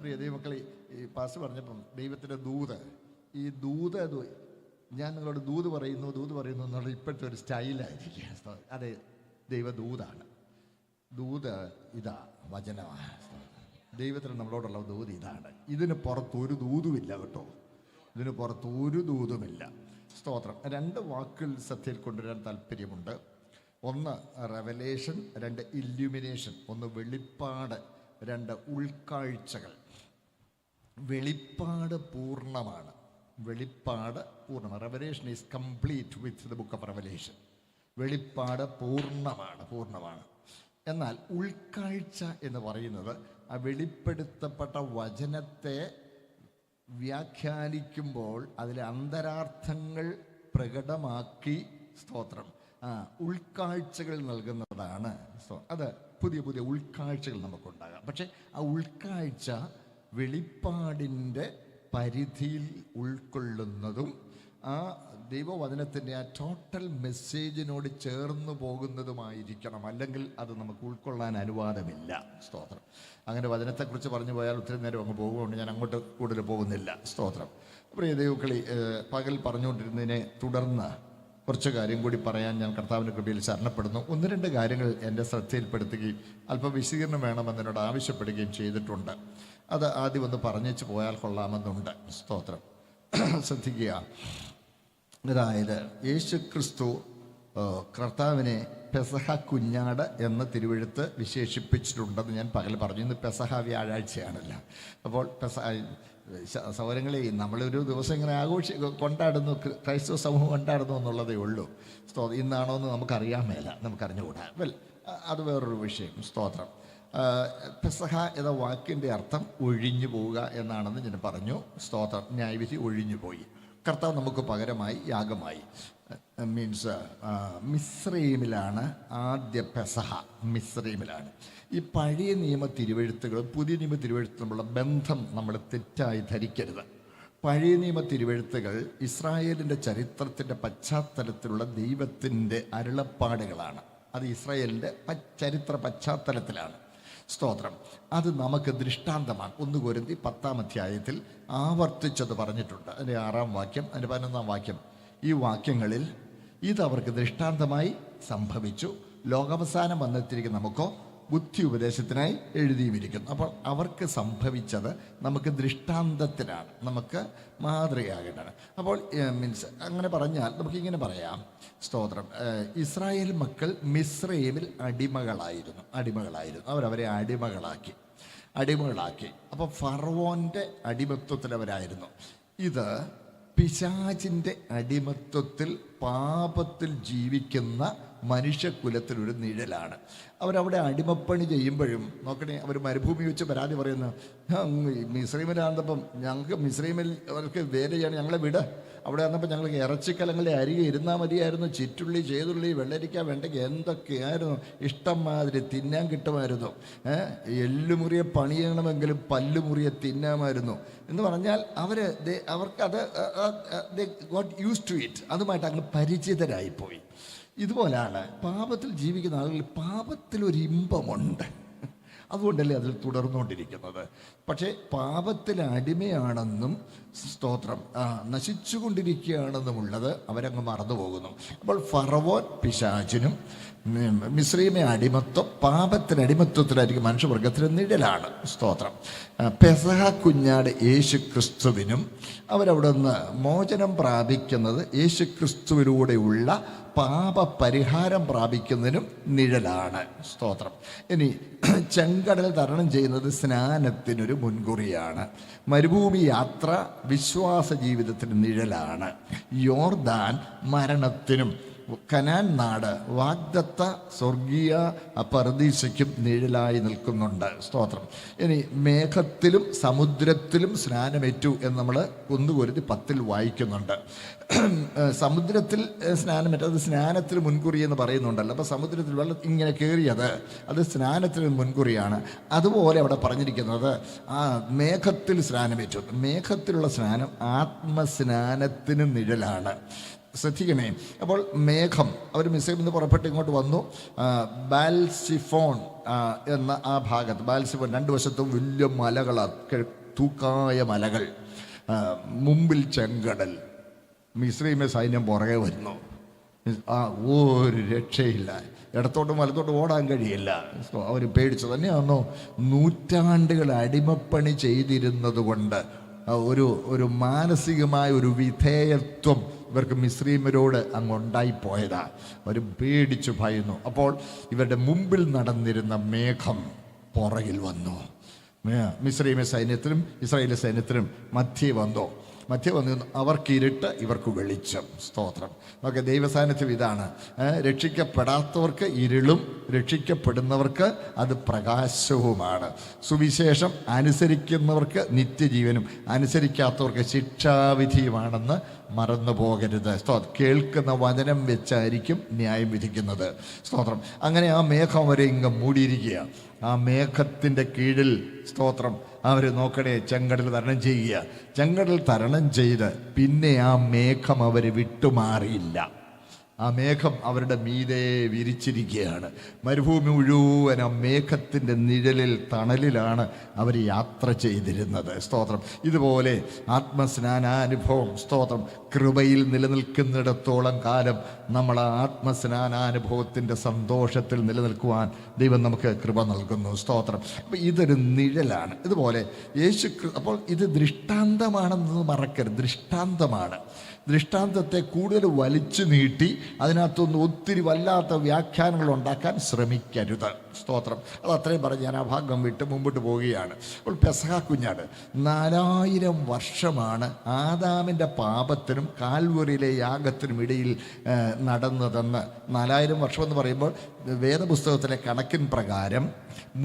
പ്രിയ ദൈവമക്കളെ, ഈ പാസ് പറഞ്ഞപ്പം ദൈവത്തിൻ്റെ ദൂത്, ഈ ദൂത് ഞാൻ നിങ്ങളോട് ദൂത് പറയുന്നു എന്നുള്ള ഇപ്പോഴത്തെ ഒരു സ്റ്റൈലായിരിക്കുക. അത് ദൈവദൂതാണ്. ദൂത് ഇതാ, വചനമാണ്. ദൈവത്തിന് നമ്മളോടുള്ള ദൂത് ഇതാണ്. ഇതിന് പുറത്തൊരു ദൂതുമില്ല കേട്ടോ, ഇതിന് പുറത്തൊരു ദൂതുമില്ല. സ്തോത്രം. 2 വാക്കുകൾ ശ്രദ്ധയിൽ കൊണ്ടുവരാൻ താല്പര്യമുണ്ട്. 1 റെവലേഷൻ, 2 ഇല്യൂമിനേഷൻ. 1 വെളിപ്പാട്, 2 ഉൾക്കാഴ്ചകൾ. വെളിപ്പാട് പൂർണ്ണമാണ്. Revelation is complete with the book of revelation. വെളിപ്പാട് പൂർണ്ണമാണ്. എന്നാൽ ഉൾക്കാഴ്ച എന്ന് പറയുന്നത് ആ വെളിപ്പെടുത്തപ്പെട്ട വചനത്തെ വ്യാഖ്യാനിക്കുമ്പോൾ അതിലെ അന്തരാർത്ഥങ്ങൾ പ്രകടമാക്കി, സ്തോത്രം, ഉൾക്കാഴ്ചകൾ നൽകുന്നതാണ്. അത് പുതിയ ഉൾക്കാഴ്ചകൾ നമുക്കുണ്ടാകാം. പക്ഷെ ആ ഉൾക്കാഴ്ച വെളിപ്പാടിൻ്റെ പരിധിയിൽ ഉൾക്കൊള്ളുന്നതും ആ ദൈവവചനത്തിൻ്റെ ആ ടോട്ടൽ മെസ്സേജിനോട് ചേർന്ന് പോകുന്നതുമായിരിക്കണം. അല്ലെങ്കിൽ അത് നമുക്ക് ഉൾക്കൊള്ളാൻ അനുവാദമില്ല. സ്തോത്രം. അങ്ങനെ വചനത്തെക്കുറിച്ച് പറഞ്ഞു പോയാൽ ഒത്തിരി നേരം അങ്ങ് പോകുകൊണ്ട് ഞാൻ അങ്ങോട്ട് കൂടുതൽ പോകുന്നില്ല. സ്തോത്രം. പ്രിയ ദൈവമക്കളെ, പകൽ പറഞ്ഞുകൊണ്ടിരുന്നതിനെ തുടർന്ന് കുറച്ച് കാര്യം കൂടി പറയാൻ ഞാൻ കർത്താവിൻ്റെ കൃപയിൽ ശരണപ്പെടുന്നു. 1-2 കാര്യങ്ങൾ എൻ്റെ ശ്രദ്ധയിൽപ്പെടുത്തുകയും അല്പം വിശദീകരണം വേണമെന്നതിനോട് ആവശ്യപ്പെടുകയും ചെയ്തിട്ടുണ്ട്. അത് ആദ്യം ഒന്ന് പറഞ്ഞേച്ച് പോയാൽ കൊള്ളാമെന്നുണ്ട്. സ്തോത്രം. ശ്രദ്ധിക്കുക. അതായത് യേശുക്രിസ്തു കർത്താവിനെ പെസഹ കുഞ്ഞാട് എന്ന് തിരുവെഴുത്ത് വിശേഷിപ്പിച്ചിട്ടുണ്ടെന്ന് ഞാൻ പകൽ പറഞ്ഞു. ഇന്ന് പെസഹ വ്യാഴാഴ്ചയാണല്ലോ. അപ്പോൾ സൗരങ്ങളെ നമ്മളൊരു ദിവസം ഇങ്ങനെ കൊണ്ടാടുന്നു, ക്രൈസ്തവ സമൂഹം കൊണ്ടാടുന്നു എന്നുള്ളതേ ഉള്ളൂ. ഇന്നാണോ എന്ന് നമുക്കറിയാൻ മേല, നമുക്കറിഞ്ഞുകൂടാ. അത് വേറൊരു വിഷയം. സ്തോത്രം. പെസഹ എന്ന വാക്കിൻ്റെ അർത്ഥം ഒഴിഞ്ഞു പോവുക എന്നാണെന്ന് ഞാൻ പറഞ്ഞു. സ്തോത്രം. ന്യായവിധി ഒഴിഞ്ഞു പോയി. കർത്താവ് നമുക്ക് പകരമായി യാഗമായി. മീൻസ് മിസ്രൈമിലാണ് ആദ്യ പെസഹ. മിസ്രൈമിലാണ്. ഈ പഴയ നിയമ തിരുവെഴുത്തുകളും പുതിയ നിയമ തിരുവെഴുത്തും തമ്മിലുള്ള ബന്ധം നമ്മൾ തെറ്റായി ധരിക്കരുത്. പഴയ നിയമ തിരുവെഴുത്തുകൾ ഇസ്രായേലിൻ്റെ ചരിത്രത്തിൻ്റെ പശ്ചാത്തലത്തിലുള്ള ദൈവത്തിൻ്റെ അരുളപ്പാടുകളാണ്. അത് ഇസ്രായേലിൻ്റെ ചരിത്ര പശ്ചാത്തലത്തിലാണ്. സ്തോത്രം. അത് നമുക്ക് ദൃഷ്ടാന്തമാണ്. 1 കൊരിന്ത്യർ 10-ാം അധ്യായത്തിൽ ആവർത്തിച്ചത് പറഞ്ഞിട്ടുണ്ട്. അതിൻ്റെ 6-ാം വാക്യം, അതിൻ്റെ 11-ാം വാക്യം. ഈ വാക്യങ്ങളിൽ ഇതവർക്ക് ദൃഷ്ടാന്തമായി സംഭവിച്ചു, ലോകാവസാനം വന്നെത്തിയിരിക്കുന്ന നമുക്കോ ബുദ്ധി ഉപദേശത്തിനായി എഴുതിയിരിക്കുന്നു. അപ്പോൾ അവർക്ക് സംഭവിച്ചത് നമുക്ക് ദൃഷ്ടാന്തത്തിനാണ്, നമുക്ക് മാതൃകയാകേണ്ടതാണ്. അപ്പോൾ മീൻസ് അങ്ങനെ പറഞ്ഞാൽ നമുക്കിങ്ങനെ പറയാം. സ്തോത്രം. ഇസ്രായേൽ മക്കൾ മിസ്രൈമിൽ അടിമകളായിരുന്നു. അവരവരെ അടിമകളാക്കി. അപ്പോൾ ഫറവോൻ്റെ അടിമത്വത്തിലവരായിരുന്നു. ഇത് പിശാചിൻ്റെ അടിമത്വത്തിൽ, പാപത്തിൽ ജീവിക്കുന്ന മനുഷ്യകുലത്തിലൊരു നിഴലാണ്. അവരവിടെ അടിമപ്പണി ചെയ്യുമ്പോഴും നോക്കണേ, അവർ മരുഭൂമി വെച്ച് പരാതി പറയുന്നു, മിസ്രൈമിലാകുമ്പം ഞങ്ങൾക്ക് മിസ്രൈമിൽ അവർക്ക് വേല ചെയ്യണം, ഞങ്ങളെ വിട്. അവിടെ വന്നപ്പോൾ ഞങ്ങൾക്ക് ഇറച്ചിക്കലങ്ങളുടെ അരികെ ഇരുന്നാൽ മതിയായിരുന്നു. ചിറ്റുള്ളി, ചേതുള്ളി, വെള്ളരിക്ക, വെണ്ടയ്ക്ക എന്തൊക്കെയായിരുന്നു, ഇഷ്ടംമാതിരി തിന്നാൻ കിട്ടുമായിരുന്നു. എല്ലുമുറിയെ പണി ചെയ്യണമെങ്കിലും പല്ലുമുറിയെ തിന്നാമായിരുന്നു എന്ന് പറഞ്ഞാൽ അവർക്കത് ഗോട്ട് യൂസ് ടു ഇറ്റ്. അതുമായിട്ട് അങ്ങ് പരിചിതരായിപ്പോയി. ഇതുപോലാണ് പാപത്തിൽ ജീവിക്കുന്ന ആളുകൾ. പാപത്തിലൊരു ഇമ്പമുണ്ട്, അതുകൊണ്ടല്ലേ അതിൽ തുടർന്നുകൊണ്ടിരിക്കുന്നത്. പക്ഷേ പാപത്തിൽ അടിമയാണെന്നും, സ്തോത്രം, നശിച്ചുകൊണ്ടിരിക്കുകയാണെന്നുമുള്ളത് അവരങ്ങ് മറന്നു പോകുന്നു. അപ്പോൾ ഫറവോൻ പിശാചിനും മിസ്രൈമെ അടിമത്വം, പാപത്തിന് അടിമത്വത്തിലായിരിക്കും മനുഷ്യവർഗത്തിന് നിഴലാണ്. സ്തോത്രം. പെസഹ കുഞ്ഞാട് യേശു ക്രിസ്തുവിനും അവരവിടെ നിന്ന് മോചനം പ്രാപിക്കുന്നത് യേശു ക്രിസ്തുവിലൂടെയുള്ള പാപപരിഹാരം പ്രാപിക്കുന്നതിനും നിഴലാണ്. സ്തോത്രം. ഇനി ചെങ്കടൽ തരണം ചെയ്യുന്നത് സ്നാനത്തിനൊരു മുൻകുറിയാണ്. മരുഭൂമി യാത്ര വിശ്വാസ ജീവിതത്തിന് നിഴലാണ്. യോർദാൻ മരണത്തിനും, കനാൻ നാട് വാഗ്ദത്ത സ്വർഗീയ പർദീസയ്ക്കും നിഴലായി നിൽക്കുന്നുണ്ട്. സ്തോത്രം. ഇനി മേഘത്തിലും സമുദ്രത്തിലും സ്നാനമേറ്റു എന്ന് നമ്മൾ 1 കൊരിന്ത്യർ 10-ൽ വായിക്കുന്നുണ്ട്. സമുദ്രത്തിൽ സ്നാനമേറ്റത്, അത് സ്നാനത്തിന് മുൻകുറി എന്ന് പറയുന്നുണ്ടല്ലോ. അപ്പോൾ സമുദ്രത്തിൽ വെള്ളം ഇങ്ങനെ കയറിയത് അത് സ്നാനത്തിന് മുൻകുറിയാണ്. അതുപോലെ അവിടെ പറഞ്ഞിരിക്കുന്നത് മേഘത്തിൽ സ്നാനമേറ്റു. മേഘത്തിലുള്ള സ്നാനം ആത്മസ്നാനത്തിന് നിഴലാണ്. ശ്രദ്ധിക്കണേ. അപ്പോൾ മേഘം, അവർ മിസ്രൈമിൽ നിന്ന് പുറപ്പെട്ട് ഇങ്ങോട്ട് വന്നു. ബാൽസിഫോൺ എന്ന ആ ഭാഗത്ത്, ബാൽസിഫോൺ രണ്ട് വശത്തും വലിയ മലകളാണ്, തൂക്കായ മലകൾ, മുമ്പിൽ ചെങ്കടൽ, മിസ്രൈമെ സൈന്യം പുറകെ വരുന്നു. ഒരു രക്ഷയില്ല, ഇടത്തോട്ടും വലത്തോട്ടും ഓടാൻ കഴിയില്ല. അവർ പേടിച്ചു തന്നെയാണോ? നൂറ്റാണ്ടുകൾ അടിമപ്പണി ചെയ്തിരുന്നത് കൊണ്ട് ഒരു മാനസികമായ ഒരു വിധേയത്വം ഇവർക്ക് മിസ്രൈമരോട് അങ്ങുണ്ടായിപ്പോയതാ. അവർ പേടിച്ചു ഭയന്നു. അപ്പോൾ ഇവരുടെ മുമ്പിൽ നടന്നിരുന്ന മേഘം പുറകിൽ വന്നു. മിസ്രൈമ സൈന്യത്തിനും ഇസ്രായേൽ സൈന്യത്തിനും മധ്യേ വന്നു. അവർക്ക് ഇരുട്ട്, ഇവർക്ക് വെളിച്ചം. സ്തോത്രം. നമുക്ക് ദൈവസാന്നിധ്യം ഇതാണ്. രക്ഷിക്കപ്പെടാത്തവർക്ക് ഇരുളും രക്ഷിക്കപ്പെടുന്നവർക്ക് അത് പ്രകാശവുമാണ്. സുവിശേഷം അനുസരിക്കുന്നവർക്ക് നിത്യജീവനും അനുസരിക്കാത്തവർക്ക് ശിക്ഷാവിധിയുമാണെന്ന് മറന്നു പോകരുത്. സ്തോത്രം. കേൾക്കുന്ന വചനം വെച്ചായിരിക്കും ന്യായം വിധിക്കുന്നത്. സ്തോത്രം. അങ്ങനെ ആ മേഘം അവരെ ഇങ്ങ് മൂടിയിരിക്കുക. ആ മേഘത്തിൻ്റെ കീഴിൽ, സ്തോത്രം, അവർ നോക്കണേ, ചെങ്കടൽ തരണം ചെയ്യുക. ചെങ്കടൽ തരണം ചെയ്ത് പിന്നെ ആ മേഘം അവർ വിട്ടുമാറിയില്ല. ആ മേഘം അവരുടെ മീതെ വിരിച്ചിരിക്കുകയാണ്. മരുഭൂമി മുഴുവൻ ആ മേഘത്തിൻ്റെ നിഴലിൽ, തണലിലാണ് അവർ യാത്ര ചെയ്തിരുന്നത്. സ്തോത്രം. ഇതുപോലെ ആത്മസ്നാനാനുഭവം, സ്തോത്രം, കൃപയിൽ നിലനിൽക്കുന്നിടത്തോളം കാലം നമ്മൾ ആ ആത്മസ്നാനാനുഭവത്തിൻ്റെ സന്തോഷത്തിൽ നിലനിൽക്കുവാൻ ദൈവം നമുക്ക് കൃപ നൽകുന്നു. സ്തോത്രം. അപ്പം ഇതൊരു നിഴലാണ്. ഇതുപോലെ അപ്പോൾ ഇത് ദൃഷ്ടാന്തമാണെന്ന് മറക്കരുത്. ദൃഷ്ടാന്തത്തെ കൂടുതൽ വലിച്ചു നീട്ടി അതിനകത്തൊന്ന് ഒത്തിരി വല്ലാത്ത വ്യാഖ്യാനങ്ങൾ ഉണ്ടാക്കാൻ ശ്രമിക്കരുത്. സ്തോത്രം. അത് അത്രയും പറഞ്ഞ് ഞാൻ ആ ഭാഗം വിട്ട് മുമ്പോട്ട് പോവുകയാണ്. അപ്പോൾ പെസഹ കുഞ്ഞാട് 4000 വർഷമാണ് ആദാമിൻ്റെ പാപത്തിനും കാൽവറിയിലെ യാഗത്തിനും ഇടയിൽ നടന്നതെന്ന്. 4000 വർഷം എന്ന് പറയുമ്പോൾ വേദപുസ്തകത്തിലെ കണക്കിൻ പ്രകാരം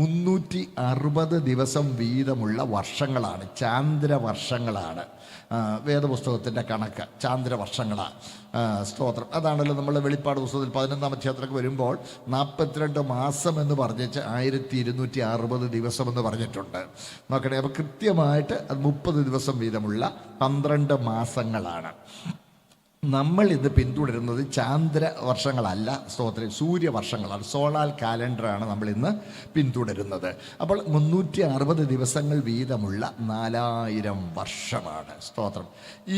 360 ദിവസം വീതമുള്ള വർഷങ്ങളാണ്, ചാന്ദ്രവർഷങ്ങളാണ് വേദപുസ്തകത്തിൻ്റെ കണക്ക്. ചാന്ദ്രവർഷങ്ങളാണ്. സ്തോത്രം. അതാണല്ലോ നമ്മൾ വെളിപ്പാട് പുസ്തകത്തിൽ 11-ാം അധ്യായത്തിലേക്ക് വരുമ്പോൾ 42 മാസം എന്ന് പറഞ്ഞിട്ട് 1260 ദിവസം എന്ന് പറഞ്ഞിട്ടുണ്ട്. നോക്കണേ. അപ്പോൾ കൃത്യമായിട്ട് അത് 30 ദിവസം വീതമുള്ള 12 മാസങ്ങളാണ്. നമ്മൾ ഇത് പിന്തുടരുന്നത് ചാന്ദ്ര വർഷങ്ങളല്ല, സ്തോത്രം, സൂര്യവർഷങ്ങളാണ്. സോളാർ കാലണ്ടറാണ് നമ്മൾ ഇന്ന് പിന്തുടരുന്നത്. അപ്പോൾ 360 ദിവസങ്ങൾ വീതമുള്ള 4000 വർഷമാണ്. സ്തോത്രം.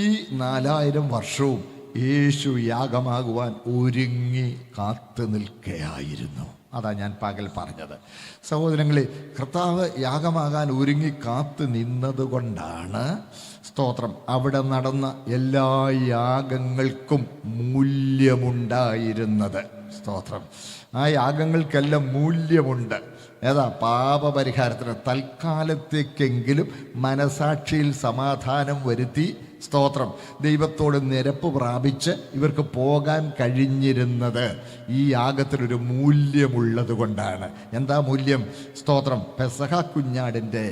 ഈ 4000 വർഷവും യേശു യാഗമാകുവാൻ ഒരുങ്ങി കാത്തു നിൽക്കുകയായിരുന്നു. അതാ ഞാൻ പകൽ പറഞ്ഞത്. സഹോദരങ്ങളെ, കർത്താവ് യാഗമാകാൻ ഒരുങ്ങി കാത്തു നിന്നതുകൊണ്ടാണ്, സ്തോത്രം, അവിടെ നടന്ന എല്ലാ യാഗങ്ങൾക്കും മൂല്യമുണ്ടായിരുന്നത്. സ്തോത്രം. ആ യാഗങ്ങൾക്കെല്ലാം മൂല്യമുണ്ട്. ഏതാ? പാപപരിഹാരത്തിന്, തൽക്കാലത്തേക്കെങ്കിലും മനസാക്ഷിയിൽ സമാധാനം വരുത്തി, സ്തോത്രം, ദൈവത്തോട് നിരപ്പ് പ്രാപിച്ച് ഇവർക്ക് പോകാൻ കഴിഞ്ഞിരുന്നത് ഈ യാഗത്തിനൊരു മൂല്യമുള്ളത് കൊണ്ടാണ്. എന്താ മൂല്യം? സ്തോത്രം, പെസഹ കുഞ്ഞാടിൻ്റെ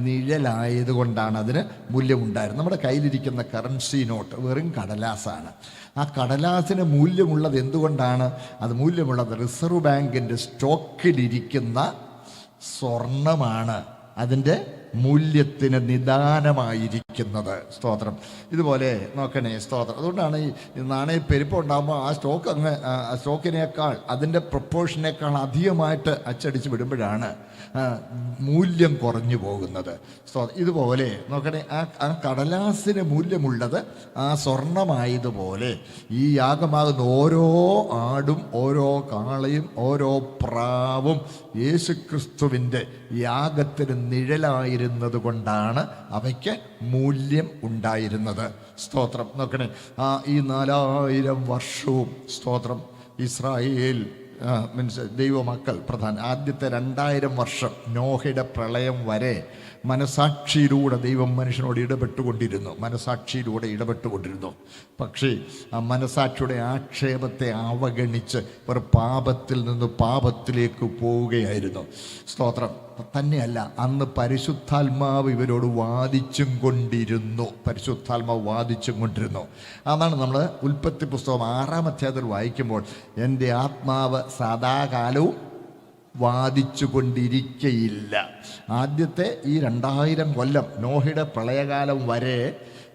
നിഴലായതുകൊണ്ടാണ് അതിന് മൂല്യമുണ്ടായിരുന്നത്. നമ്മുടെ കയ്യിലിരിക്കുന്ന കറൻസി നോട്ട് വെറും കടലാസാണ്. ആ കടലാസിന് മൂല്യമുള്ളത് എന്തുകൊണ്ടാണ്? അത് മൂല്യമുള്ളത് റിസർവ് ബാങ്കിൻ്റെ സ്റ്റോക്കിലിരിക്കുന്ന സ്വർണമാണ് അതിൻ്റെ മൂല്യത്തിന് നിദാനമായിരിക്കുന്നത്. സ്തോത്രം. ഇതുപോലെ നോക്കണേ. സ്തോത്രം. അതുകൊണ്ടാണ് ഈ നാണയപ്പെരുപ്പം ഉണ്ടാകുമ്പോൾ ആ സ്റ്റോക്കിനേക്കാൾ, അതിൻ്റെ പ്രൊപ്പോർഷനേക്കാൾ അധികമായിട്ട് അച്ചടിച്ച് വിടുമ്പോഴാണ് മൂല്യം കുറഞ്ഞു പോകുന്നത്. ഇതുപോലെ നോക്കണേ, ആ കടലാസിന് മൂല്യമുള്ളത് ആ സ്വർണമായതുപോലെ ഈ യാഗമാകുന്ന ഓരോ ആടും ഓരോ കാളയും ഓരോ പ്രാവും യേശുക്രിസ്തുവിൻ്റെ യാഗത്തിന് നിഴലായിരുന്നത് കൊണ്ടാണ് അവയ്ക്ക് മൂല്യം ഉണ്ടായിരുന്നത്. സ്തോത്രം. നോക്കണേ, ഈ 4000 വർഷവും, സ്തോത്രം, ഇസ്രായേൽ ദൈവമക്കൾ ആദ്യത്തെ 2000 വർഷം നോഹയുടെ പ്രളയം വരെ മനസാക്ഷിയിലൂടെ ദൈവം മനുഷ്യനോട് ഇടപെട്ടുകൊണ്ടിരുന്നു. പക്ഷേ ആ മനസാക്ഷിയുടെ ആക്ഷേപത്തെ അവഗണിച്ച് ഒരു പാപത്തിൽ നിന്ന് പാപത്തിലേക്ക് പോവുകയായിരുന്നു. സ്തോത്രം. തന്നെയല്ല, അന്ന് പരിശുദ്ധാത്മാവ് ഇവരോട് വാദിച്ചും കൊണ്ടിരുന്നു. അതാണ് നമ്മൾ ഉൽപ്പത്തി പുസ്തകം 6-ാം അധ്യായത്തിൽ വായിക്കുമ്പോൾ, എൻ്റെ ആത്മാവ് സദാകാലവും വാദിച്ചു കൊണ്ടിരിക്കയില്ല. ആദ്യത്തെ ഈ 2000 കൊല്ലം നോഹയുടെ പ്രളയകാലം വരെ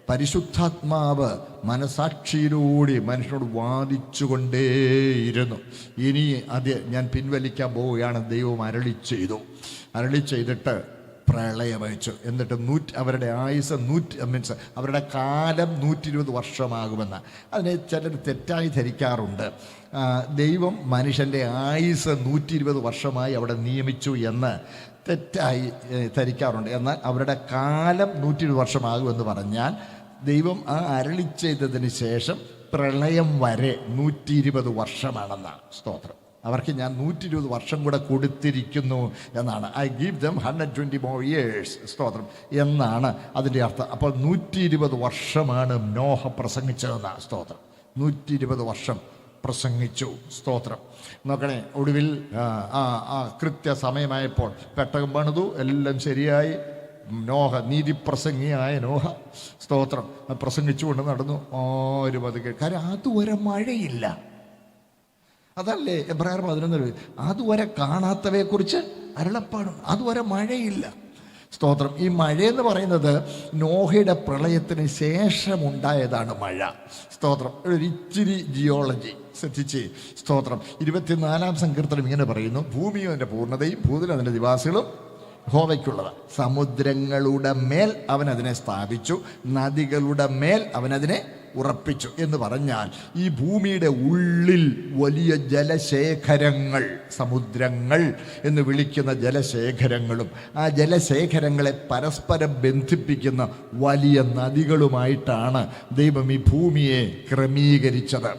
പരിശുദ്ധാത്മാവ് മനസാക്ഷിയിലൂടെ മനുഷ്യനോട് വാദിച്ചുകൊണ്ടേയിരുന്നു. ഇനി അത് ഞാൻ പിൻവലിക്കാൻ പോവുകയാണ്. ദൈവം അരുളി ചെയ്തിട്ട് പ്രളയമയച്ചു. എന്നിട്ട് അവരുടെ ആയുസ് മീൻസ് അവരുടെ കാലം 120 വർഷമാകുമെന്ന്. അതിനെ ചിലർ തെറ്റായി ധരിക്കാറുണ്ട്. ദൈവം മനുഷ്യൻ്റെ ആയുസ് 120 വർഷമായി അവിടെ നിയമിച്ചു എന്ന് തെറ്റായി ധരിക്കാറുണ്ട്. എന്നാൽ അവരുടെ കാലം 120 വർഷമാകുമെന്ന് പറഞ്ഞാൽ ദൈവം ആ അരുളി ചെയ്തതിന് ശേഷം പ്രളയം വരെ 120 വർഷമാണെന്നാണ്. സ്തോത്രം. അവർക്ക് ഞാൻ 120 വർഷം കൂടെ കൊടുത്തിരിക്കുന്നു എന്നാണ്. I give dum 120 more years. സ്തോത്രം എന്നാണ് അതിൻ്റെ അർത്ഥം. അപ്പോൾ 120 വർഷമാണ് നോഹ പ്രസംഗിച്ചതെന്നാണ്. സ്തോത്രം. 120 വർഷം പ്രസംഗിച്ചു. സ്തോത്രം. നോക്കണേ, ഒടുവിൽ കൃത്യസമയമായപ്പോൾ പെട്ടകം പണിതു, എല്ലാം ശരിയായി. നോഹ, നീതിപ്രസംഗിയായ നോഹ, സ്തോത്രം, പ്രസംഗിച്ചുകൊണ്ട് നടന്നു. ആരും അത് കാര്യം അതുവരെ മഴയില്ല. അതല്ലേ എബ്രായർ 11 അതുവരെ കാണാത്തവയെക്കുറിച്ച് അരുളപ്പാടും. അതുവരെ മഴയില്ല. സ്തോത്രം. ഈ മഴയെന്ന് പറയുന്നത് നോഹയുടെ പ്രളയത്തിന് ശേഷമുണ്ടായതാണ് മഴ. സ്തോത്രം. ഒരു ഇച്ചിരി ജിയോളജി ശ്രദ്ധിച്ച്. സ്തോത്രം. 24-ാം സങ്കീർത്തനം ഇങ്ങനെ പറയുന്നു: ഭൂമിയും അതിൻ്റെ പൂർണ്ണതയും ഭൂമിയിലും അതിൻ്റെ നിവാസികളും യഹോവയ്ക്കുള്ളത്. സമുദ്രങ്ങളുടെ മേൽ അവൻ അതിനെ സ്ഥാപിച്ചു, നദികളുടെ മേൽ അവനതിനെ ഉറപ്പിച്ചു. എന്ന് പറഞ്ഞാൽ ഈ ഭൂമിയുടെ ഉള്ളിൽ വലിയ ജലശേഖരങ്ങൾ, സമുദ്രങ്ങൾ എന്ന് വിളിക്കുന്ന ജലശേഖരങ്ങളും ആ ജലശേഖരങ്ങളെ പരസ്പരം ബന്ധിപ്പിക്കുന്ന വലിയ നദികളുമായിട്ടാണ് ദൈവം ഈ ഭൂമിയെ ക്രമീകരിച്ചത്.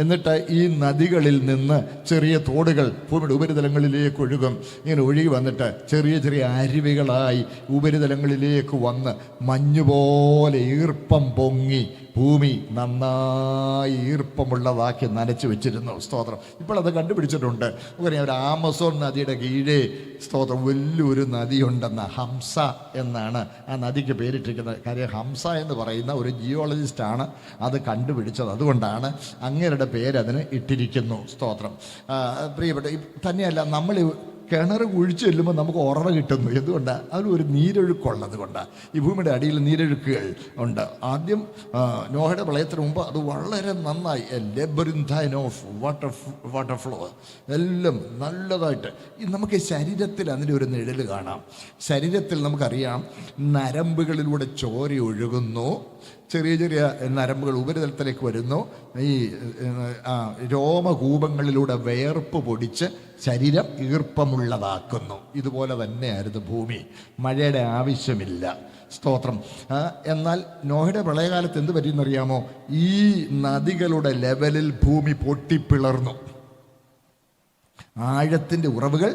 എന്നിട്ട് ഈ നദികളിൽ നിന്ന് ചെറിയ തോടുകൾ ഭൂമിയുടെ ഉപരിതലങ്ങളിലേക്ക് ഒഴുകും. ഇങ്ങനെ ഒഴുകി വന്നിട്ട് ചെറിയ ചെറിയ അരുവികളായി ഉപരിതലങ്ങളിലേക്ക് വന്ന് മഞ്ഞുപോലെ ഈർപ്പം പൊങ്ങി ഭൂമി നന്നായി ഈർപ്പമുള്ളതാക്കി നനച്ചു വെച്ചിരുന്നു. സ്തോത്രം. ഇപ്പോൾ അത് കണ്ടുപിടിച്ചിട്ടുണ്ട്. അങ്ങനെ ഒരു ആമസോൺ നദിയുടെ കീഴേ, സ്തോത്രം, വലിയൊരു നദിയുണ്ടെന്ന ഹംസ എന്നാണ് ആ നദിക്ക് പേരിട്ടിരിക്കുന്നത്. കാര്യം ഹംസ എന്ന് പറയുന്ന ഒരു ജിയോളജിസ്റ്റാണ് അത് കണ്ടുപിടിച്ചത്. അതുകൊണ്ടാണ് അങ്ങേരുടെ പേരതിന് ഇട്ടിരിക്കുന്നു. സ്തോത്രം. പ്രിയപ്പെട്ട, തന്നെയല്ല, നമ്മൾ കിണർ കുഴിച്ചു ചെല്ലുമ്പോൾ നമുക്ക് ഉറവ കിട്ടുന്നു. എന്തുകൊണ്ടാണ്? അതിലൊരു നീരൊഴുക്കുള്ളത് കൊണ്ടാണ്. ഈ ഭൂമിയുടെ അടിയിൽ നീരൊഴുക്കുകൾ ഉണ്ട്. ആദ്യം നോഹയുടെ പ്രളയത്തിന് മുമ്പ് അത് വളരെ നന്നായി ലെബറിന്തൈൻ ഓഫ് വാട്ടർ ഫ്ലോ എല്ലാം നല്ലതായിട്ട്. നമുക്ക് ശരീരത്തിൽ അതിൻ്റെ ഒരു നിഴൽ കാണാം. ശരീരത്തിൽ നമുക്കറിയാം നരമ്പുകളിലൂടെ ചോര ഒഴുകുന്നു. ചെറിയ ചെറിയ നരമ്പുകൾ ഉപരിതലത്തിലേക്ക് വരുന്നു. ഈ രോമകൂപങ്ങളിലൂടെ വേർപ്പ് പൊടിച്ച് ശരീരം ഈർപ്പമുള്ളതാക്കുന്നു. ഇതുപോലെ തന്നെയായിരുന്നു ഭൂമി. മഴയുടെ ആവശ്യമില്ല. സ്തോത്രം. എന്നാൽ നോഹയുടെ പ്രളയകാലത്ത് എന്ത് പറ്റിയെന്നറിയാമോ? ഈ നദികളുടെ ലെവലിൽ ഭൂമി പൊട്ടിപ്പിളർന്നു. ആഴത്തിൻ്റെ ഉറവുകൾ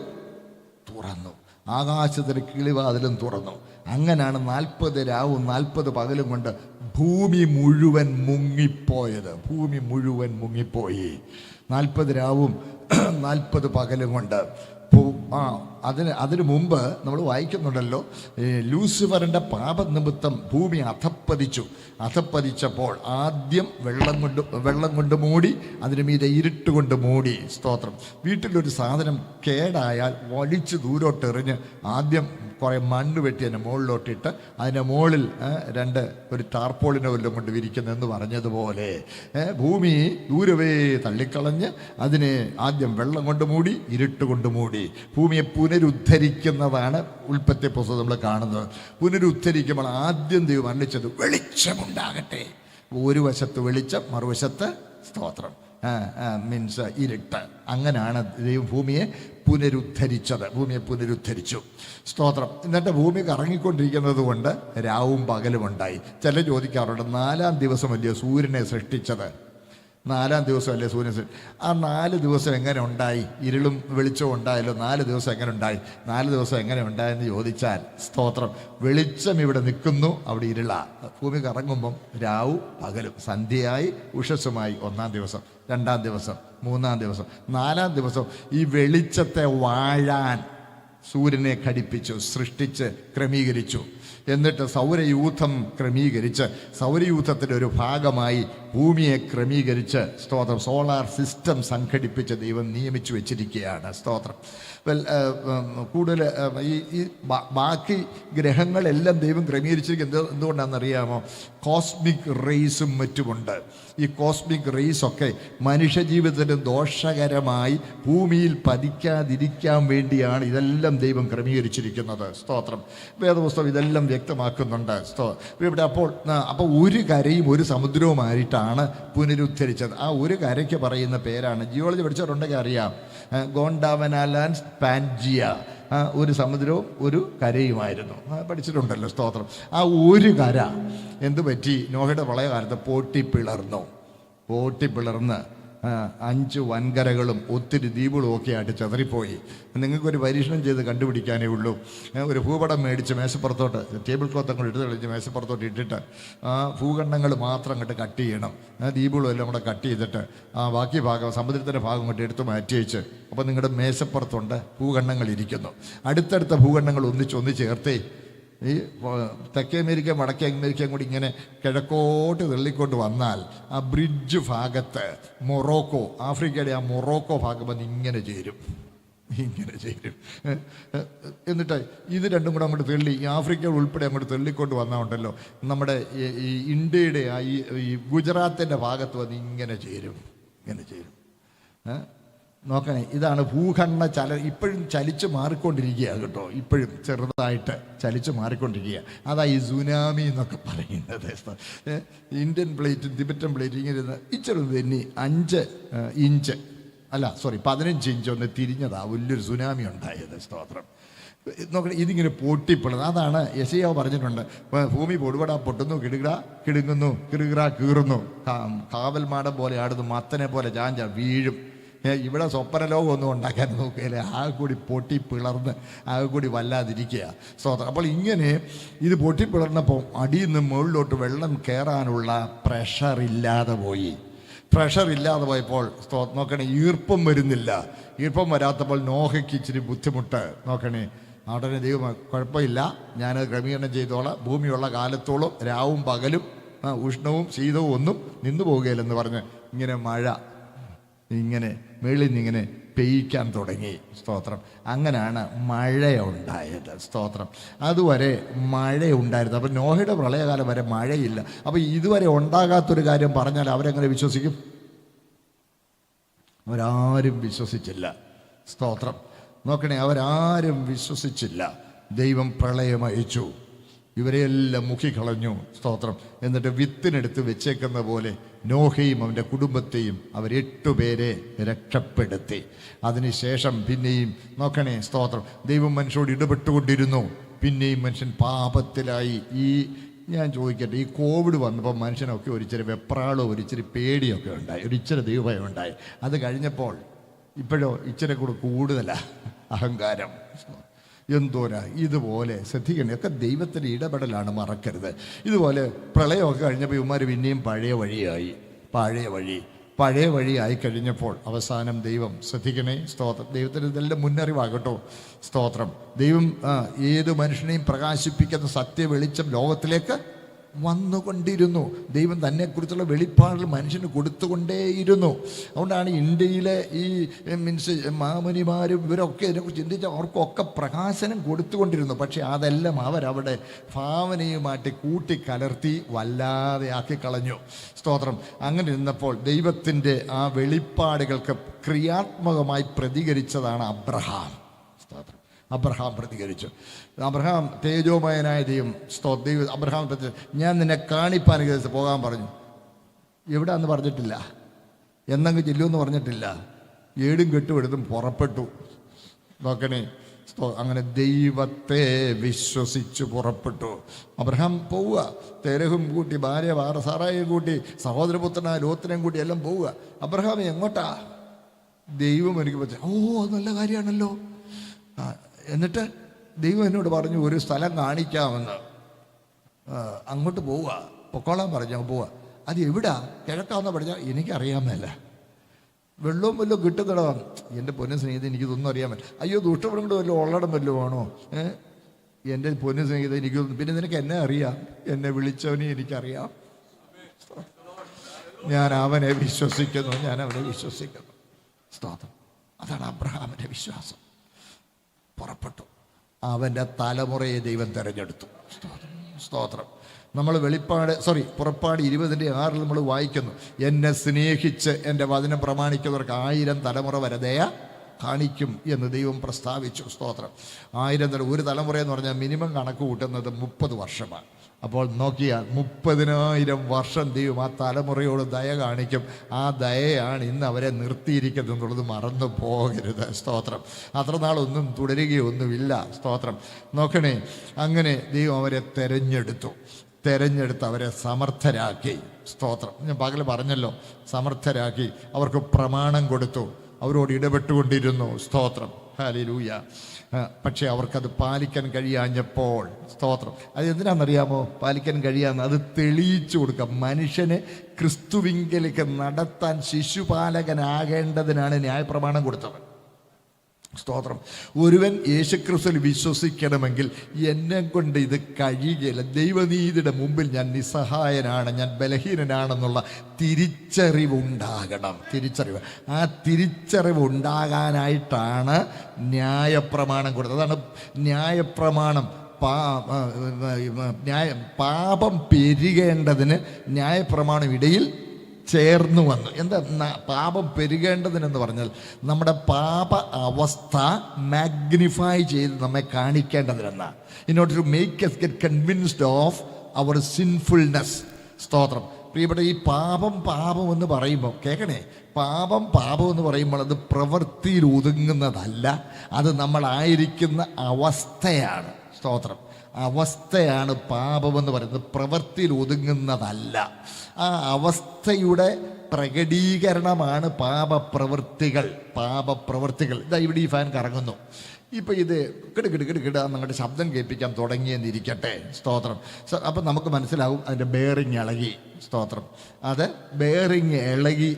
തുറന്നു. ആകാശത്തിന് കിളിവാതിലും തുറന്നു. അങ്ങനെയാണ് 40 രാവും 40 പകലും കൊണ്ട് ഭൂമി മുഴുവൻ മുങ്ങിപ്പോയത്. ഭൂമി മുഴുവൻ മുങ്ങിപ്പോയി 40 രാവും 40 പകലും കൊണ്ട്. അതിനു മുമ്പ് നമ്മൾ വായിക്കുന്നുണ്ടല്ലോ, ലൂസിഫറിൻ്റെ പാപനിമിത്തം ഭൂമി അധപ്പതിച്ചപ്പോൾ ആദ്യം വെള്ളം കൊണ്ട് മൂടി, അതിന് മീതെ ഇരുട്ടുകൊണ്ട് മൂടി. സ്തോത്രം. വീട്ടിലൊരു സാധനം കേടായാൽ വലിച്ച് ദൂരോട്ടെറിഞ്ഞ് ആദ്യം കുറേ മണ്ണ് വെട്ടി അതിൻ്റെ മുകളിലോട്ടിട്ട് അതിൻ്റെ മുകളിൽ ഒരു ടാർപോളിനെ വല്ലതും കൊണ്ട് വിരിക്കുന്നതെന്ന് പറഞ്ഞതുപോലെ ഭൂമി ദൂരവേ തള്ളിക്കളഞ്ഞ് അതിനെ ആദ്യം വെള്ളം കൊണ്ട് മൂടി, ഇരുട്ട് കൊണ്ട് മൂടി. ഭൂമിയെ പുനരുദ്ധരിക്കുന്നതാണ് ഉൽപ്പത്തി പുസ്തകം നമ്മൾ കാണുന്നത്. പുനരുദ്ധരിക്കുമ്പോൾ ആദ്യം ദൈവം വർണ്ണിച്ചത് വെളിച്ചമുണ്ടാകട്ടെ. ഒരു വശത്ത് വെളിച്ചം, മറുവശത്ത് സ്തോത്രം, മീൻസ് ഇരുട്ട്. അങ്ങനെയാണ് ദൈവം ഭൂമിയെ പുനരുദ്ധരിച്ചു. സ്തോത്രം. എന്നിട്ട് ഭൂമി കറങ്ങിക്കൊണ്ടിരിക്കുന്നത് കൊണ്ട് രാവും പകലും ഉണ്ടായി. ചില ചോദിക്കാറുണ്ട്, 4-ാം ദിവസം അല്ലയോ സൂര്യനെ സൃഷ്ടിച്ചത്? 4-ാം ദിവസം അല്ലേ സൂര്യൻ? ആ 4 ദിവസം എങ്ങനെ ഉണ്ടായി? ഇരുളും വെളിച്ചവും ഉണ്ടായല്ലോ. 4 ദിവസം എങ്ങനെ ഉണ്ടായി? 4 ദിവസം എങ്ങനെ ഉണ്ടായെന്ന് ചോദിച്ചാൽ, സ്തോത്രം, വെളിച്ചം ഇവിടെ നിൽക്കുന്നു, അവിടെ ഇരുള. ഭൂമി കറങ്ങുമ്പം രാവും പകലും, സന്ധ്യയായി ഉഷസ്സുമായി 1-ാം ദിവസം, 2-ാം ദിവസം, 3-ാം ദിവസം, 4-ാം ദിവസം ഈ വെളിച്ചത്തെ വാഴാൻ സൂര്യനെ ഘടിപ്പിച്ചു, സൃഷ്ടിച്ച് ക്രമീകരിച്ചു. എന്നിട്ട് സൗരയൂഥം ക്രമീകരിച്ച് സൗരയൂഥത്തിൻ്റെ ഒരു ഭാഗമായി ഭൂമിയെ ക്രമീകരിച്ച് സ്തോത്രം സോളാർ സിസ്റ്റം സംഘടിപ്പിച്ച് ദൈവം നിയമിച്ചു വെച്ചിരിക്കുകയാണ്. സ്തോത്രം. കൂടുതൽ ഈ ബാക്കി ഗ്രഹങ്ങളെല്ലാം ദൈവം ക്രമീകരിച്ചിരിക്കുന്നത് എന്തുകൊണ്ടാണെന്നറിയാമോ? കോസ്മിക് റേസും മറ്റുമുണ്ട്. ഈ കോസ്മിക് റേസൊക്കെ മനുഷ്യജീവിതത്തിന് ദോഷകരമായി ഭൂമിയിൽ പതിക്കാതിരിക്കാൻ വേണ്ടിയാണ് ഇതെല്ലാം ദൈവം ക്രമീകരിച്ചിരിക്കുന്നത്. സ്തോത്രം. വേദപുസ്തകം ഇതെല്ലാം വ്യക്തമാക്കുന്നുണ്ട്. ഇവിടെ അപ്പോൾ ഒരു കരയും ഒരു സമുദ്രവുമായിട്ടാണ് പുനരുദ്ധരിച്ചത്. ആ ഒരു കരയ്ക്ക് പറയുന്ന പേരാണ്, ജിയോളജി പഠിച്ചവരുണ്ടെങ്കിൽ അറിയാം, ഗോണ്ടാവനാലാൻഡ് പാൻജിയ. ഒരു സമുദ്രവും ഒരു കരയുമായിരുന്നു. പഠിച്ചിട്ടുണ്ടല്ലോ. സ്തോത്രം. ആ ഒരു കര എന്തു പറ്റി? നോഹയുടെ പ്രളയകാലത്ത് പൊട്ടിപ്പിളർന്ന് 5 വൻകരകളും ഒത്തിരി ദ്വീപുകളും ഒക്കെ ആയിട്ട് ചെതറിപ്പോയി. നിങ്ങൾക്കൊരു പരീക്ഷണം ചെയ്ത് കണ്ടുപിടിക്കാനേ ഉള്ളൂ. ഒരു ഭൂപടം മേടിച്ച് മേശപ്പുറത്തോട്ട്, ടേബിൾ ക്ലോത്ത് അങ്ങോട്ട് എടുത്ത് കളിച്ച് മേശപ്പുറത്തോട്ട് ഇട്ടിട്ട് ഭൂഖണ്ഡങ്ങൾ മാത്രം അങ്ങോട്ട് കട്ട് ചെയ്യണം. ദ്വീപുകളും എല്ലാം കൂടെ കട്ട് ചെയ്തിട്ട് ബാക്കി ഭാഗം, സമുദ്രത്തിൻ്റെ ഭാഗം കൊണ്ട് എടുത്ത് മാറ്റി വെച്ച്, അപ്പോൾ നിങ്ങളുടെ മേശപ്പുറത്തുണ്ട് ഭൂഖണ്ഡങ്ങൾ ഇരിക്കുന്നു. അടുത്തടുത്ത ഭൂഖണ്ഡങ്ങൾ ഒന്നിച്ച് ചേർത്തേ ഈ തെക്കേ അമേരിക്ക വടക്കേ അമേരിക്കയും കൂടി ഇങ്ങനെ കിഴക്കോട്ട് തള്ളിക്കൊണ്ട് വന്നാൽ ആ ബ്രിഡ്ജ് ഭാഗത്ത് മൊറോക്കോ, ആഫ്രിക്കയുടെ ആ മൊറോക്കോ ഭാഗം വന്ന് ഇങ്ങനെ ചേരും. എന്നിട്ട് ഇത് രണ്ടും കൂടെ അങ്ങോട്ട് തള്ളി, ഈ ആഫ്രിക്ക ഉൾപ്പെടെ അങ്ങോട്ട് തള്ളിക്കൊണ്ട് വന്നാലുണ്ടല്ലോ നമ്മുടെ ഈ ഇന്ത്യയുടെ ഈ ഗുജറാത്തിൻ്റെ ഭാഗത്ത് വന്ന് ഇങ്ങനെ ചേരും. നോക്കണേ, ഇതാണ് ഭൂഖണ്ഡ ഇപ്പോഴും ചലിച്ച് മാറിക്കൊണ്ടിരിക്കുക കേട്ടോ. ഇപ്പോഴും ചെറുതായിട്ട് ചലിച്ച് മാറിക്കൊണ്ടിരിക്കുക. അതാ ഈ സുനാമി എന്നൊക്കെ പറയുന്നത്. ഇന്ത്യൻ പ്ലേറ്റും തിബറ്റൻ പ്ലേറ്റും ഇങ്ങനെ ഇച്ചിരി തെന്നി 5 ഇഞ്ച് 15 ഇഞ്ച് ഒന്ന് തിരിഞ്ഞതാ വലിയൊരു സുനാമി ഉണ്ടായത്. സ്തോത്രം. നോക്കണേ, ഇതിങ്ങനെ പൊട്ടിപ്പിളത്. അതാണ് യെശയ്യാവ് പറഞ്ഞിട്ടുണ്ട്, ഭൂമി പൊടുപടാ പൊട്ടുന്നു, കിടുങ്ങുന്നു, കീറുന്നു, കാവൽ മാടം പോലെ ആടുന്നു, മത്തനെ പോലെ ചാഞ്ച വീഴും. ഇവിടെ സ്വപ്നലോകം ഒന്നും ഉണ്ടാക്കാൻ നോക്കുകയില്ല. ആകെ കൂടി പൊട്ടിപ്പിളർന്ന് ആകെ കൂടി വല്ലാതിരിക്കുക. സ്തോത്രം. അപ്പോൾ ഇങ്ങനെ ഇത് പൊട്ടിപ്പിളർന്നപ്പോൾ അടിയിൽ നിന്ന് മുകളിലോട്ട് വെള്ളം കയറാനുള്ള പ്രഷർ ഇല്ലാതെ പോയപ്പോൾ നോക്കണേ, ഈർപ്പം വരുന്നില്ല. ഈർപ്പം വരാത്തപ്പോൾ നോഹയ്ക്ക് ഇച്ചിരി ബുദ്ധിമുട്ട്. നോക്കണേ, ഉടനെ ദൈവം കുഴപ്പമില്ല, ഞാനത് ക്രമീകരണം ചെയ്തോളാം, ഭൂമിയുള്ള കാലത്തോളം രാവും പകലും ഉഷ്ണവും ശീതവും ഒന്നും നിന്നു പോവുകയില്ലെന്ന് പറഞ്ഞ് ഇങ്ങനെ മഴ ഇങ്ങനെ മേളിൽ നിന്നിങ്ങനെ പെയ്യ്ക്കാൻ തുടങ്ങി. സ്തോത്രം. അങ്ങനെയാണ് മഴയുണ്ടായത്. സ്തോത്രം. അതുവരെ മഴയുണ്ടായിരുന്നു. അപ്പം നോഹയുടെ പ്രളയകാലം വരെ മഴയില്ല. അപ്പം ഇതുവരെ ഉണ്ടാകാത്തൊരു കാര്യം പറഞ്ഞാൽ അവരെങ്ങനെ വിശ്വസിക്കും? അവരാരും വിശ്വസിച്ചില്ല. സ്തോത്രം. നോക്കണേ, അവരാരും വിശ്വസിച്ചില്ല. ദൈവം പ്രളയം അയച്ചു, ഇവരെയെല്ലാം മുക്കിക്കളഞ്ഞു. സ്തോത്രം. എന്നിട്ട് വിത്തിനെടുത്ത് വെച്ചേക്കുന്ന പോലെ നോഹയും അവൻ്റെ കുടുംബത്തെയും അവർ 8 പേരെ രക്ഷപ്പെടുത്തി. അതിനുശേഷം പിന്നെയും നോക്കണേ, സ്തോത്രം, ദൈവം മനുഷ്യരോട് ഇടപെട്ടുകൊണ്ടിരുന്നു. പിന്നെയും മനുഷ്യൻ പാപത്തിലായി. ഞാൻ ചോദിക്കട്ടെ, ഈ കോവിഡ് വന്നപ്പോൾ മനുഷ്യനൊക്കെ ഒരിച്ചിരി വെപ്രാളോ ഒരിച്ചിരി പേടിയൊക്കെ ഉണ്ടായി, ഒരിച്ചിരി ദൈവഭയം ഉണ്ടായി. അത് കഴിഞ്ഞപ്പോൾ ഇപ്പോഴോ ഇച്ചിരി കൂടെ കൂടുതലാണ് അഹങ്കാരം. എന്തോരാ ഇതുപോലെ ശ്രദ്ധിക്കണേ, ഒക്കെ ദൈവത്തിൻ്റെ ഇടപെടലാണ്, മറക്കരുത്. ഇതുപോലെ പ്രളയമൊക്കെ കഴിഞ്ഞപ്പോൾ ഇവന്മാർ പിന്നെയും പഴയ വഴിയായി കഴിഞ്ഞപ്പോൾ അവസാനം ദൈവം, ശ്രദ്ധിക്കണേ, സ്തോത്രം, ദൈവത്തിന് ഇതെല്ലാം മുന്നറിവാകട്ടോ. സ്തോത്രം. ദൈവം ഏത് മനുഷ്യനെയും പ്രകാശിപ്പിക്കുന്ന സത്യ വെളിച്ചം ലോകത്തിലേക്ക് വന്നുകൊണ്ടിരുന്നു. ദൈവം തന്നെക്കുറിച്ചുള്ള വെളിപ്പാടുകൾ മനുഷ്യന് കൊടുത്തുകൊണ്ടേയിരുന്നു. അതുകൊണ്ടാണ് ഇന്ത്യയിലെ ഈ മാമുനിമാരും ഇവരൊക്കെ ഇതിനെക്കുറിച്ച് ചിന്തിച്ച അവർക്കൊക്കെ പ്രകാശനം കൊടുത്തുകൊണ്ടിരുന്നു. പക്ഷേ അതെല്ലാം അവരവിടെ ഭാവനയുമായിട്ട് കൂട്ടിക്കലർത്തി വല്ലാതെ ആക്കിക്കളഞ്ഞു. സ്തോത്രം. അങ്ങനെ ഇരുന്നപ്പോൾ ദൈവത്തിൻ്റെ ആ വെളിപ്പാടുകൾക്ക് ക്രിയാത്മകമായി പ്രതികരിച്ചതാണ് അബ്രഹാം. സ്തോത്രം. അബ്രഹാം പ്രതികരിച്ചു. അബ്രഹാം തേജോമയനായ ദൈവം അബ്രഹാം ഞാൻ നിന്നെ കാണിപ്പാൻ പോകാൻ പറഞ്ഞു. എവിടെയാന്ന് പറഞ്ഞിട്ടില്ല, എന്നങ്ങ് ചെല്ലുമെന്ന് പറഞ്ഞിട്ടില്ല. ഏടും കെട്ടുമെടുത്തും പുറപ്പെട്ടു. നോക്കണേ, അങ്ങനെ ദൈവത്തെ വിശ്വസിച്ച് പുറപ്പെട്ടു. അബ്രഹാം പോവുക, തേരഹും കൂട്ടി, ഭാര്യ സാറായും കൂട്ടി, സഹോദരപുത്രനായ ലോത്തിനെയും കൂട്ടി എല്ലാം പോവുക. അബ്രഹാം എങ്ങോട്ടാ? ദൈവം എനിക്ക് പറ്റും. നല്ല കാര്യമാണല്ലോ. എന്നിട്ട് ദൈവം എന്നോട് പറഞ്ഞു, ഒരു സ്ഥലം കാണിക്കാമെന്ന്. അങ്ങോട്ട് പോവുക, പൊക്കോളാൻ പറഞ്ഞു. അങ്ങ് പോവുക. അത് എവിടാ? കിഴക്കാന്ന് പറഞ്ഞാൽ എനിക്കറിയാമല്ല. വെള്ളവും വല്ലതും കിട്ടുന്നിട. എൻ്റെ പൊന്നു സ്നേഹിതൻ, എനിക്കിതൊന്നും അറിയാമല്ല. അയ്യോ, ദുഷ്ടപ്പെടും കൂടെ വല്ലതും ഉള്ളടം വല്ലതും ആണോ? എൻ്റെ പൊന്നു സ്നേഹിതൻ, എനിക്കൊന്നും. പിന്നെ നിനക്ക് എന്നെ അറിയാം, എന്നെ വിളിച്ചവനെ എനിക്കറിയാം. ഞാൻ അവനെ വിശ്വസിക്കുന്നു, ഞാൻ അവനെ വിശ്വസിക്കുന്നു. സ്തോത്രം. അതാണ് അബ്രഹാമിൻ്റെ വിശ്വാസം. പുറപ്പെട്ടു. അവൻ്റെ തലമുറയെ ദൈവം തിരഞ്ഞെടുത്തു. സ്തോത്രം. നമ്മൾ പുറപ്പാട് 20:6 നമ്മൾ വായിക്കുന്നു, എന്നെ സ്നേഹിച്ച് എൻ്റെ വചനം പ്രമാണിക്കുന്നവർക്ക് 1000 തലമുറ വരെ ദയ കാണിക്കും എന്ന് ദൈവം പ്രസ്താവിച്ചു. സ്തോത്രം. 1000 ഒരു തലമുറ എന്ന് പറഞ്ഞാൽ മിനിമം കണക്ക് കൂട്ടുന്നത് 30 വർഷമാണ്. അപ്പോൾ നോക്കിയാൽ 30,000 വർഷം ദൈവം ആ തലമുറയോട് ദയ കാണിക്കും. ആ ദയയാണ് ഇന്ന് അവരെ നിർത്തിയിരിക്കുന്നത് എന്നുള്ളത് മറന്നു പോകരുത്. സ്തോത്രം. അത്ര നാളൊന്നും തുടരുകയൊന്നുമില്ല. സ്തോത്രം. നോക്കണേ, അങ്ങനെ ദൈവം അവരെ തെരഞ്ഞെടുത്ത് അവരെ സമർത്ഥരാക്കി. സ്തോത്രം. ഞാൻ പകൽ പറഞ്ഞല്ലോ, സമർത്ഥരാക്കി. അവർക്ക് പ്രമാണം കൊടുത്തു, അവരോട് ഇടപെട്ടുകൊണ്ടിരുന്നു. സ്തോത്രം. ഹല്ലേലൂയ. പക്ഷെ അവർക്കത് പാലിക്കാൻ കഴിയാഞ്ഞപ്പോൾ, സ്തോത്രം, അത് എന്തിനാണെന്നറിയാമോ പാലിക്കാൻ കഴിയാന്ന്? അത് തെളിയിച്ചു കൊടുക്കുക. മനുഷ്യനെ ക്രിസ്തുവിങ്കലേക്ക് നടത്താൻ ശിശുപാലകനാകേണ്ടതിനാണ് ന്യായപ്രമാണം കൊടുത്തത്. സ്തോത്രം. ഒരുവൻ യേശുക്രിസ്തുവിൽ വിശ്വസിക്കണമെങ്കിൽ എന്നെ കൊണ്ട് ഇത് കഴിയുകയില്ല. ദൈവനീതിയുടെ മുമ്പിൽ ഞാൻ നിസ്സഹായനാണ്, ഞാൻ ബലഹീനനാണെന്നുള്ള തിരിച്ചറിവുണ്ടാകണം. ആ തിരിച്ചറിവ് ഉണ്ടാകാനായിട്ടാണ് ന്യായപ്രമാണം കൊടുത്തത്. അതാണ് ന്യായപ്രമാണം. പാപം പെരുകേണ്ടതിന് ന്യായപ്രമാണം ഇടയിൽ ചേർന്ന് വന്നു. എന്താ പാപം പെരുകേണ്ടതിനെന്ന് പറഞ്ഞാൽ നമ്മുടെ പാപ അവസ്ഥ മാഗ്നിഫൈ ചെയ്ത് നമ്മെ കാണിക്കേണ്ടതിനെന്നാണ്. In order to make us get convinced of our sinfulness. സ്തോത്രം. പ്രിയപ്പെട്ട, ഈ പാപം എന്ന് പറയുമ്പോൾ കേൾക്കണേ, പാപം എന്ന് പറയുമ്പോൾ അത് പ്രവൃത്തിയിൽ ഒതുങ്ങുന്നതല്ല, അത് നമ്മളായിരിക്കുന്ന അവസ്ഥയാണ്. സ്തോത്രം. അവസ്ഥയാണ് പാപമെന്ന് പറയുന്നത്, പ്രവൃത്തിയിൽ ഒതുങ്ങുന്നതല്ല. ആ അവസ്ഥയുടെ പ്രകടീകരണമാണ് പാപപ്രവൃത്തികൾ. ഇതാ ഇവിടെ ഈ ഫാൻ കറങ്ങുന്നു. ഇപ്പം ഇത് കിടുകിടാന്നങ്ങോട്ട് ശബ്ദം കേൾപ്പിക്കാൻ തുടങ്ങിയെന്നിരിക്കട്ടെ. സ്തോത്രം. അപ്പം നമുക്ക് മനസ്സിലാവും അതിൻ്റെ ബെയറിങ് ഇളകി. സ്തോത്രം. അത് ബെയറിങ് ഇളകി.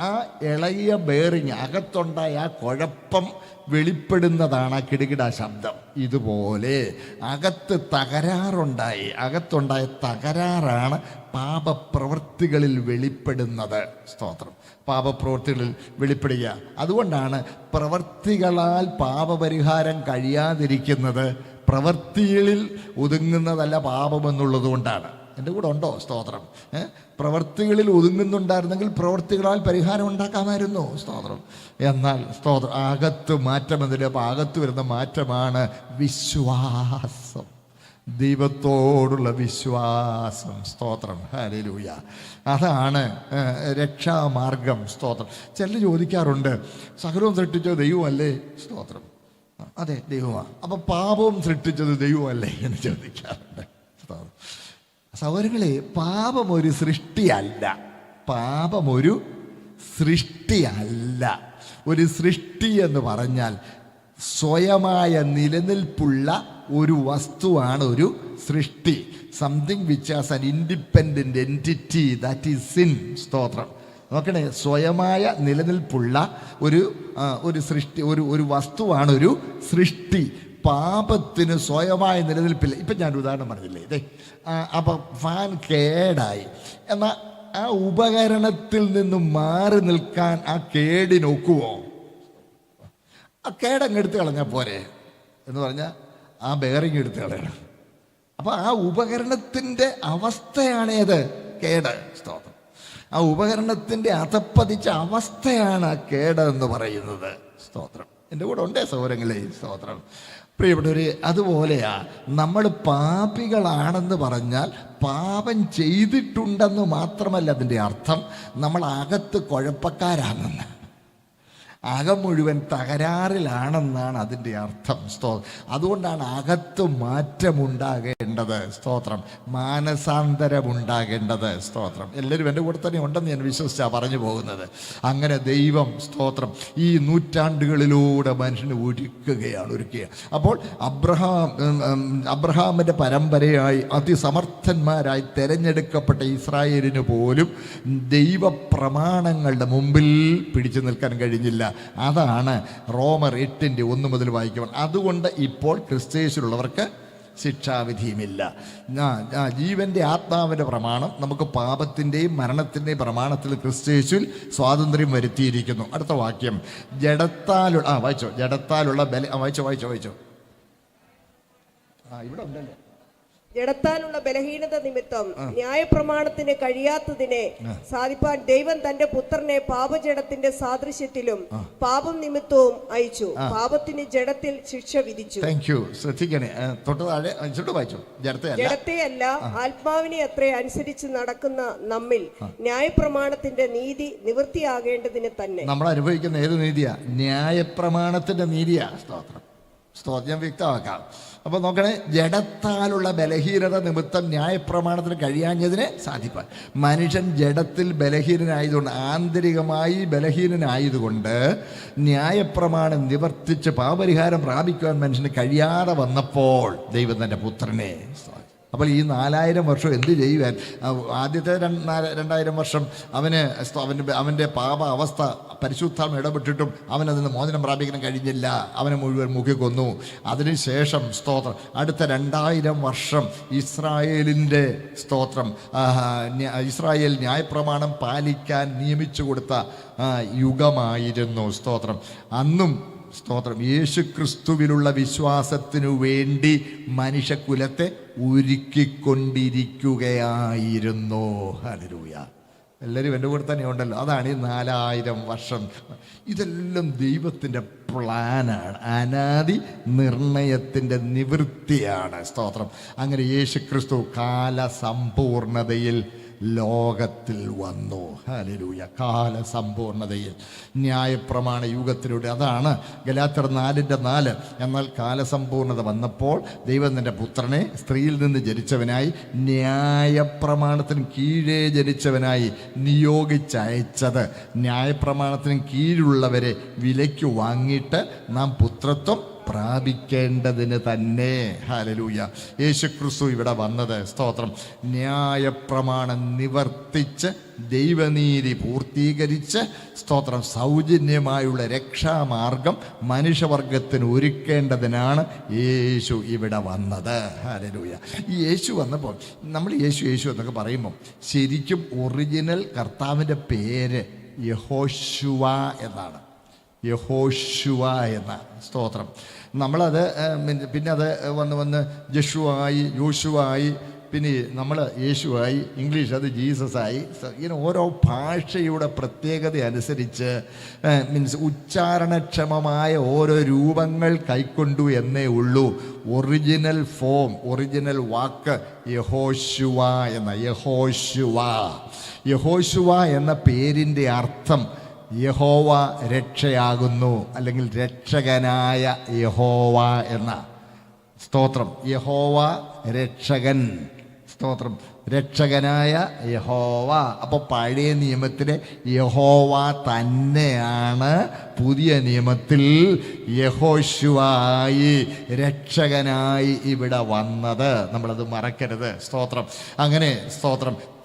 ആ ഇളകിയ ബെയറിങ് അകത്തുണ്ടായ ആ കുഴപ്പം വെളിപ്പെടുന്നതാണ് ആ കിടുകിട ശബ്ദം. ഇതുപോലെ അകത്തുണ്ടായ തകരാറാണ് പാപപ്രവൃത്തികളിൽ വെളിപ്പെടുന്നത്. സ്തോത്രം. പാപപ്രവൃത്തികളിൽ വെളിപ്പെടുക. അതുകൊണ്ടാണ് പ്രവൃത്തികളാൽ പാപപരിഹാരം കഴിയാതിരിക്കുന്നത്. പ്രവൃത്തികളിൽ ഒതുങ്ങുന്നതല്ല പാപമെന്നുള്ളത് കൊണ്ടാണ്. എൻ്റെ കൂടെ ഉണ്ടോ? സ്തോത്രം. പ്രവൃത്തികളിൽ ഒതുങ്ങുന്നുണ്ടായിരുന്നെങ്കിൽ പ്രവൃത്തികളാൽ പരിഹാരം ഉണ്ടാക്കാമായിരുന്നു. സ്തോത്രം. എന്നാൽ സ്തോത്രം, അകത്ത് മാറ്റമെന്നില്ല. അപ്പം അകത്ത് വരുന്ന മാറ്റമാണ് വിശ്വാസം, ദൈവത്തോടുള്ള വിശ്വാസം. സ്തോത്രം. ഹല്ലേലൂയ. അതാണ് രക്ഷാമാർഗം. സ്തോത്രം. ചിലർ ചോദിക്കാറുണ്ട്, സകലവും സൃഷ്ടിച്ചത് ദൈവമല്ലേ? സ്തോത്രം. അതെ, ദൈവമാണ്. അപ്പം പാപവും സൃഷ്ടിച്ചത് ദൈവമല്ലേ എന്ന് ചോദിക്കാറുണ്ട്. സ്തോത്രം. സഹോദരങ്ങളെ, പാപമൊരു സൃഷ്ടിയല്ല. ഒരു സൃഷ്ടി എന്ന് പറഞ്ഞാൽ സ്വയമായ നിലനിൽപ്പുള്ള ഒരു വസ്തുവാണ് ഒരു സൃഷ്ടി. Something which has an independent entity, that is sin. സ്തോത്രം. നോക്കണേ, സ്വയമായ നിലനിൽപ്പുള്ള ഒരു സൃഷ്ടി, ഒരു വസ്തുവാണ് ഒരു സൃഷ്ടി. പാപത്തിന് സ്വയമായ നിലനിൽപ്പില്ല. ഇപ്പം ഞാനൊരു ഉദാഹരണം പറഞ്ഞില്ലേ, ഇതേ അപ്പം ഫാൻ കേടായി. എന്നാൽ ആ ഉപകരണത്തിൽ നിന്നും മാറി നിൽക്കാൻ ആ കേടിനൊക്കുവോ? ആ കേടങ്ങ് എടുത്ത് കളഞ്ഞാൽ പോരെ എന്ന് പറഞ്ഞാൽ ആ ബെയറിങ് എടുത്ത് കളയണം. അപ്പം ആ ഉപകരണത്തിൻ്റെ അവസ്ഥയാണേത് കേട്. സ്തോത്രം. ആ ഉപകരണത്തിൻ്റെ അധപ്പതിച്ച അവസ്ഥയാണ് ആ കേട് എന്ന് പറയുന്നത്. സ്തോത്രം. എൻ്റെ കൂടെ ഉണ്ടേ സൗരങ്ങളെ? സ്തോത്രം. പ്രിയപ്പെട്ടവരെ, അതുപോലെയാ നമ്മൾ പാപികളാണെന്ന് പറഞ്ഞാൽ പാപം ചെയ്തിട്ടുണ്ടെന്ന് മാത്രമല്ല അതിൻ്റെ അർത്ഥം, നമ്മൾ അകത്ത് കുഴപ്പക്കാരാണെന്ന്, അകം മുഴുവൻ തകരാറിലാണെന്നാണ് അതിൻ്റെ അർത്ഥം. അതുകൊണ്ടാണ് അകത്ത് മാറ്റമുണ്ടാകേണ്ടത്. സ്തോത്രം. മാനസാന്തരമുണ്ടാകേണ്ടത്. സ്തോത്രം. എല്ലാവരും എൻ്റെ കൂടെ തന്നെ ഉണ്ടെന്ന് ഞാൻ വിശ്വസിച്ചാണ് പറഞ്ഞു പോകുന്നത്. അങ്ങനെ ദൈവം, സ്തോത്രം, ഈ നൂറ്റാണ്ടുകളിലൂടെ മനുഷ്യനെ ഒരുക്കുക. അപ്പോൾ അബ്രഹാമിൻ്റെ പരമ്പരയായി അതിസമർത്ഥന്മാരായി തിരഞ്ഞെടുക്കപ്പെട്ട ഇസ്രായേലിന് പോലും ദൈവപ്രമാണങ്ങളുടെ മുമ്പിൽ പിടിച്ചു നിൽക്കാൻ കഴിഞ്ഞില്ല. അതാണ് റോമർ 8:1 മുതൽ വായിക്കുവാൻ. അതുകൊണ്ട് ഇപ്പോൾ ക്രിസ്തയേശുവിലുള്ളവർക്ക് ശിക്ഷാവിധിയുമില്ല. ജീവൻ്റെ ആത്മാവിൻ്റെ പ്രമാണം നമുക്ക് പാപത്തിൻ്റെയും മരണത്തിൻ്റെയും പ്രമാണത്തിൽ ക്രിസ്തുയേശുവിൽ സ്വാതന്ത്ര്യം വരുത്തിയിരിക്കുന്നു. അടുത്ത വാക്യം, ജഡത്താലുള്ള വായിച്ചോ, ജഡത്താലുള്ള വായിച്ചോ ഇവിടെ ഉണ്ടല്ലോ. ജഡത്താലുള്ള ബലഹീനത നിമിത്തം ന്യായപ്രമാണത്തിന് കഴിയാത്തതിനെ സാധിപ്പാൻ ദൈവം തന്റെ പുത്രനെ പാപജഡത്തിന്റെ സാദൃശ്യത്തിലും പാപം നിമിത്തവും അയച്ചു. പാപത്തിന് ജഡത്തിൽ ശിക്ഷ വിധിച്ചു. ശ്രദ്ധിക്കണേ, വായിച്ചു. ജഡത്തെയല്ല ആത്മാവിനെ അത്രേ അനുസരിച്ച് നടക്കുന്ന നമ്മിൽ ന്യായപ്രമാണത്തിന്റെ നീതി നിവൃത്തിയാകേണ്ടതിന് തന്നെ. നമ്മൾ അനുഭവിക്കുന്ന ഏത് നീതിയാ? ന്യായപ്രമാണത്തിന്റെ നീതിയാ. സ്തോത്രം വ്യക്തമാക്കാം. അപ്പോൾ നോക്കണേ, ജഡത്താലുള്ള ബലഹീനത നിമിത്തം ന്യായപ്രമാണത്തിന് കഴിയാഞ്ഞതിനെ സാധിപ്പാൻ. മനുഷ്യൻ ജഡത്തിൽ ബലഹീനനായതുകൊണ്ട്, ആന്തരികമായി ബലഹീനനായതുകൊണ്ട് ന്യായപ്രമാണം നിവർത്തിച്ച് പാപപരിഹാരം പ്രാപിക്കുവാൻ മനുഷ്യന് കഴിയാതെ വന്നപ്പോൾ ദൈവം തൻ്റെ പുത്രനെ. അപ്പോൾ ഈ 4000 വർഷം എന്ത് ചെയ്യുവാൻ? ആദ്യത്തെ 2000 വർഷം അവൻ്റെ പാപ അവസ്ഥ പരിശുദ്ധാത്മ ഇടപെട്ടിട്ടും അവനതിന് മോചനം പ്രാപിക്കാൻ കഴിഞ്ഞില്ല. അവനെ മുഴുവൻ മുക്കിക്കൊന്നു. അതിനുശേഷം അടുത്ത 2000 വർഷം ഇസ്രായേലിൻ്റെ ഇസ്രായേൽ ന്യായപ്രമാണം പാലിക്കാൻ നിയമിച്ചു കൊടുത്ത യുഗമായിരുന്നു. അന്നും യേശു ക്രിസ്തുവിലുള്ള വിശ്വാസത്തിനു വേണ്ടി മനുഷ്യകുലത്തെ ഒരുക്കിക്കൊണ്ടിരിക്കുകയായിരുന്നു. ഹല്ലേലൂയ. എല്ലാവരും എൻ്റെ കൂടെ തന്നെ ഉണ്ടല്ലോ. അതാണ് ഈ 4000 വർഷം. ഇതെല്ലാം ദൈവത്തിൻ്റെ പ്ലാനാണ്, അനാദി നിർണയത്തിൻ്റെ നിവൃത്തിയാണ്. അങ്ങനെ യേശു ക്രിസ്തു കാലസമ്പൂർണതയിൽ ലോകത്തിൽ വന്നു. ഹല്ലേലൂയ. കാലസമ്പൂർണതയിൽ ന്യായപ്രമാണ യുഗത്തിലൂടെ. അതാണ് ഗലാത്യർ 4:4. എന്നാൽ കാലസമ്പൂർണത വന്നപ്പോൾ ദൈവം തൻ്റെ പുത്രനെ സ്ത്രീയിൽ നിന്ന് ജനിച്ചവനായി ന്യായപ്രമാണത്തിന് കീഴേ ജനിച്ചവനായി നിയോഗിച്ചയച്ചത്. ന്യായപ്രമാണത്തിന് കീഴിലുള്ളവരെ വിലയ്ക്ക് വാങ്ങിയിട്ട് നാം പുത്രത്വം പ്രാപിക്കേണ്ടതിന് തന്നെ. ഹല്ലേലൂയ. യേശുക്രിസ്തു ഇവിടെ വന്നത് ന്യായപ്രമാണം നിവർത്തിച്ച് ദൈവനീതി പൂർത്തീകരിച്ച് സൗജന്യമായുള്ള രക്ഷാമാർഗം മനുഷ്യവർഗത്തിന് ഒരുക്കേണ്ടതിനാണ് യേശു ഇവിടെ വന്നത്. ഹല്ലേലൂയ. ഈ യേശു വന്നപ്പോൾ നമ്മൾ യേശു എന്നൊക്കെ പറയുമ്പോൾ ശരിക്കും ഒറിജിനൽ കർത്താവിൻ്റെ പേര് യഹോശുവ എന്നാണ്. യഹോശുവ എന്ന നമ്മളത് പിന്നെ അത് വന്ന് ജഷുവായി, യോശുവായി, പിന്നെ നമ്മൾ യേശുവായി, ഇംഗ്ലീഷ് അത് ജീസസായി. ഇങ്ങനെ ഓരോ ഭാഷയുടെ പ്രത്യേകത അനുസരിച്ച് ഉച്ചാരണക്ഷമമായ ഓരോ രൂപങ്ങൾ കൈക്കൊണ്ടു എന്നേ ഉള്ളൂ. ഒറിജിനൽ ഫോം, ഒറിജിനൽ വാക്ക് യഹോശുവ എന്ന. യഹോശുവ എന്ന പേരിൻ്റെ അർത്ഥം യഹോവ രക്ഷയാകുന്നു, അല്ലെങ്കിൽ രക്ഷകനായ യഹോവ എന്ന. യഹോവ രക്ഷകൻ. രക്ഷകനായ യഹോവ. അപ്പോൾ പഴയ നിയമത്തിലെ യഹോവ തന്നെയാണ് പുതിയ നിയമത്തിൽ യഹോശുവായി, രക്ഷകനായി ഇവിടെ വന്നത്. നമ്മളത് മറക്കരുത്. അങ്ങനെ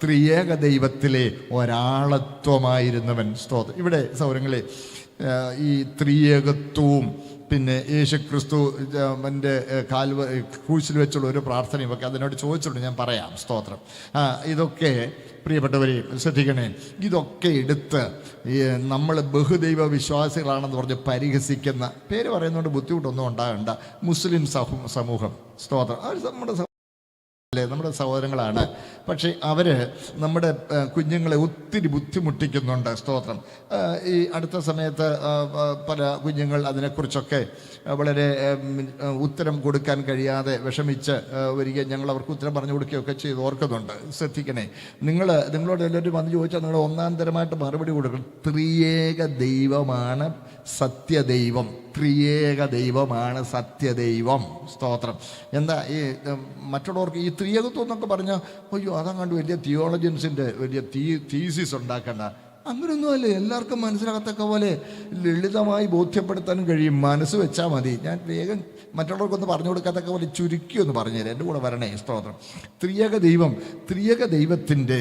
ത്രിയേക ദൈവത്തിലെ ഒരാളത്വമായിരുന്നവൻ. ഇവിടെ സൗരങ്ങളെ ഈ ത്രിയേകത്വവും പിന്നെ യേശുക്രിസ്തു ക്രൂശിൽ വെച്ചുള്ള ഒരു പ്രാർത്ഥനയുമൊക്കെ അതിനോട് ചോദിച്ചിട്ടുണ്ട്. ഞാൻ പറയാം. ഇതൊക്കെ പ്രിയപ്പെട്ടവരെ ശ്രദ്ധിക്കണേ. ഇതൊക്കെ എടുത്ത് നമ്മൾ ബഹുദൈവ വിശ്വാസികളാണെന്ന് പറഞ്ഞ് പരിഹസിക്കുന്ന, പേര് പറയുന്നതുകൊണ്ട് ബുദ്ധിമുട്ടൊന്നും ഉണ്ടാകണ്ട, മുസ്ലിം സമൂഹം. നമ്മുടെ സഹോദരങ്ങളാണ്. പക്ഷേ അവർ നമ്മുടെ കുഞ്ഞുങ്ങളെ ഒത്തിരി ബുദ്ധിമുട്ടിക്കുന്നുണ്ട്. ഈ അടുത്ത സമയത്ത് പല കുഞ്ഞുങ്ങൾ അതിനെക്കുറിച്ചൊക്കെ വളരെ ഉത്തരം കൊടുക്കാൻ കഴിയാതെ വിഷമിച്ച് വരികയും ഞങ്ങൾ അവർക്ക് ഉത്തരം പറഞ്ഞു കൊടുക്കുകയൊക്കെ ചെയ്ത് ഓർക്കുന്നുണ്ട്. ശ്രദ്ധിക്കണേ, നിങ്ങളോട് എല്ലാവരും വന്ന് ചോദിച്ചാൽ നിങ്ങൾ ഒന്നാം തരമായിട്ട് മറുപടി കൊടുക്കണം. ത്രിയേക ദൈവമാണ് സത്യദൈവം. ത്രിയേക ദൈവമാണ് സത്യദൈവം. എന്താ ഈ മറ്റുള്ളവർക്ക് ഈ ത്രിയേകത്വം എന്നൊക്കെ പറഞ്ഞാൽ അയ്യോ അതങ്ങാണ്ട് വലിയ തിയോളജിയൻസിൻ്റെ വലിയ തീസിസ് ഉണ്ടാക്കണ്ട. അങ്ങനെയൊന്നുമല്ലേ. എല്ലാവർക്കും മനസ്സിലാകത്തക്ക പോലെ ലളിതമായി ബോധ്യപ്പെടുത്താനും കഴിയും. മനസ്സ് വെച്ചാൽ മതി. ഞാൻ വേഗം മറ്റുള്ളവർക്കൊന്ന് പറഞ്ഞു കൊടുക്കാത്തക്ക പോലെ ചുരുക്കി ഒന്ന് പറഞ്ഞുതരാം. എൻ്റെ കൂടെ വരണേ. ത്രിയേക ദൈവത്തിൻ്റെ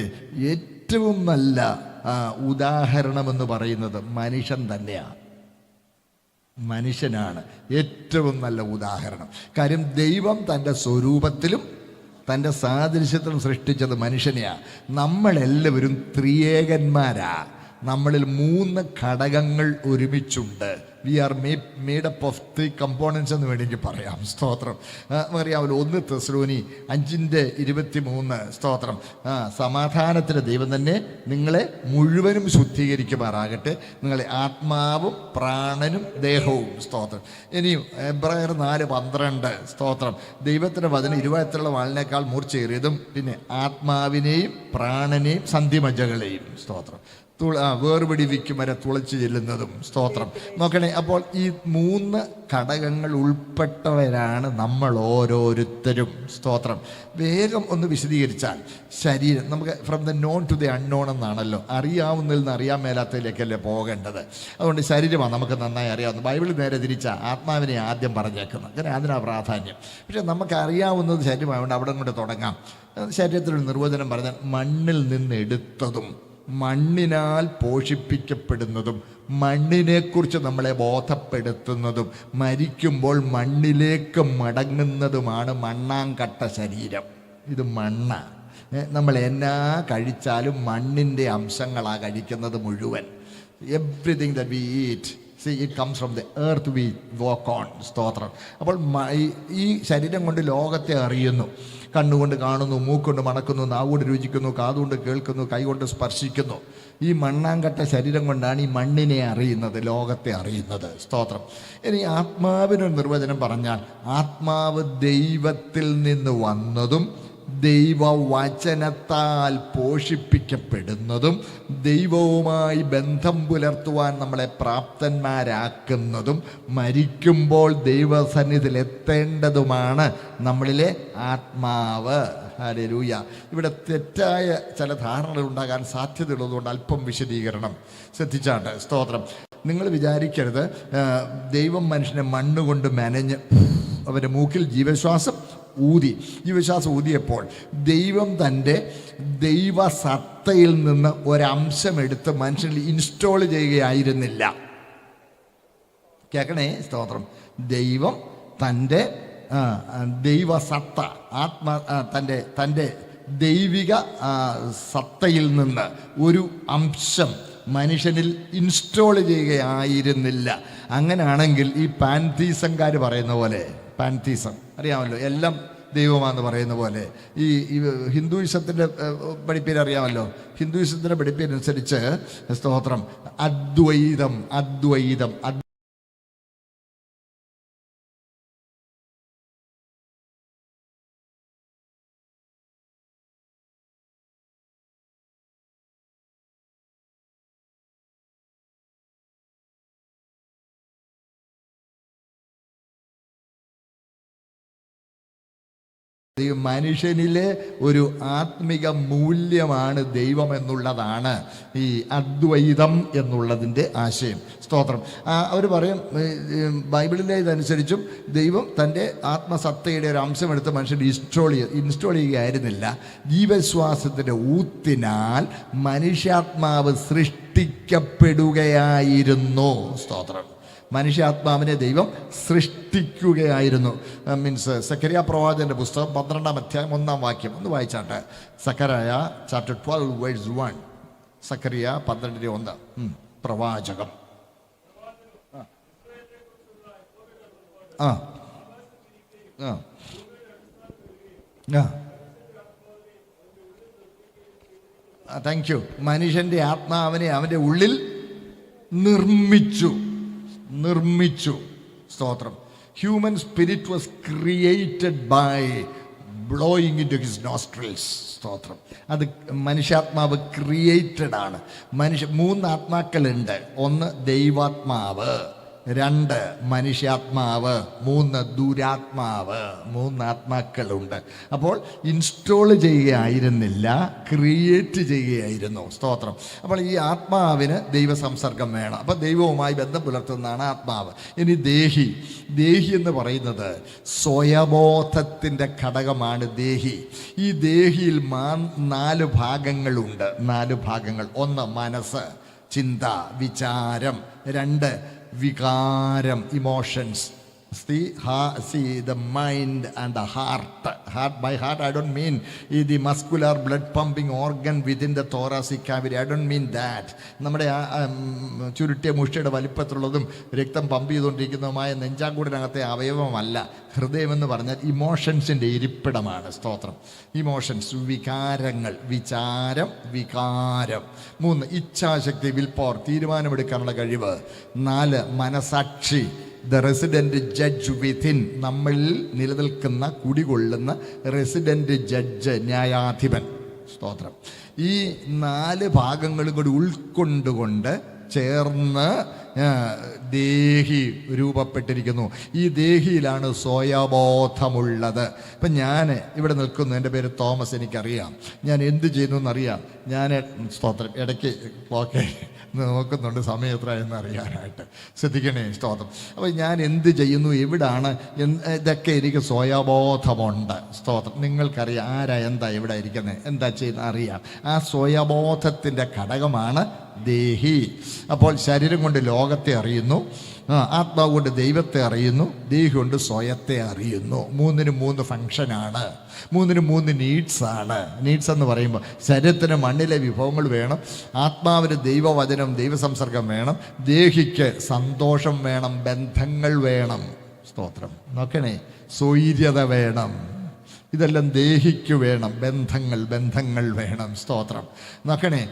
ഏറ്റവും നല്ല ഉദാഹരണമെന്ന് പറയുന്നത് മനുഷ്യൻ തന്നെയാണ്. മനുഷ്യനാണ് ഏറ്റവും നല്ല ഉദാഹരണം. കാര്യം ദൈവം തൻ്റെ സ്വരൂപത്തിലും തൻ്റെ സാദൃശ്യത്തിലും സൃഷ്ടിച്ചത് മനുഷ്യനെയാണ്. നമ്മളെല്ലാവരും ത്രിയേകന്മാരാ. നമ്മളിൽ 3 ഘടകങ്ങൾ ഒരുമിച്ചുണ്ട്. We are made up of 3 components എന്ന് വേണമെങ്കിൽ പറയാം. സ്തോത്രം. അറിയാമല്ലോ, 1 തെസ്സലോനി 5:23 സ്തോത്രം. സമാധാനത്തിൻ്റെ ദൈവം തന്നെ നിങ്ങളെ മുഴുവനും ശുദ്ധീകരിക്കുമാറാകട്ടെ, നിങ്ങളെ ആത്മാവും പ്രാണനും ദേഹവും. സ്തോത്രം. ഇനിയും എബ്രായർ 4:12 സ്തോത്രം. ദൈവത്തിൻ്റെ വചനം 20 വാളിനേക്കാൾ മൂർച്ചയേറിയതും പിന്നെ ആത്മാവിനെയും പ്രാണനെയും സന്ധിമജ്ജകളെയും. സ്തോത്രം. വേർപിടിവിക്കും വരെ തുളച്ചു ചെല്ലുന്നതും. സ്തോത്രം. നോക്കണേ, അപ്പോൾ ഈ 3 ഘടകങ്ങൾ ഉൾപ്പെട്ടവരാണ് നമ്മൾ ഓരോരുത്തരും. സ്തോത്രം. വേഗം ഒന്ന് വിശദീകരിച്ചാൽ, ശരീരം നമുക്ക് from the known to the unknown എന്നാണല്ലോ, അറിയാവുന്നതിൽ നിന്ന് അറിയാൻ മേലാത്തതിലേക്കല്ലേ പോകേണ്ടത്. അതുകൊണ്ട് ശരീരമാണ് നമുക്ക് നന്നായി അറിയാവുന്നത്. ബൈബിളിൽ നേരെ തിരിച്ചാൽ ആത്മാവിനെ ആദ്യം പറഞ്ഞേക്കുന്നത്. അങ്ങനെ അതിനാ പ്രാധാന്യം. പക്ഷെ നമുക്ക് അറിയാവുന്നത് ശരീരമായതുകൊണ്ട് അവിടെ കൊണ്ട് തുടങ്ങാം. ശരീരത്തിലൊരു നിർവചനം പറഞ്ഞാൽ മണ്ണിൽ നിന്ന് എടുത്തതും മണ്ണിനാൽ പോഷിപ്പിക്കപ്പെടുന്നതും മണ്ണിനെക്കുറിച്ച് നമ്മളെ ബോധപ്പെടുത്തുന്നതും മരിക്കുമ്പോൾ മണ്ണിലേക്ക് മടങ്ങുന്നതുമാണ് മണ്ണാങ്കട്ട ശരീരം. ഇത് മണ്ണാണ്. നമ്മൾ എന്നാ കഴിച്ചാലും മണ്ണിൻ്റെ അംശങ്ങളാണ് കഴിക്കുന്നത് മുഴുവൻ. Everything that we eat, it comes from the earth we walk on. സ്തോത്രം. അപ്പോൾ ഈ ശരീരം കൊണ്ട് ലോകത്തെ അറിയുന്നു. കണ്ണുകൊണ്ട് കാണുന്നു, മൂക്കൊണ്ട് മണക്കുന്നു, നാവുകൊണ്ട് രുചിക്കുന്നു, കാതുകൊണ്ട് കേൾക്കുന്നു, കൈകൊണ്ട് സ്പർശിക്കുന്നു. ഈ മണ്ണാങ്കട്ട ശരീരം കൊണ്ടാണ് ഈ മണ്ണിനെ അറിയുന്നത്, ലോകത്തെ അറിയുന്നത്. സ്തോത്രം. ഇനി ആത്മാവിനൊരു നിർവചനം പറഞ്ഞാൽ, ആത്മാവ് ദൈവത്തിൽ നിന്ന് വന്നതും ദൈവവചനത്താൽ പോഷിപ്പിക്കപ്പെടുന്നതും ദൈവവുമായി ബന്ധം പുലർത്തുവാൻ നമ്മളെ പ്രാപ്തന്മാരാക്കുന്നതും മരിക്കുമ്പോൾ ദൈവസന്നിധിയിൽ എത്തേണ്ടതുമാണ് നമ്മളിലെ ആത്മാവ്. ഹല്ലേലൂയ. ഇവിടെ തെറ്റായ ചില ധാരണകൾ ഉണ്ടാകാൻ സാധ്യതയുള്ളതുകൊണ്ട് അല്പം വിശദീകരണം ശ്രദ്ധിച്ചാണ്ട്. സ്തോത്രം. നിങ്ങൾ വിചാരിക്കരുത് ദൈവം മനുഷ്യനെ മണ്ണുകൊണ്ട് മെനഞ്ഞ് അവൻ്റെ മൂക്കിൽ ജീവശ്വാസം ഊതിയപ്പോൾ ദൈവം തൻ്റെ ദൈവസത്തയിൽ നിന്ന് ഒരംശം എടുത്ത് മനുഷ്യനിൽ ഇൻസ്റ്റോൾ ചെയ്യുകയായിരുന്നില്ല. കേൾക്കണേ. സ്തോത്രം. ദൈവം തൻ്റെ ദൈവസത്ത തൻ്റെ ദൈവിക സത്തയിൽ നിന്ന് ഒരു അംശം മനുഷ്യനിൽ ഇൻസ്റ്റോൾ ചെയ്യുകയായിരുന്നില്ല. അങ്ങനെയാണെങ്കിൽ ഈ പാൻതീസംകാർ പറയുന്ന പോലെ, പാൻതീസം അറിയാമല്ലോ, എല്ലാം ദൈവമാണെന്ന് പറയുന്ന പോലെ, ഈ ഹിന്ദുയിസത്തിൻ്റെ പഠിപ്പേര് അറിയാമല്ലോ. ഹിന്ദുയിസത്തിൻ്റെ പഠിപ്പേരനുസരിച്ച് സ്തോത്രം അദ്വൈതം മനുഷ്യനിലെ ഒരു ആത്മിക മൂല്യമാണ് ദൈവം എന്നുള്ളതാണ് ഈ അദ്വൈതം എന്നുള്ളതിൻ്റെ ആശയം. സ്തോത്രം. അവർ പറയും, ബൈബിളിലെ ഇതനുസരിച്ചും ദൈവം തൻ്റെ ആത്മസത്തയുടെ ഒരു അംശം എടുത്ത് മനുഷ്യൻ ഇൻസ്റ്റോൾ ചെയ്യുകയായിരുന്നില്ല. ജീവശ്വാസത്തിൻ്റെ ഊത്തിനാൽ മനുഷ്യാത്മാവ് സൃഷ്ടിക്കപ്പെടുകയായിരുന്നു. സ്തോത്രം. മനുഷ്യാത്മാവിനെ ദൈവം സൃഷ്ടിക്കുകയായിരുന്നു. മീൻസ് സക്കറിയ പ്രവാചകന്റെ പുസ്തകം 12-ാം അധ്യായം 1-ാം വാക്യം ഒന്ന് വായിച്ചാട്ടെ. Zechariah chapter 12 verse 1. സക്കറിയ 12:1 പ്രവാചകം. Thank you. മനുഷ്യൻ്റെ ആത്മാവിനെ അവൻ്റെ ഉള്ളിൽ നിർമ്മിച്ചു. സ്തോത്രം. Human spirit was created by blowing into his nostrils. സ്തോത്രം. അത് മനുഷ്യാത്മാവ് ക്രിയേറ്റഡ് ആണ്. 3 ആത്മാക്കളുണ്ട്. 1 ദൈവാത്മാവ്, 2 മനുഷ്യാത്മാവ്, 3 ദുരാത്മാവ്. 3 ആത്മാക്കളുണ്ട്. അപ്പോൾ ഇൻസ്റ്റോൾ ചെയ്യുകയായിരുന്നില്ല, ക്രിയേറ്റ് ചെയ്യുകയായിരുന്നു. സ്തോത്രം. അപ്പോൾ ഈ ആത്മാവിന് ദൈവസംസർഗം വേണം. അപ്പോൾ ദൈവവുമായി ബന്ധം പുലർത്തുന്നതാണ് ആത്മാവ്. ഇനി ദേഹി എന്ന് പറയുന്നത് സ്വയബോധത്തിൻ്റെ ഘടകമാണ് ദേഹി. ഈ ദേഹിയിൽ 4 ഭാഗങ്ങളുണ്ട്. 4 ഭാഗങ്ങൾ. 1 മനസ്സ്, ചിന്ത, വിചാരം. 2 വികാരം, emotions. See the mind and the heart. By heart I don't mean the muscular blood pumping organ within the thoracic cavity. I don't mean that. നമ്മുടെ ചുരുട്ടിയ മുഷ്ടിയുടെ വലിപ്പത്തിലുള്ളതും രക്തം പമ്പ് ചെയ്തുകൊണ്ടിരിക്കുന്നതുമായ നെഞ്ചാങ്കൂടിനകത്തെ അവയവമല്ല ഹൃദയമെന്ന് പറഞ്ഞാൽ ഇമോഷൻസിൻ്റെ ഇരിപ്പിടമാണ്. സ്തോത്രം. ഇമോഷൻസ്, വികാരങ്ങൾ, വിചാരം, വികാരം. 3 ഇച്ഛാശക്തി, വിൽ പവർ, തീരുമാനമെടുക്കാനുള്ള കഴിവ്. 4 മനസാക്ഷി, ദ റെസിഡൻറ്റ് ജഡ്ജ് വിത്തിൻ, നമ്മളിൽ നിലനിൽക്കുന്ന കുടികൊള്ളുന്ന റെസിഡൻറ്റ് ജഡ്ജ്, ന്യായാധിപൻ. സ്തോത്രം. ഈ 4 ഭാഗങ്ങളും കൂടി ഉൾക്കൊണ്ടുകൊണ്ട് ചേർന്ന് ദേഹി രൂപപ്പെട്ടിരിക്കുന്നു. ഈ ദേഹിയിലാണ് സ്വയബോധമുള്ളത്. ഇപ്പം ഞാൻ ഇവിടെ നിൽക്കുന്നു, എൻ്റെ പേര് തോമസ്, എനിക്കറിയാം ഞാൻ എന്ത് ചെയ്യുന്നു എന്നറിയാം. ഞാൻ സ്തോത്രം ഇടയ്ക്ക് ക്ലോക്കെ നോക്കുന്നുണ്ട് സമയം എത്രയെന്ന് അറിയാനായിട്ട്. ശ്രദ്ധിക്കണേ. സ്തോത്രം. അപ്പോൾ ഞാൻ എന്ത് ചെയ്യുന്നു, എവിടാണ്, ഇതൊക്കെ എനിക്ക് സ്വയബോധമുണ്ട്. സ്തോത്രം. നിങ്ങൾക്കറിയാം ആരാ, എന്താ, എവിടെ ഇരിക്കുന്നത്, എന്താ ചെയ്യുന്നത് അറിയാം. ആ സ്വയബോധത്തിൻ്റെ ഘടകമാണ് ദേഹി. അപ്പോൾ ശരീരം കൊണ്ട് ലോകത്തെ അറിയുന്നു, ആത്മാവ് കൊണ്ട് ദൈവത്തെ അറിയുന്നു, ദേഹി കൊണ്ട് സ്വയത്തെ അറിയുന്നു. 3-നും 3 ഫങ്ഷനാണ്, 3-നും 3 നീഡ്സാണ്. നീഡ്സ് എന്ന് പറയുമ്പോൾ ശരീരത്തിന് മണ്ണിലെ വിഭവങ്ങൾ വേണം, ആത്മാവിന് ദൈവവചനം, ദൈവസംസർഗം വേണം, ദേഹിക്ക് സന്തോഷം വേണം, ബന്ധങ്ങൾ വേണം. സ്തോത്രം. നോക്കണേ, സ്വൈര്യത വേണം. ഇതെല്ലാം ദേഹിക്ക് വേണം. ബന്ധങ്ങൾ വേണം. സ്തോത്രം. നോക്കണേ,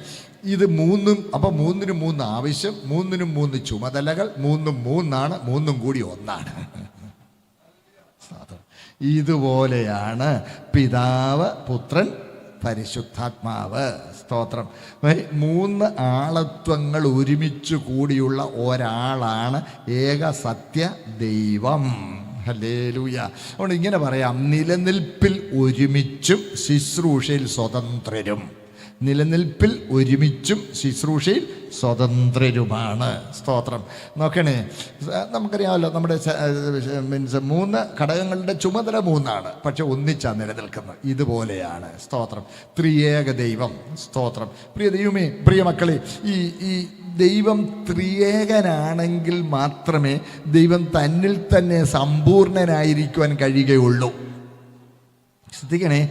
ഇത് 3ഉം. അപ്പം 3-നും 3 ആവശ്യം, 3-നും 3 ചുമതലകൾ, 3ഉം 3ആണ്, 3ഉം കൂടി 1ആണ്. ഇതുപോലെയാണ് പിതാവ്, പുത്രൻ, പരിശുദ്ധാത്മാവ്. സ്തോത്രം. 3 ആളത്വങ്ങൾ ഒരുമിച്ച് കൂടിയുള്ള ഒരാളാണ് ഏക സത്യ ദൈവം. ഹല്ലേലൂയ. അതുകൊണ്ട് ഇങ്ങനെ പറയാം, നിലനിൽപ്പിൽ ഒരുമിച്ചും ശുശ്രൂഷയിൽ സ്വതന്ത്രരും. നിലനിൽപ്പിൽ ഒരുമിച്ചും ശുശ്രൂഷയിൽ സ്വതന്ത്രരുമാണ്. സ്തോത്രം. നോക്കണേ, നമുക്കറിയാമല്ലോ നമ്മുടെ മീൻസ് 3 ഘടകങ്ങളുടെ ചുമതല 3ആണ്, പക്ഷെ ഒന്നിച്ചാണ് നിലനിൽക്കുന്നത്. ഇതുപോലെയാണ്. സ്തോത്രം. ത്രിയേക ദൈവം. സ്തോത്രം. പ്രിയ ദൈവമേ, പ്രിയ മക്കളെ, ഈ ദൈവം ത്രിയേകനാണെങ്കിൽ മാത്രമേ ദൈവം തന്നിൽ തന്നെ സമ്പൂർണനായിരിക്കുവാൻ കഴിയുകയുള്ളൂ. ശ്രദ്ധിക്കണേ.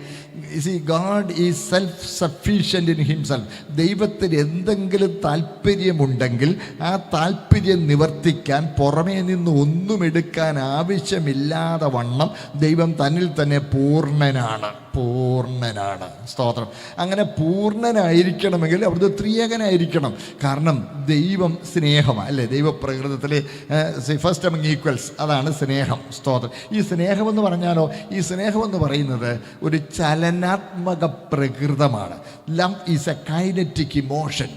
God is self sufficient in himself. ദൈവത്തിന് എന്തെങ്കിലും താല്പര്യമുണ്ടെങ്കിൽ ആ താല്പര്യം നിവർത്തിക്കാൻ പുറമേ നിന്ന് ഒന്നും എടുക്കാൻ ആവശ്യമില്ലാതെ വണ്ണം ദൈവം തന്നിൽ തന്നെ പൂർണ്ണനാണ്. സ്തോത്രം. അങ്ങനെ പൂർണ്ണനായിരിക്കണമെങ്കിൽ അവിടുത്തെ ത്രിയേകനായിരിക്കണം. കാരണം ദൈവം സ്നേഹമാണ്, അല്ലേ? ദൈവപ്രകൃതത്തിലെ ഫസ്റ്റ് അമംഗ് ഈക്വൽസ്, അതാണ് സ്നേഹം. സ്തോത്രം. ഈ സ്നേഹമെന്ന് പറഞ്ഞാലോ, ഈ സ്നേഹമെന്ന് പറയുന്നത് ഒരു ചലനാത്മക പ്രകൃതമാണ്. Love is a kinetic emotion.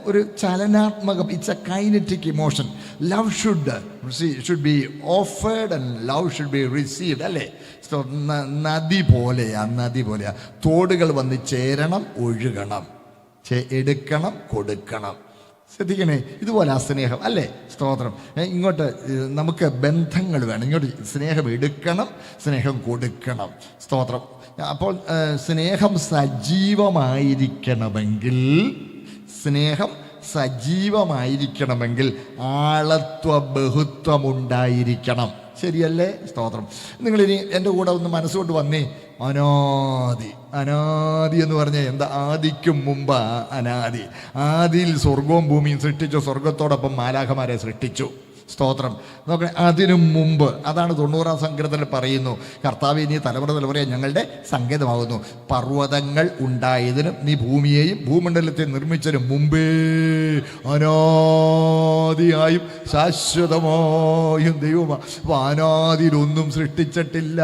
ഒരു ചലനാത്മകം, it's a kinetic emotion. Love should be offered and love should be received, അല്ലേ? നദി പോലെയാ. തോടുകൾ വന്ന് ചേരണം, ഒഴുകണം, എടുക്കണം, കൊടുക്കണം. ശ്രദ്ധിക്കണേ, ഇതുപോലെ ആ സ്നേഹം, അല്ലേ? സ്തോത്രം. ഇങ്ങോട്ട് നമുക്ക് ബന്ധങ്ങൾ വേണം. ഇങ്ങോട്ട് സ്നേഹം എടുക്കണം, സ്നേഹം കൊടുക്കണം. സ്തോത്രം. അപ്പോൾ സ്നേഹം സജീവമായിരിക്കണമെങ്കിൽ ആളത്വ ബഹുത്വം ഉണ്ടായിരിക്കണം. ശരിയല്ലേ? സ്തോത്രം. നിങ്ങളിനി എൻ്റെ കൂടെ ഒന്ന് മനസ്സുകൊണ്ട് വന്നേ. അനാദി എന്ന് പറഞ്ഞാൽ എന്താ? ആദിക്കും മുമ്പ് അനാദി. ആദിയിൽ സ്വർഗവും ഭൂമിയും സൃഷ്ടിച്ചു, സ്വർഗത്തോടൊപ്പം മാലാഖമാരെ സൃഷ്ടിച്ചു. സ്തോത്രം. നോക്കണേ, അതിനു മുമ്പ്, അതാണ് 90-ാം സങ്കീർത്തനത്തിൽ പറയുന്നു, കർത്താവേ നീ തലമുറയെ ഞങ്ങളുടെ സങ്കേതമാകുന്നു. പർവ്വതങ്ങൾ ഉണ്ടായതിനും നീ ഭൂമിയെയും ഭൂമണ്ഡലത്തെ നിർമ്മിച്ചതിനും മുമ്പേ അനാദിയായും ശാശ്വതമായും ദൈവമാണ്. അപ്പോൾ അനാദിയിലൊന്നും സൃഷ്ടിച്ചിട്ടില്ല.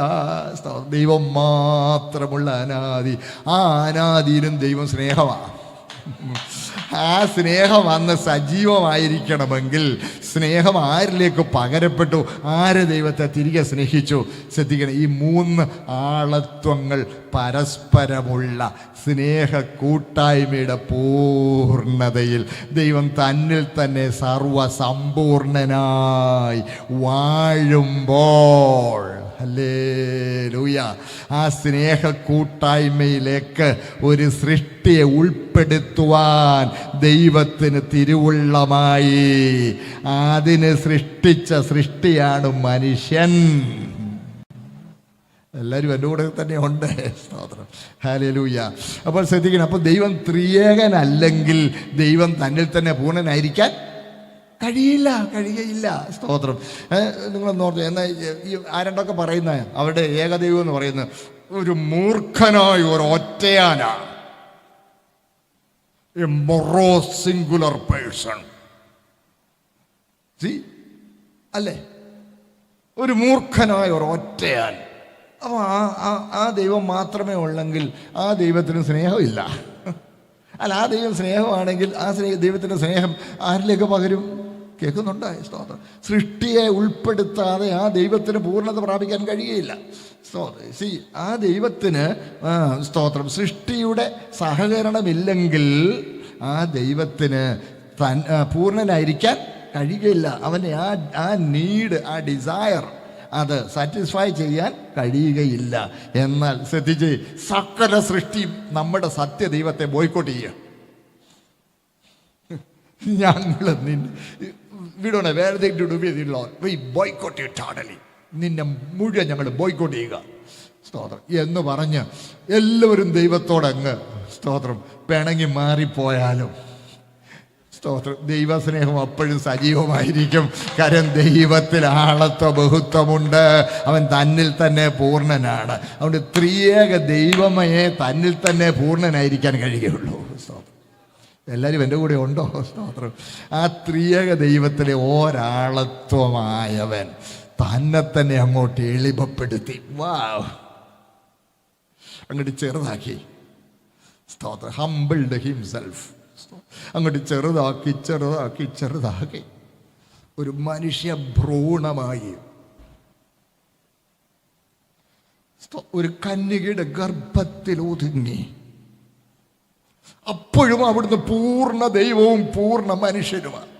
ദൈവം മാത്രമുള്ള അനാദി. ആ അനാദിയിലും ദൈവം സ്നേഹമാണ്. ആ സ്നേഹം അന്ന് സജീവമായിരിക്കണമെങ്കിൽ സ്നേഹം ആരിലേക്ക് പകരപ്പെട്ടു, ആര് ദൈവത്തെ തിരികെ സ്നേഹിച്ചു? ശ്രദ്ധിക്കണം. ഈ 3 ആളത്വങ്ങൾ പരസ്പരമുള്ള സ്നേഹ കൂട്ടായ്മയുടെ പൂർണ്ണതയിൽ ദൈവം തന്നിൽ തന്നെ സർവസമ്പൂർണനായി വാഴുമ്പോൾ ഹല്ലേലൂയ. ആ സ്നേഹ കൂട്ടായ്മയിലേക്ക് ഒരു സൃഷ്ടിയെ ഉൾപ്പെടുത്തുവാൻ ദൈവത്തിന് തിരുവുള്ളമായി. അതിന് സൃഷ്ടിച്ച സൃഷ്ടിയാണ് മനുഷ്യൻ. എല്ലാവരും എൻ്റെ കൂടെ തന്നെ ഉണ്ട്. സ്തോത്രം, ഹല്ലേലൂയ. അപ്പോൾ ശ്രദ്ധിക്കണം, അപ്പോൾ ദൈവം ത്രിയേകനല്ലെങ്കിൽ ദൈവം തന്നിൽ തന്നെ പൂർണ്ണനായിരിക്കാൻ കഴിയുകയില്ല. സ്തോത്രം. നിങ്ങളൊന്ന് ഓർത്ത്, എന്നാൽ ഈ ആരണ്ടൊക്കെ പറയുന്ന അവരുടെ ഏകദൈവം എന്ന് പറയുന്നത് ഒരു മൂർഖനായ ഒരു ഒറ്റയാനാ, എ മൊറോ സിംഗുലർ പേഴ്സൺ. അല്ലേ, ഒരു മൂർഖനായ ഒരു ഒറ്റയാൻ. അപ്പോൾ ആ ദൈവം മാത്രമേ ഉള്ളെങ്കിൽ ആ ദൈവത്തിന് സ്നേഹമില്ല. അല്ല, ആ ദൈവം സ്നേഹമാണെങ്കിൽ ആ ദൈവത്തിൻ്റെ സ്നേഹം ആരിലേക്ക് പകരും? കേൾക്കുന്നുണ്ടോ? സ്തോത്രം. സൃഷ്ടിയെ ഉൾപ്പെടുത്താതെ ആ ദൈവത്തിന് പൂർണ്ണത പ്രാപിക്കാൻ കഴിയുകയില്ല. ആ ദൈവത്തിന് സ്തോത്രം സൃഷ്ടിയുടെ സഹകരണമില്ലെങ്കിൽ ആ ദൈവത്തിന് പൂർണ്ണനായിരിക്കാൻ കഴിയുകയില്ല. അവൻ്റെ ആ നീഡ്, ആ ഡിസയർ അത് സാറ്റിസ്ഫൈ ചെയ്യാൻ കഴിയുകയില്ല. എന്നാൽ ശ്രദ്ധിച്ച്, സകല സൃഷ്ടിയും നമ്മുടെ സത്യദൈവത്തെ ബോയ്ക്കോട്ട് ചെയ്യുക. ഞങ്ങൾ നിന്നെ മുഴുവൻ ഞങ്ങൾ ബോയ്ക്കോട്ട് ചെയ്യുക. സ്തോത്രം എന്ന് പറഞ്ഞ് എല്ലാവരും ദൈവത്തോടങ്ങ് സ്തോത്രം പിണങ്ങി മാറിപ്പോയാലും സ്തോത്രം ദൈവസ്നേഹം അപ്പോഴും സജീവമായിരിക്കും. കാരണം ദൈവത്തിൽ ആളത്വ ബഹുത്വമുണ്ട്. അവൻ തന്നിൽ തന്നെ പൂർണ്ണനാണ്. അതുകൊണ്ട് ത്രിയേക ദൈവമയെ തന്നിൽ തന്നെ പൂർണ്ണനായിരിക്കാൻ കഴിയുകയുള്ളൂ. സ്തോത്രം. എല്ലാവരും എൻ്റെ കൂടെ ഉണ്ടോ? സ്തോത്രം. ആ ത്രിയേക ദൈവത്തിലെ ഒരാളത്വമായവൻ തന്നെ തന്നെ അങ്ങോട്ട് എളിമപ്പെടുത്തി, അങ്ങോട്ട് ചെറുതാക്കി. സ്തോത്രം. Humbled himself. അങ്ങോട്ട് ചെറുതാക്കി ഒരു മനുഷ്യ ഭ്രൂണമായി ഒരു കന്യകയുടെ ഗർഭത്തിൽ ഒതുങ്ങി. അപ്പോഴും അവിടുന്ന് പൂർണ്ണ ദൈവവും പൂർണ്ണ മനുഷ്യനുമാണ്.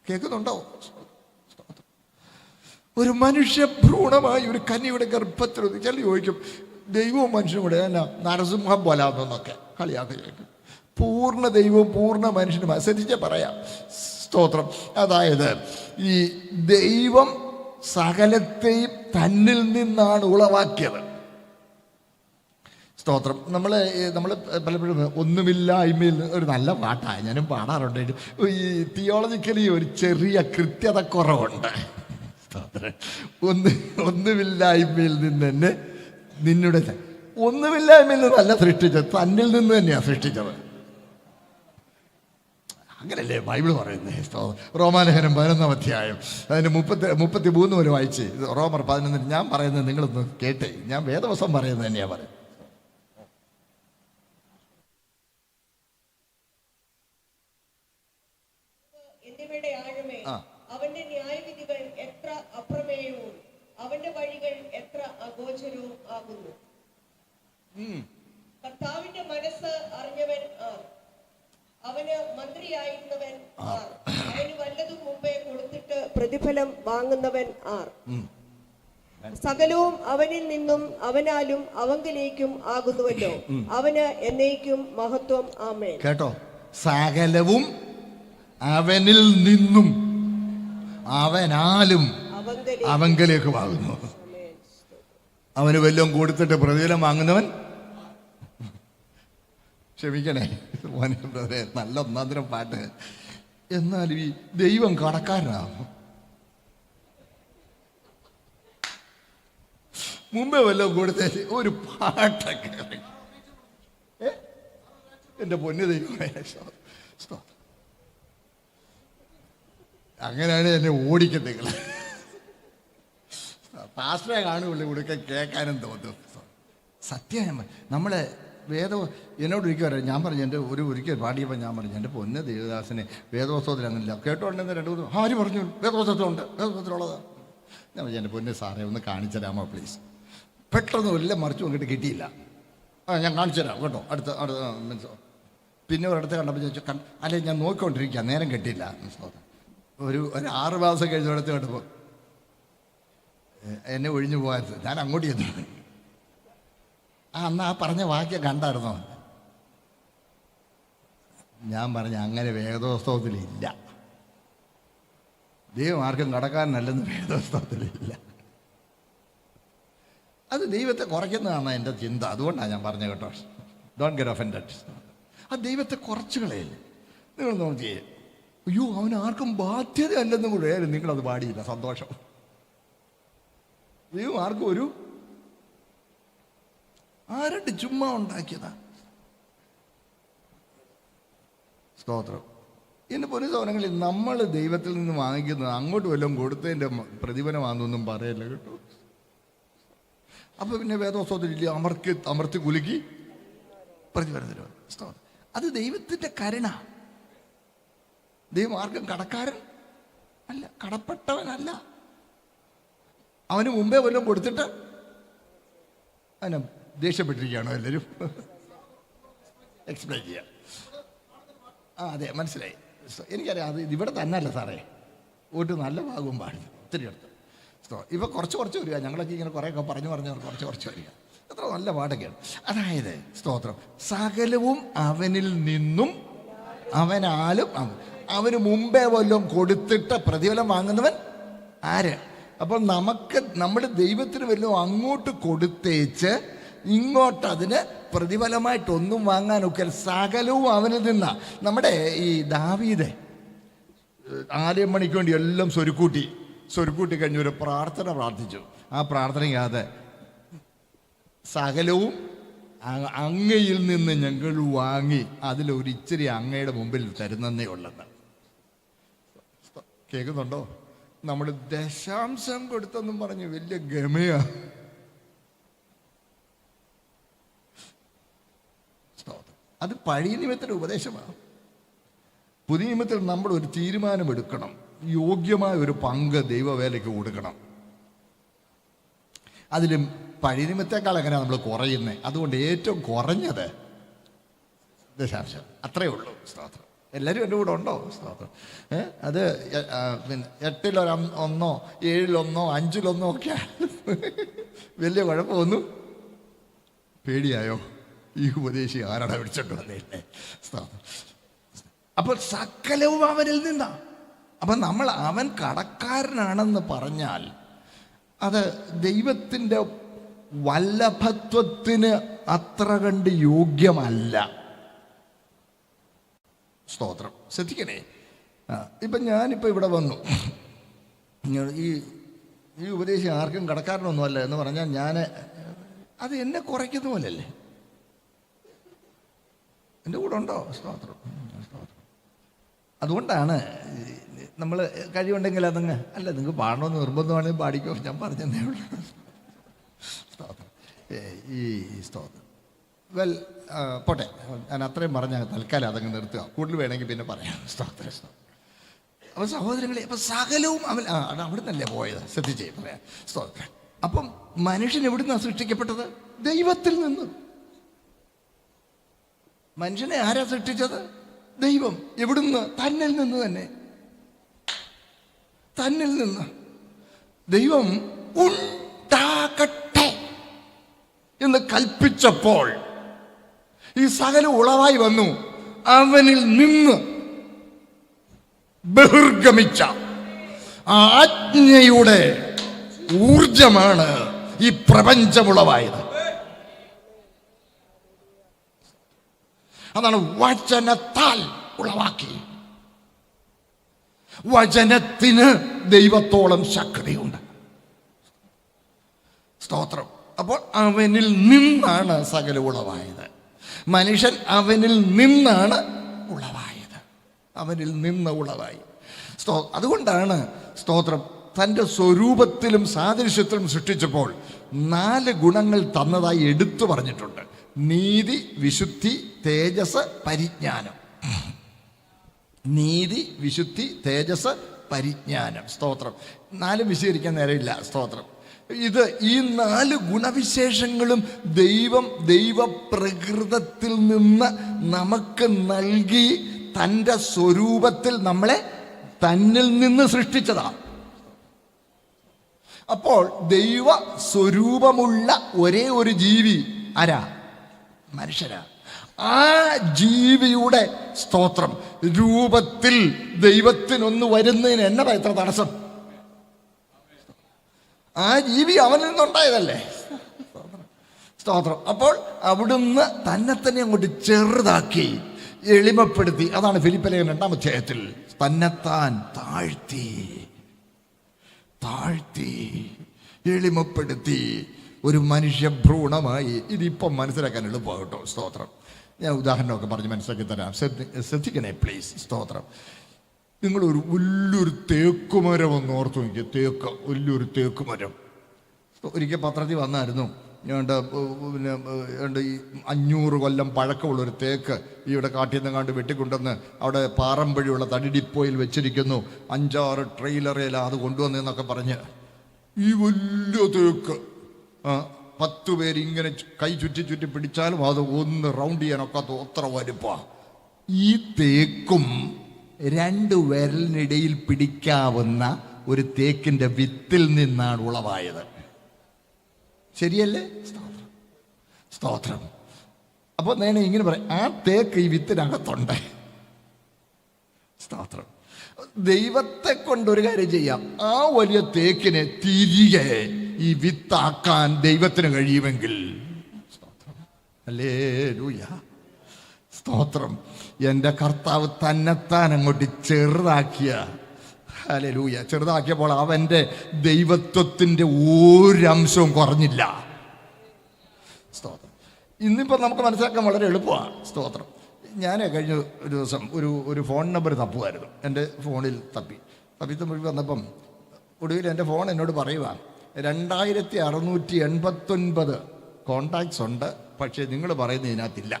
കേൾക്കുന്നുണ്ടോ? ഒരു മനുഷ്യ ഭ്രൂണമായി ഒരു കന്യകയുടെ ഗർഭത്തിൽ ഒതുങ്ങി. ചില ചോദിക്കും, ദൈവവും മനുഷ്യനും കൂടെ എന്നാ നരസിംഹം പോലാന്നൊക്കെ കളിയാക്കി ചോദിക്കും. പൂർണ്ണ ദൈവവും പൂർണ്ണ മനുഷ്യനുമായി. ശ്രദ്ധിച്ചാൽ പറയാം. സ്തോത്രം. അതായത് ഈ ദൈവം സകലത്തെയും തന്നിൽ നിന്നാണ് ഉളവാക്കിയത്. സ്തോത്രം. നമ്മൾ പലപ്പോഴും ഒന്നുമില്ലായ്മയിൽ ഒരു നല്ല പാട്ടാണ്, ഞാനും പാടാറുണ്ട്. ഈ തിയോളജിക്കലി ഒരു ചെറിയ കൃത്യതക്കുറവുണ്ട്. സ്തോത്രം. ഒന്നുമില്ലായ്മയിൽ നിന്ന് തന്നെ നിന്നുടെ ഒന്നുമില്ലായ്മയിൽ നിന്നല്ല സൃഷ്ടിച്ചത്, തന്നിൽ നിന്ന് തന്നെയാണ് സൃഷ്ടിച്ചത്. അങ്ങനല്ലേ ബൈബിൾ പറയുന്നത്. റോമാലേഖനം 11-ാം അധ്യായം അതിന് 33 വരെ വായിച്ച്. റോമർ 11 ഞാൻ പറയുന്നത് നിങ്ങളൊന്ന് കേട്ടേ. ഞാൻ വേദവസം പറയുന്നത് തന്നെയാണ് പറയുന്നത്. അവന്റെ ന്യായവിധികൾ എത്ര അപ്രമേയവും അവന്റെ വഴികൾ എത്ര അഗോചരവും ആകുന്നു. കർത്താവിന്റെ മനസ്സ് അറിഞ്ഞവൻ ആർ? അവന് മന്ത്രിയായിരുന്നവൻ ആർ? അവന് വല്ലതും മുമ്പേ കൊടുത്തിട്ട് പ്രതിഫലം വാങ്ങുന്നവൻ ആർ? സകലവും അവനിൽ നിന്നും അവനാലും അവങ്കലേക്കും ആകുന്നുവല്ലോ. അവന് എന്നേക്കും മഹത്വം. ആമേൻ. കേട്ടോ? സകലവും അവനിൽ നിന്നും അവനാലും അവങ്കലേക്കും ആകുന്നു. അവന് വല്ലതും കൊടുത്തിട്ട് പ്രതിഫലം വാങ്ങുന്നവൻ, ക്ഷമിക്കണേ നല്ല ഒന്നാന്തരം പാട്ട്. എന്നാലും ഈ ദൈവം കടക്കാരനാണ്. മുമ്പേ വല്ലതും കൊടുത്ത ഒരു പാട്ടൊക്കെ എൻ്റെ പൊന്നു ദൈവമേ. അങ്ങനെയാണ് എന്നെ ഓടിക്കുന്നത്. നിങ്ങൾ പാസ്റ്ററെ കാണുകയുള്ളൂ, കൊടുക്കാൻ കേൾക്കാനും തോന്നും. സത്യം. നമ്മളെ എന്നോട് ഒരിക്കൽ പറയാം. ഞാൻ പറഞ്ഞു, എൻ്റെ ഒരിക്കൽ പാടിയപ്പോൾ ഞാൻ പറഞ്ഞു, എൻ്റെ പൊന്ന് ദേവദാസനെ വേദോത്സവത്തിൽ അങ്ങനെയില്ല. കേട്ടോണ്ടെന്ന് 2-3 ആര് പറഞ്ഞു വേദോത്സവത്തിലുണ്ട്, വേദോത്സവത്തിലുള്ളതാണ്. ഞാൻ പറഞ്ഞു, എൻ്റെ പൊന്ന് സാറേ ഒന്ന് കാണിച്ചു തരാമോ പ്ലീസ്. പെട്ടെന്ന് എല്ലാം മറിച്ച് നോക്കിയിട്ട് കിട്ടിയില്ല. ഞാൻ കാണിച്ചു തരാം കേട്ടോ. അടുത്ത മീൻസ് പിന്നെ ഒരിടത്ത് കണ്ടപ്പോൾ ചോദിച്ചു, അല്ലെ ഞാൻ നോക്കിക്കൊണ്ടിരിക്കുക, നേരം കിട്ടിയില്ല. ഒരു 6 മാസം കഴിഞ്ഞ അടുത്ത് കണ്ടപ്പോൾ എന്നെ ഒഴിഞ്ഞു പോകാൻ ഞാൻ അങ്ങോട്ട് ചെന്നു. അന്ന് ആ പറഞ്ഞ വാക്യം കണ്ടായിരുന്നോ? ഞാൻ പറഞ്ഞ അങ്ങനെ വേദോസ്തവത്തിലില്ല. ദൈവം ആർക്കും കടക്കാരനല്ലെന്ന് വേദോസ്തവത്തിലില്ല. അത് ദൈവത്തെ കുറയ്ക്കുന്നതാണ് എൻ്റെ ചിന്ത. അതുകൊണ്ടാണ് ഞാൻ പറഞ്ഞത് കേട്ടോ. Don't get offended. ആ ദൈവത്തെ കുറച്ച് കളയല്ലേ. നിങ്ങൾ നോക്കിയേ, അയ്യോ അവന് ആർക്കും ബാധ്യത അല്ലെന്നും കൂടെ നിങ്ങളത് പാടിയില്ല. സന്തോഷം. ദൈവം ആർക്കും ഒരു ആരുടെ ചുമ്മാ ഉണ്ടാക്കിയതാ. സ്തോത്രം. എൻ്റെ പൊതുസവനങ്ങളിൽ നമ്മൾ ദൈവത്തിൽ നിന്ന് വാങ്ങിക്കുന്നത് അങ്ങോട്ട് വല്ലതും കൊടുത്തതിൻ്റെ പ്രതിഫലമാണെന്നൊന്നും പറയല്ല കേട്ടോ. അപ്പൊ പിന്നെ വേദോസ്തവത്തിലില്ല, അമർത്തി കുലുക്കി പ്രതിഫലത്തിന്. സ്തോത്രം. അത് ദൈവത്തിൻ്റെ കരുണ. ദൈവം ആർക്കും കടക്കാരൻ അല്ല, കടപ്പെട്ടവനല്ല. അവന് മുമ്പേ വല്ലതും കൊടുത്തിട്ട് അവനെ ദേഷ്യപ്പെട്ടിരിക്കുകയാണോ എല്ലാവരും? എക്സ്പ്ലെയിൻ ചെയ്യാം. അതെ, മനസ്സിലായി. എനിക്കറിയാം. അത് ഇവിടെ തന്നെ അല്ല സാറേ, ഒരു നല്ല ഭാഗവും പാടില്ല. ഒത്തിരി അടുത്ത് ഇപ്പം കുറച്ച് വരിക. ഞങ്ങളൊക്കെ ഇങ്ങനെ കുറേയൊക്കെ പറഞ്ഞു കുറച്ച് വരിക. അത്ര നല്ല പാട്ടൊക്കെയാണ്. അതായത് സ്തോത്രം, സകലവും അവനിൽ നിന്നും അവനാലും അവന് മുമ്പേ വല്ലതും കൊടുത്തിട്ട് പ്രതിഫലം വാങ്ങുന്നവൻ ആര്? അപ്പോൾ നമ്മുടെ ദൈവത്തിന് വല്ലതും അങ്ങോട്ട് കൊടുത്തേച്ച് ഇങ്ങോട്ട് അതിന് പ്രതിഫലമായിട്ടൊന്നും വാങ്ങാനൊക്കെ സകലവും അവനിൽ നിന്നാ. നമ്മുടെ ഈ ദാവീദ് 4 മണിക്ക് വേണ്ടി എല്ലാം സ്വരുക്കൂട്ടി കഴിഞ്ഞ് ഒരു പ്രാർത്ഥന പ്രാർത്ഥിച്ചു. ആ പ്രാർത്ഥനയ്ക്കകത്ത് സകലവും അങ്ങയിൽ നിന്ന് ഞങ്ങൾ വാങ്ങി അതിലൊരിച്ചിരി അങ്ങയുടെ മുമ്പിൽ തരുന്നേ ഉള്ളത്. കേൾക്കുന്നുണ്ടോ? നമ്മൾ ദശാംശം കൊടുത്തെന്നും പറഞ്ഞ് വലിയ ഗമയാ. അത് പഴയ നിയമത്തിന്റെ ഉപദേശമാണ്. പുതിയ നിയമത്തിൽ നമ്മൾ ഒരു തീരുമാനമെടുക്കണം. യോഗ്യമായ ഒരു പങ്ക് ദൈവവേലയ്ക്ക് കൊടുക്കണം. അതിലും പഴയ നിയമത്തെക്കാൾ എങ്ങനെയാണ് നമ്മൾ കുറയുന്നത്? അതുകൊണ്ട് ഏറ്റവും കുറഞ്ഞത് ദശാംശം. അത്രയേ ഉള്ളൂ. സ്തോത്രം. എല്ലാവരും എൻ്റെ കൂടെ ഉണ്ടോ? സ്തോത്രം. അത് പിന്നെ 8-1, 7-1, 5-1 ഒക്കെ വലിയ കുഴപ്പമൊന്നും. പേടിയായോ? ഈ ഉപദേശി ആരാണ് വിളിച്ചോണ്ട് വന്നേ? അപ്പോൾ സകലവും അവനിൽ നിന്നാ. അപ്പം നമ്മൾ അവൻ കടക്കാരനാണെന്ന് പറഞ്ഞാൽ അത് ദൈവത്തിൻ്റെ വല്ലഭത്വത്തിന് അത്ര കണ്ട് യോഗ്യമല്ല. സ്തോത്രം. ശ്രദ്ധിക്കണേ. ഇപ്പം ഞാനിപ്പോൾ ഇവിടെ വന്നു, ഈ ഉപദേശി ആർക്കും കടക്കാരനൊന്നുമല്ല എന്ന് പറഞ്ഞാൽ അത് എന്നെ കുറയ്ക്കുന്ന പോലെയല്ലേ? എൻ്റെ കൂടെ ഉണ്ടോ? സ്തോത്രം. അതുകൊണ്ടാണ് നമ്മൾ കഴിവുണ്ടെങ്കിൽ അതങ്ങ് അല്ല, നിങ്ങൾക്ക് പാടണമെന്ന് നിർബന്ധമാണെങ്കിൽ പാടിക്കോ, ഞാൻ പറഞ്ഞതേ ഉള്ളൂ. സ്തോത്രം. ഈ സ്തോത്രം. വെൽ, പോട്ടെ, ഞാൻ അത്രയും പറഞ്ഞാൽ തൽക്കാലം അതങ്ങ് നിർത്തുക. കൂടുതൽ വേണമെങ്കിൽ പിന്നെ പറയാം. സ്തോത്രം. അപ്പോൾ സഹോദരങ്ങളെ, അപ്പം സകലവും അവൻ അവിടെ നിന്നല്ലേ പോയത്. ശ്രദ്ധിച്ചേ പറയാം. സ്തോത്രം. അപ്പം മനുഷ്യൻ എവിടുന്നാണ് സൃഷ്ടിക്കപ്പെട്ടത്? ദൈവത്തിൽ നിന്ന്. മനുഷ്യനെ ആരാ സൃഷ്ടിച്ചത്? ദൈവം. എവിടുന്ന്? തന്നിൽ നിന്ന് തന്നെ. തന്നിൽ നിന്ന് ദൈവം ഉണ്ടാകട്ടെ എന്ന് കൽപ്പിച്ചപ്പോൾ ഈ സകലം ഉളവായി വന്നു. അവനിൽ നിന്ന് ബഹിർഗമിച്ച ആജ്ഞയുടെ ഊർജമാണ് ഈ പ്രപഞ്ചമുളവായത്. അതാണ് വചനത്താൽ ഉളവാക്കി. വചനത്തിന് ദൈവത്തോളം ശക്തിയുണ്ട്. സ്തോത്രം. അപ്പോൾ അവനിൽ നിന്നാണ് സകല ഉളവായത്. മനുഷ്യൻ അവനിൽ നിന്നാണ് ഉളവായത്. അവനിൽ നിന്ന് ഉളവായി. അതുകൊണ്ടാണ് സ്തോത്രം തൻ്റെ സ്വരൂപത്തിലും സാദൃശ്യത്തിലും സൃഷ്ടിച്ചപ്പോൾ 4 ഗുണങ്ങൾ തന്നതായി എടുത്തു പറഞ്ഞിട്ടുണ്ട്. നീതി, വിശുദ്ധി, തേജസ്, പരിജ്ഞാനം. നീതി, വിശുദ്ധി, തേജസ്, പരിജ്ഞാനം. സ്തോത്രം. 4 വിശദീകരിക്കാൻ നേരമില്ല. സ്തോത്രം. ഈ 4 ഗുണവിശേഷങ്ങളും ദൈവപ്രകൃതത്തിൽ നിന്ന് നമുക്ക് നൽകി തൻ്റെ സ്വരൂപത്തിൽ നമ്മളെ തന്നിൽ നിന്ന് സൃഷ്ടിച്ചതാണ്. അപ്പോൾ ദൈവ സ്വരൂപമുള്ള ഒരേ ഒരു ജീവി ആരാ? മനുഷ്യരാ. ആ ജീവിയുടെ സ്തോത്രം രൂപത്തിൽ ദൈവത്തിനൊന്ന് വരുന്നതിന് എന്നതാ ഇത്ര തടസ്സം? ആ ജീവി അവനിൽ നിന്നുണ്ടായതല്ലേ. സ്തോത്രം. അപ്പോൾ അവിടുന്ന് തന്നെ അങ്ങോട്ട് ചെറുതാക്കി എളിമപ്പെടുത്തി. അതാണ് ഫിലിപ്പിലേഖനം 2-ാം അധ്യായത്തിൽ തന്നെത്താൻ താഴ്ത്തി എളിമപ്പെടുത്തി ഒരു മനുഷ്യഭ്രൂണമായി. ഇതിപ്പം മനസ്സിലാക്കാൻ എളുപ്പമാണ് കേട്ടോ. സ്തോത്രം. ഞാൻ ഉദാഹരണമൊക്കെ പറഞ്ഞ് മനസ്സിലാക്കി തരാം. ശ്രദ്ധിക്കണേ പ്ലീസ്. സ്തോത്രം. നിങ്ങളൊരു വലിയൊരു തേക്കുമരം ഒന്ന് ഓർത്ത് നോക്കിയ വലിയൊരു തേക്കുമരം ഒരിക്കൽ പത്രത്തിൽ വന്നായിരുന്നു. പിന്നെ ഈ 500 കൊല്ലം പഴക്കമുള്ളൊരു തേക്ക് ഇവിടെ കാട്ടിൽ നിന്ന് കണ്ട് വെട്ടിക്കൊണ്ടുവന്ന് അവിടെ പാറമ്പഴിയുള്ള തടി ഡിപ്പോയിൽ വെച്ചിരിക്കുന്നു. 5-6 ട്രെയിലറിൽ അത് കൊണ്ടുവന്നതെന്നൊക്കെ പറഞ്ഞ് ഈ വലിയ തേക്ക് 10 പേര് ഇങ്ങനെ കൈ ചുറ്റി പിടിച്ചാലും അത് ഒന്ന് റൗണ്ട് ചെയ്യാനൊക്കാത്ത അത്ര വലുപ്പമാണ്. ഈ തേക്കും 2 വിരലിനിടയിൽ പിടിക്കാവുന്ന ഒരു തേക്കിൻ്റെ വിത്തിൽ നിന്നാണ് ഉളവായത്. ശരിയല്ലേ? സ്തോത്രം. അപ്പോൾ ഞാൻ ഇങ്ങനെ പറയാം, ആ തേക്ക് ഈ വിത്തിനകത്തുണ്ട്. സ്തോത്രം. ദൈവത്തെ കൊണ്ടൊരു കാര്യം ചെയ്യാം. ആ വലിയ തേക്കിനെ തിരികെ ഈ വിത്താക്കാൻ ദൈവത്തിന് കഴിയുമെങ്കിൽ ഹല്ലേലൂയ. സ്തോത്രം. എൻ്റെ കർത്താവ് തന്നെത്താൻ അങ്ങോട്ട് ചെറുതാക്കിയ, ഹല്ലേലൂയ, ചെറുതാക്കിയപ്പോൾ അവൻ്റെ ദൈവത്വത്തിൻ്റെ ഒരംശവും കുറഞ്ഞില്ല. സ്തോത്രം. ഇന്നിപ്പോൾ നമുക്ക് മനസ്സിലാക്കാൻ വളരെ എളുപ്പമാണ്. സ്തോത്രം. ഞാൻ കഴിഞ്ഞ ഒരു ദിവസം ഒരു ഫോൺ നമ്പർ തപ്പുമായിരുന്നു. എൻ്റെ ഫോണിൽ തപ്പി വന്നപ്പം ഒടുവിൽ എൻ്റെ ഫോൺ എന്നോട് പറയുക 2689 കോണ്ടാക്ട്സ് ഉണ്ട്, പക്ഷേ നിങ്ങൾ പറയുന്ന ഇതിനകത്തില്ല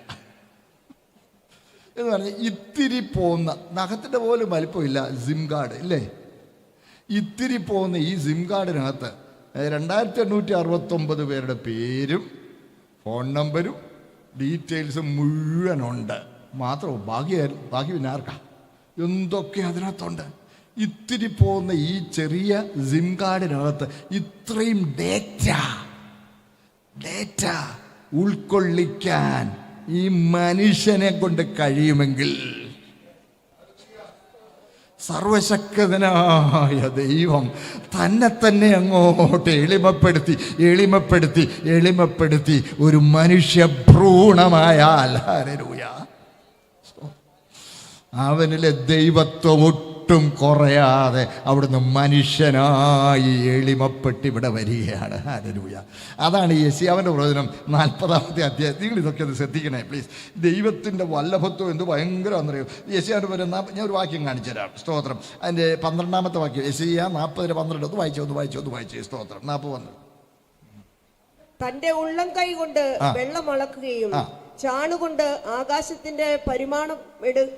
എന്ന് പറഞ്ഞ് ഇത്തിരി പോകുന്ന നഖത്തിൻ്റെ പോലും വലിപ്പമില്ല സിം കാർഡ് ഇല്ലേ. ഇത്തിരി പോകുന്ന ഈ സിം കാർഡിനകത്ത് 2869 പേരുടെ പേരും ഫോൺ നമ്പരും ഡീറ്റെയിൽസും മുഴുവനുണ്ട്. മാത്രമോ ബാക്കി പിന്നെ ആർക്കാ? എന്തൊക്കെ അതിനകത്തുണ്ട്. ഇത്തിരി പോകുന്ന ഈ ചെറിയ സിം കാർഡിനകത്ത് ഇത്രയും ഡേറ്റ ഉൾക്കൊള്ളിക്കാൻ ഈ മനുഷ്യനെ കൊണ്ട് കഴിയുമെങ്കിൽ സർവശക്തനായ ദൈവം തന്നെ അങ്ങോട്ട് എളിമപ്പെടുത്തി ഒരു മനുഷ്യഭ്രൂണമായാൽ ഹല്ലേലൂയ, അവനിലെ ദൈവത്വം ഒട്ടും കുറയാതെ അവിടുന്ന് മനുഷ്യനായി എളിമപ്പെട്ട് ഇവിടെ വരികയാണ്. ഹല്ലേലൂയ. അതാണ് യെശയ്യാവിൻ്റെ പ്രവചനം 40-ാമത്തെ അധ്യായം. നിങ്ങൾ ഇതൊക്കെ ഒന്ന് ശ്രദ്ധിക്കണേ പ്ലീസ്. ദൈവത്തിൻ്റെ വല്ലഭത്വം എന്ത് ഭയങ്കരമാണെന്നറിയോ. യെശയ്യാവിൻ്റെ പ്രവചനം ഞാൻ ഒരു വാക്യം കാണിച്ചു തരാം. സ്തോത്രം. അതിൻ്റെ 12-ാമത്തെ വാക്യം യെശയ്യാ 40:12. ഒന്ന് വായിച്ചു. സ്തോത്രം. 40:12. തന്റെ ഉള്ളം കൈ കൊണ്ട് വെള്ളം അളക്കുകയും ചാണുകൊണ്ട് ആകാശത്തിന്റെ പരിമാണം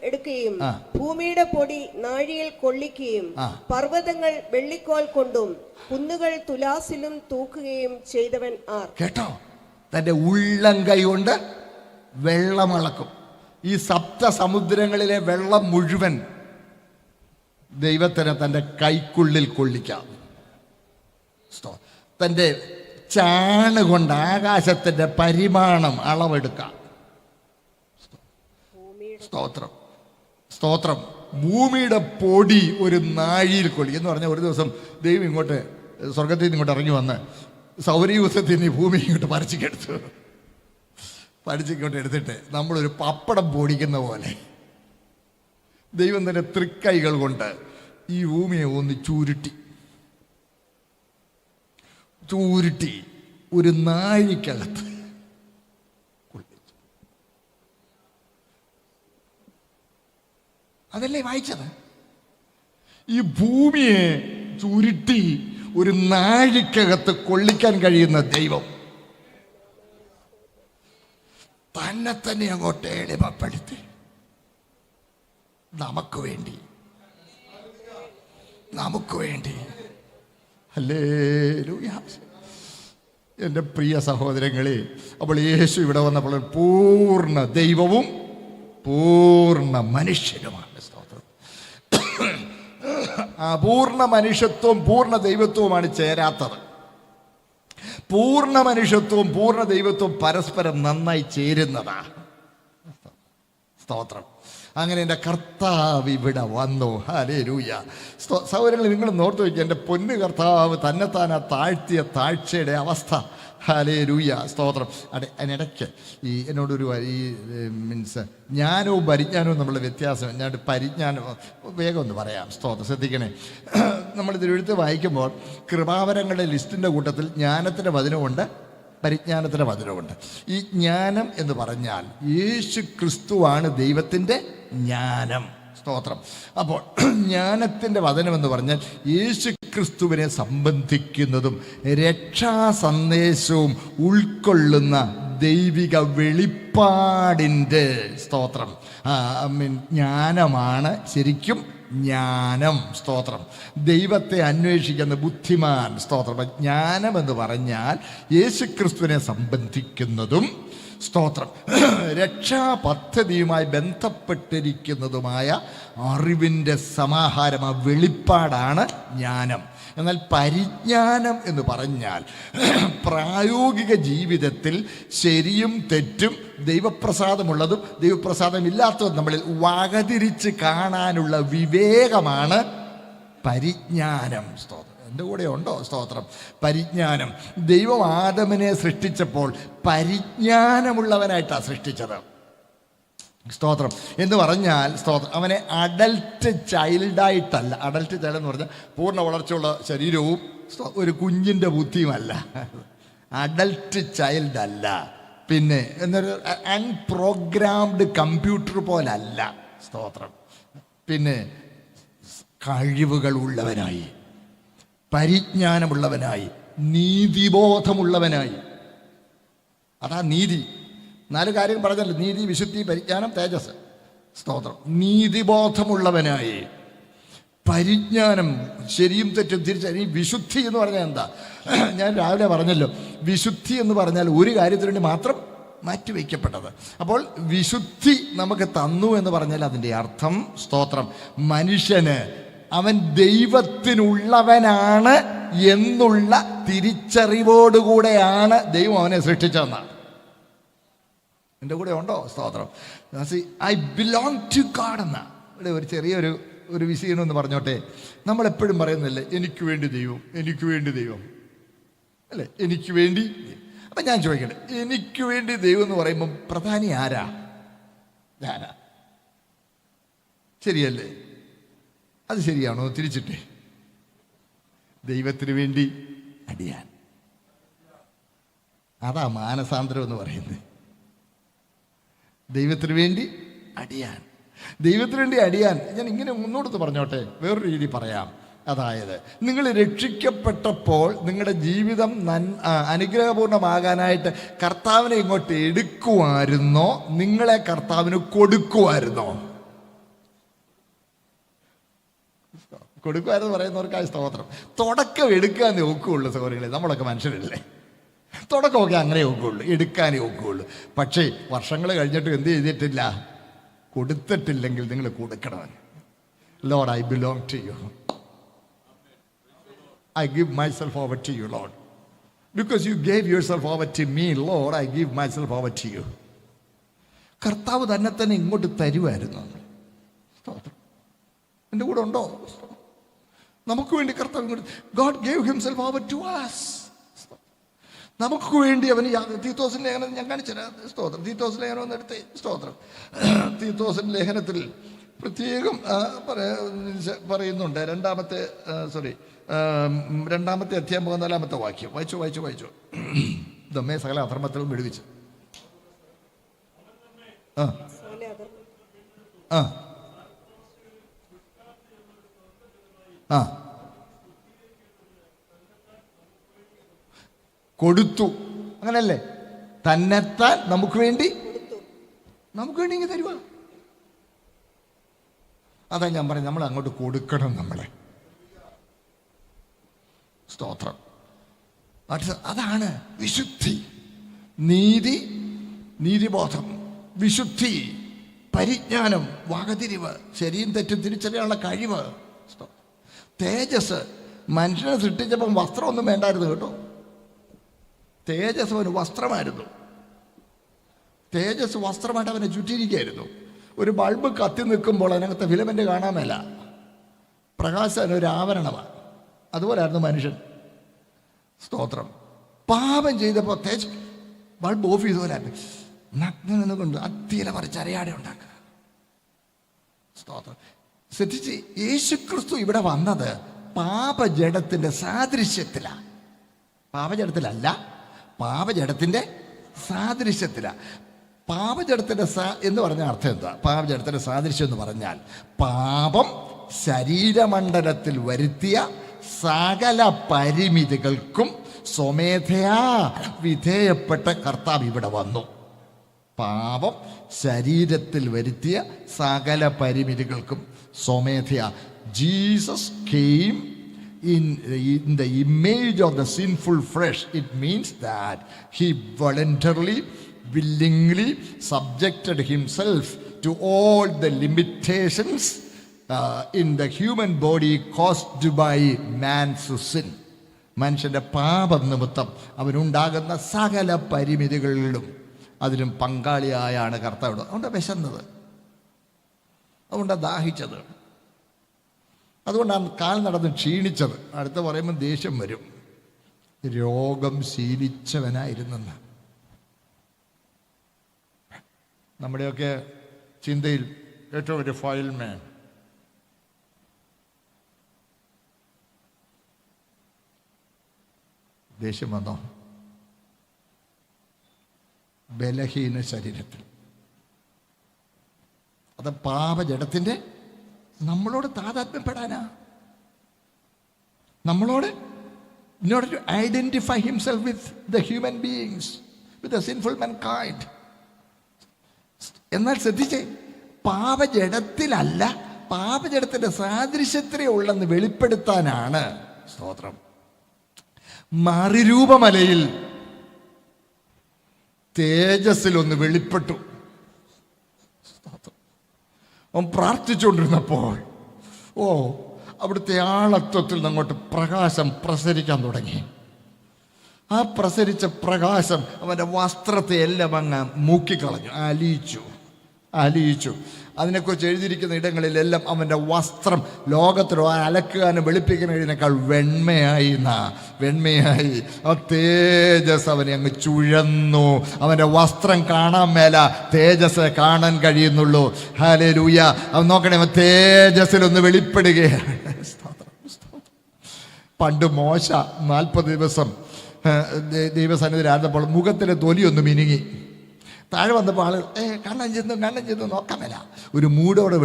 എടുക്കുകയും ഭൂമിയുടെ പൊടി നാഴിയിൽ കൊള്ളിക്കുകയും പർവ്വതങ്ങൾ വെള്ളിക്കോൽ കൊണ്ടും കുന്നുകൾ തുലാസിലും തൂക്കുകയും ചെയ്തവൻ ആർ? കേട്ടോ, തന്റെ ഉള്ളം കൈ കൊണ്ട് വെള്ളം അളക്കും. ഈ 7 സമുദ്രങ്ങളിലെ വെള്ളം മുഴുവൻ ദൈവത്തിന് തന്റെ കൈക്കുള്ളിൽ കൊള്ളിക്കാം. തന്റെ ചാണുകൊണ്ട് ആകാശത്തിന്റെ പരിമാണം അളവെടുക്കാം. സ്തോത്രം. ഭൂമിയുടെ പൊടി ഒരു നാഴിയിൽ കൊള്ളി എന്ന് പറഞ്ഞാൽ ഒരു ദിവസം ദൈവം ഇങ്ങോട്ട് സ്വർഗത്തിൽ നിന്ന് ഇങ്ങോട്ട് ഇറങ്ങി വന്ന് സൗരയൂഥത്തിൽ ഭൂമി ഇങ്ങോട്ട് പറിച്ചിങ്ങോട്ട് എടുത്തിട്ട് നമ്മളൊരു പപ്പടം പൊടിക്കുന്ന പോലെ ദൈവം തന്നെ തൃക്കൈകൾ കൊണ്ട് ഈ ഭൂമിയെ ഒന്ന് ചൂരുട്ടി ഒരു നാഴിക്കകത്ത് അതല്ലേ വായിച്ചത്? ഈ ഭൂമിയെ ചുരുട്ടി ഒരു നാഴിക്കകത്ത് കൊള്ളിക്കാൻ കഴിയുന്ന ദൈവം തന്നെ അങ്ങോട്ട് എളിമപ്പെടുത്തി നമുക്ക് വേണ്ടി ഹല്ലേലൂയ. എൻ്റെ പ്രിയ സഹോദരങ്ങളെ, അപ്പോൾ യേശു ഇവിടെ വന്നപ്പോൾ പൂർണ്ണ ദൈവവും പൂർണ്ണ മനുഷ്യനുമാണ്. സ്തോത്രം. പൂർണ്ണ മനുഷ്യത്വവും പൂർണ്ണ ദൈവത്വവുമാണ് ചേരാത്തത്. പൂർണ്ണ മനുഷ്യത്വവും പൂർണ്ണ ദൈവത്വവും പരസ്പരം നന്നായി ചേരുന്നതാ. സ്തോത്രം. അങ്ങനെ എൻ്റെ കർത്താവ് ഇവിടെ വന്നു. ഹല്ലേലൂയ. സഹോദരങ്ങൾ, നിങ്ങൾ ഓർത്തു വയ്ക്കുക, എൻ്റെ പൊന്നു കർത്താവ് തന്നെത്താൻ താഴ്ത്തിയ താഴ്ചയുടെ അവസ്ഥ. ഹല്ലേലൂയ. സ്തോത്രം. അതിനിടയ്ക്ക് എന്നോടൊരു മീൻസ് ജ്ഞാനവും പരിജ്ഞാനവും തമ്മിലുള്ള വ്യത്യാസം. ഞാൻ പരിജ്ഞാനം വേഗം ഒന്ന് പറയാം. സ്തോത്രം. ശ്രദ്ധിക്കണേ. നമ്മളിതിലെഴുത്ത് വായിക്കുമ്പോൾ കൃപാവരങ്ങളുടെ ലിസ്റ്റിൻ്റെ കൂട്ടത്തിൽ ജ്ഞാനത്തിൻ്റെ വചനമുണ്ട്, പരിജ്ഞാനത്തിൻ്റെ വചനമുണ്ട്. ഈ ജ്ഞാനം എന്ന് പറഞ്ഞാൽ യേശു ക്രിസ്തുവാണ് ദൈവത്തിൻ്റെ ജ്ഞാനം. സ്തോത്രം. അപ്പോൾ ജ്ഞാനത്തിൻ്റെ വചനം എന്ന് പറഞ്ഞാൽ യേശു ക്രിസ്തുവിനെ സംബന്ധിക്കുന്നതും രക്ഷാ സന്ദേശവും ഉൾക്കൊള്ളുന്ന ദൈവിക വെളിപ്പാടിൻ്റെ സ്തോത്രം ജ്ഞാനമാണ് ശരിക്കും ജ്ഞാനം. സ്തോത്രം. ദൈവത്തെ അന്വേഷിക്കുന്ന ബുദ്ധിമാൻ. സ്തോത്രം. ജ്ഞാനം എന്ന് പറഞ്ഞാൽ യേശുക്രിസ്തുവിനെ സംബന്ധിക്കുന്നതും സ്തോത്രം രക്ഷാ പദ്ധതിയുമായി ബന്ധപ്പെട്ടിരിക്കുന്നതുമായ അറിവിൻ്റെ സമാഹാരം, വെളിപ്പാടാണ് ജ്ഞാനം. എന്നാൽ പരിജ്ഞാനം എന്ന് പറഞ്ഞാൽ പ്രായോഗിക ജീവിതത്തിൽ ശരിയും തെറ്റും ദൈവപ്രസാദമുള്ളതും ദൈവപ്രസാദമില്ലാത്തതും നമ്മളിൽ വകതിരിച്ച് കാണാനുള്ള വിവേകമാണ് പരിജ്ഞാനം. സ്തോത്രം. എൻ്റെ കൂടെ ഉണ്ടോ? സ്തോത്രം. പരിജ്ഞാനം. ദൈവം ആദമിനെ സൃഷ്ടിച്ചപ്പോൾ പരിജ്ഞാനമുള്ളവനായിട്ടാണ് സൃഷ്ടിച്ചത്. സ്തോത്രം. എന്ന് പറഞ്ഞാൽ സ്തോത്രം അവനെ അഡൽട്ട് ചൈൽഡായിട്ടല്ല. അഡൽട്ട് ചൈൽഡ് എന്ന് പറഞ്ഞാൽ പൂർണ്ണ വളർച്ചയുള്ള ശരീരവും ഒരു കുഞ്ഞിൻ്റെ ബുദ്ധിയുമല്ല. അഡൽട്ട് ചൈൽഡ് അല്ല. പിന്നെ എന്നൊരു അൺപ്രോഗ്രാംഡ് കമ്പ്യൂട്ടർ പോലല്ല. സ്തോത്രം. പിന്നെ കഴിവുകൾ ഉള്ളവനായി, പരിജ്ഞാനമുള്ളവനായി, നീതിബോധമുള്ളവനായി. അതാ നീതി. 4 കാര്യം പറഞ്ഞല്ലോ: നീതി, വിശുദ്ധി, പരിജ്ഞാനം, തേജസ്. സ്തോത്രം. നീതിബോധമുള്ളവനായി, പരിജ്ഞാനം, ശരിയും തെറ്റും തിരിച്ചറിയും. വിശുദ്ധി എന്ന് പറഞ്ഞാൽ എന്താ? ഞാൻ രാവിലെ പറഞ്ഞല്ലോ, വിശുദ്ധി എന്ന് പറഞ്ഞാൽ ഒരു കാര്യത്തിന് വേണ്ടി മാത്രം മാറ്റിവെക്കപ്പെട്ടത്. അപ്പോൾ വിശുദ്ധി നമുക്ക് തന്നു എന്ന് പറഞ്ഞാൽ അതിൻ്റെ അർത്ഥം സ്തോത്രം മനുഷ്യന് അവൻ ദൈവത്തിനുള്ളവനാണ് എന്നുള്ള തിരിച്ചറിവോടുകൂടെയാണ് ദൈവം അവനെ സൃഷ്ടിച്ചതെന്നാണ്. എൻ്റെ കൂടെ ഉണ്ടോ? സ്തോത്രം. ഐ ബിലോങ് ടു ഗാഡ് എന്ന ഇവിടെ ഒരു ചെറിയൊരു വിഷയം എന്ന് പറഞ്ഞോട്ടെ. നമ്മളെപ്പോഴും പറയുന്നില്ലേ, എനിക്ക് വേണ്ടി ദൈവം, എനിക്ക് വേണ്ടി ദൈവം, അല്ലേ? എനിക്ക് വേണ്ടി. അപ്പം ഞാൻ ചോദിക്കട്ടെ, എനിക്ക് വേണ്ടി ദൈവം എന്ന് പറയുമ്പം പ്രധാനി ആരാ? ഞാനാ. ശരിയല്ലേ? അത് ശരിയാണോ? തിരിച്ചിട്ടേ. ദൈവത്തിന് വേണ്ടി അടിയാൻ. അതാ മാനസാന്തരം എന്ന് പറയുന്നത്. ദൈവത്തിന് വേണ്ടി അടിയാൻ. ദൈവത്തിന് വേണ്ടി അടിയാൻ. ഞാൻ ഇങ്ങനെ മുന്നോട്ട് പറഞ്ഞോട്ടെ, വേറൊരു രീതി പറയാം. അതായത്, നിങ്ങൾ രക്ഷിക്കപ്പെട്ടപ്പോൾ നിങ്ങളുടെ ജീവിതം അനുഗ്രഹപൂർണ്ണമാകാനായിട്ട് കർത്താവിനെ ഇങ്ങോട്ട് എടുക്കുമായിരുന്നോ, നിങ്ങളെ കർത്താവിന് കൊടുക്കുമായിരുന്നോ? കൊടുക്കുമായിരുന്നു പറയുന്നവർക്കായി സ്തോത്രം. തുടക്കം എടുക്കാൻ ഒക്കുകയുള്ളൂ സഹോദരങ്ങളെ. നമ്മളൊക്കെ മനുഷ്യരല്ലേ, തുടക്കമൊക്കെ അങ്ങനെ ഒക്കുകയുള്ളൂ, എടുക്കാനേ ഒക്കുകയുള്ളൂ. പക്ഷേ വർഷങ്ങൾ കഴിഞ്ഞിട്ട് എന്ത് ചെയ്തിട്ടില്ല? കൊടുത്തിട്ടില്ലെങ്കിൽ നിങ്ങൾ കൊടുക്കണം. Lord, I belong to you. I give myself over to you, Lord. Because you gave yourself over to me, Lord, I give myself over to you. കർത്താവ് തന്നെ ഇങ്ങോട്ട് തരുമായിരുന്നു. എൻ്റെ കൂടെ ഉണ്ടോ? നമുക്ക് വേണ്ടി കർത്താവ് ഇങ്ങോട്ട്, God gave himself over to us. നമുക്ക് വേണ്ടി അവന് തീത്തോസിൻ്റെ ലേഖനം ഞാൻ കാണിച്ചുതരാം. സ്തോത്രം. തീത്തോസിൻ്റെ ലേഖനം ഒന്ന് എടുത്തേ. സ്തോത്രം. തീത്തോസിൻ്റെ ലേഖനത്തിൽ പ്രത്യേകം പറയുന്നുണ്ട്. രണ്ടാമത്തെ അധ്യായം 14 വാക്യം വായിച്ചു. ദമ്മേ സകല അധർമ്മത്തിലും വിടുവിച്ച് കൊടുത്തു. അങ്ങനല്ലേ? തന്നെത്താൻ നമുക്ക് വേണ്ടി ഇങ്ങനെ തരുക. അതാ ഞാൻ പറയും, നമ്മൾ അങ്ങോട്ട് കൊടുക്കണം. നമ്മളെ സ്തോത്രം. അതാണ് വിശുദ്ധി. നീതിബോധം, വിശുദ്ധി, പരിജ്ഞാനം, വകതിരിവ്, ശരിയും തെറ്റും തിരിച്ചറിയാനുള്ള കഴിവ്, തേജസ് മനുഷ്യനെ സൃഷ്ടിച്ചപ്പം വസ്ത്രമൊന്നും വേണ്ടായിരുന്നു കേട്ടോ. തേജസ് ഒരു വസ്ത്രമായിരുന്നു. തേജസ് വസ്ത്രമായിട്ട് അവനെ ചുറ്റിയിരിക്കുകയായിരുന്നു. ഒരു ബൾബ് കത്തി നിൽക്കുമ്പോൾ അതിനകത്ത് ഫിലമെൻ്റ് കാണാൻ മേല, പ്രകാശം ഒരു ആവരണമാണ്. അതുപോലായിരുന്നു മനുഷ്യൻ. സ്തോത്രം. പാപം ചെയ്തപ്പോൾ ബൾബ് ഓഫ് ചെയ്തപോലായിരുന്നു. നഗ്നെന്ന് കൊണ്ട് അത്തിയില പറിച്ച് അരയാടെ ഉണ്ടാക്കുക. സ്തോത്രം. ശ്രദ്ധിച്ച്, യേശുക്രിസ്തു ഇവിടെ വന്നത് പാപജഡത്തിൻ്റെ സാദൃശ്യത്തിലാണ്. പാപജഡത്തിലല്ല, പാപജഡത്തിൻ്റെ സാദൃശ്യത്തിലാണ്. പാപജഡത്തിൻ്റെ എന്ന് പറഞ്ഞ അർത്ഥം എന്താ? പാപജഡത്തിൻ്റെ സാദൃശ്യം എന്ന് പറഞ്ഞാൽ പാപം ശരീരമണ്ഡലത്തിൽ വരുത്തിയ സകല പരിമിതികൾക്കും സ്വമേധയാ വിധേയപ്പെട്ട കർത്താവ് ഇവിടെ വന്നു. പാപം ശരീരത്തിൽ വരുത്തിയ സകല പരിമിതികൾക്കും സ്വമേധയാ. Jesus came in the image of the sinful flesh. It means that he voluntarily, willingly subjected himself to all the limitations in the human body caused by man's sin. മനുഷ്യൻ്റെ പാപം നിമിത്തം അവനുണ്ടാകുന്ന സകല പരിമിതികളിലും അതിലും പങ്കാളിയായാണ് കർത്താവ്. അതുകൊണ്ടാണ് വിശന്നത്, അതുകൊണ്ടാണ് ദാഹിച്ചത്, അതുകൊണ്ടാണ് കാൽ നടന്ന് ക്ഷീണിച്ചത്. അടുത്ത് പറയുമ്പോൾ ദേഷ്യം വരും. രോഗം ശീലിച്ചവനായിരുന്നെന്ന്. നമ്മുടെയൊക്കെ ചിന്തയിൽ ഏറ്റവും ഒരു ഫയൽമാൻ ദേഷ്യം വന്നോ? ബലഹീന ശരീരത്തിൽ. അത് പാപജഡത്തിൻ്റെ നമ്മളോട് താതാത്മ്യപ്പെടാനാ, നമ്മളോട് in order to identify himself with the human beings, with the sinful mankind. എന്നാൽ ശ്രദ്ധിച്ചേ, പാപജഡത്തിലല്ല, പാപജഡത്തിൻ്റെ സാദൃശ്യത്തിലേ ഉള്ളെന്ന് വെളിപ്പെടുത്താനാണ്. സ്തോത്രം. മറുരൂപമലയിൽ തേജസ്സിലൊന്ന് വെളിപ്പെട്ടു. അവൻ പ്രാർത്ഥിച്ചുകൊണ്ടിരുന്നപ്പോൾ അവിടുത്തെ ആളത്വത്തിൽ നിന്നങ്ങോട്ട് പ്രകാശം പ്രസരിക്കാൻ തുടങ്ങി. ആ പ്രസരിച്ച പ്രകാശം അവൻ്റെ വസ്ത്രത്തെ എല്ലാം അങ്ങ് മൂക്കിക്കളഞ്ഞു, അലിയിച്ചു. അതിനെക്കുറിച്ച് എഴുതിയിരിക്കുന്ന ഇടങ്ങളിലെല്ലാം അവൻ്റെ വസ്ത്രം ലോകത്തിലോ അലക്കാനും വെളുപ്പിക്കുന്നതിനേക്കാൾ വെണ്മയായി. ആ തേജസ് അവനെ അങ്ങ് ചുഴന്നു. അവൻ്റെ വസ്ത്രം കാണാൻ മേല, തേജസ് കാണാൻ കഴിയുന്നുള്ളൂ. ഹല്ലേലൂയ. അവൻ നോക്കണേ, അവൻ തേജസ്സിലൊന്ന് വെളിപ്പെടുകയാണ്. പണ്ട് മോശ 40 ദിവസം ദൈവസന്നിധിയിലായിരുന്നപ്പോൾ മുഖത്തിലെ തൊലിയൊന്ന് മിനുങ്ങി. താഴെ വന്നപ്പോൾ ആൾ കണ്ണൻ ചെന്നു നോക്കാൻ മേല. ഒരു മൂടുപടം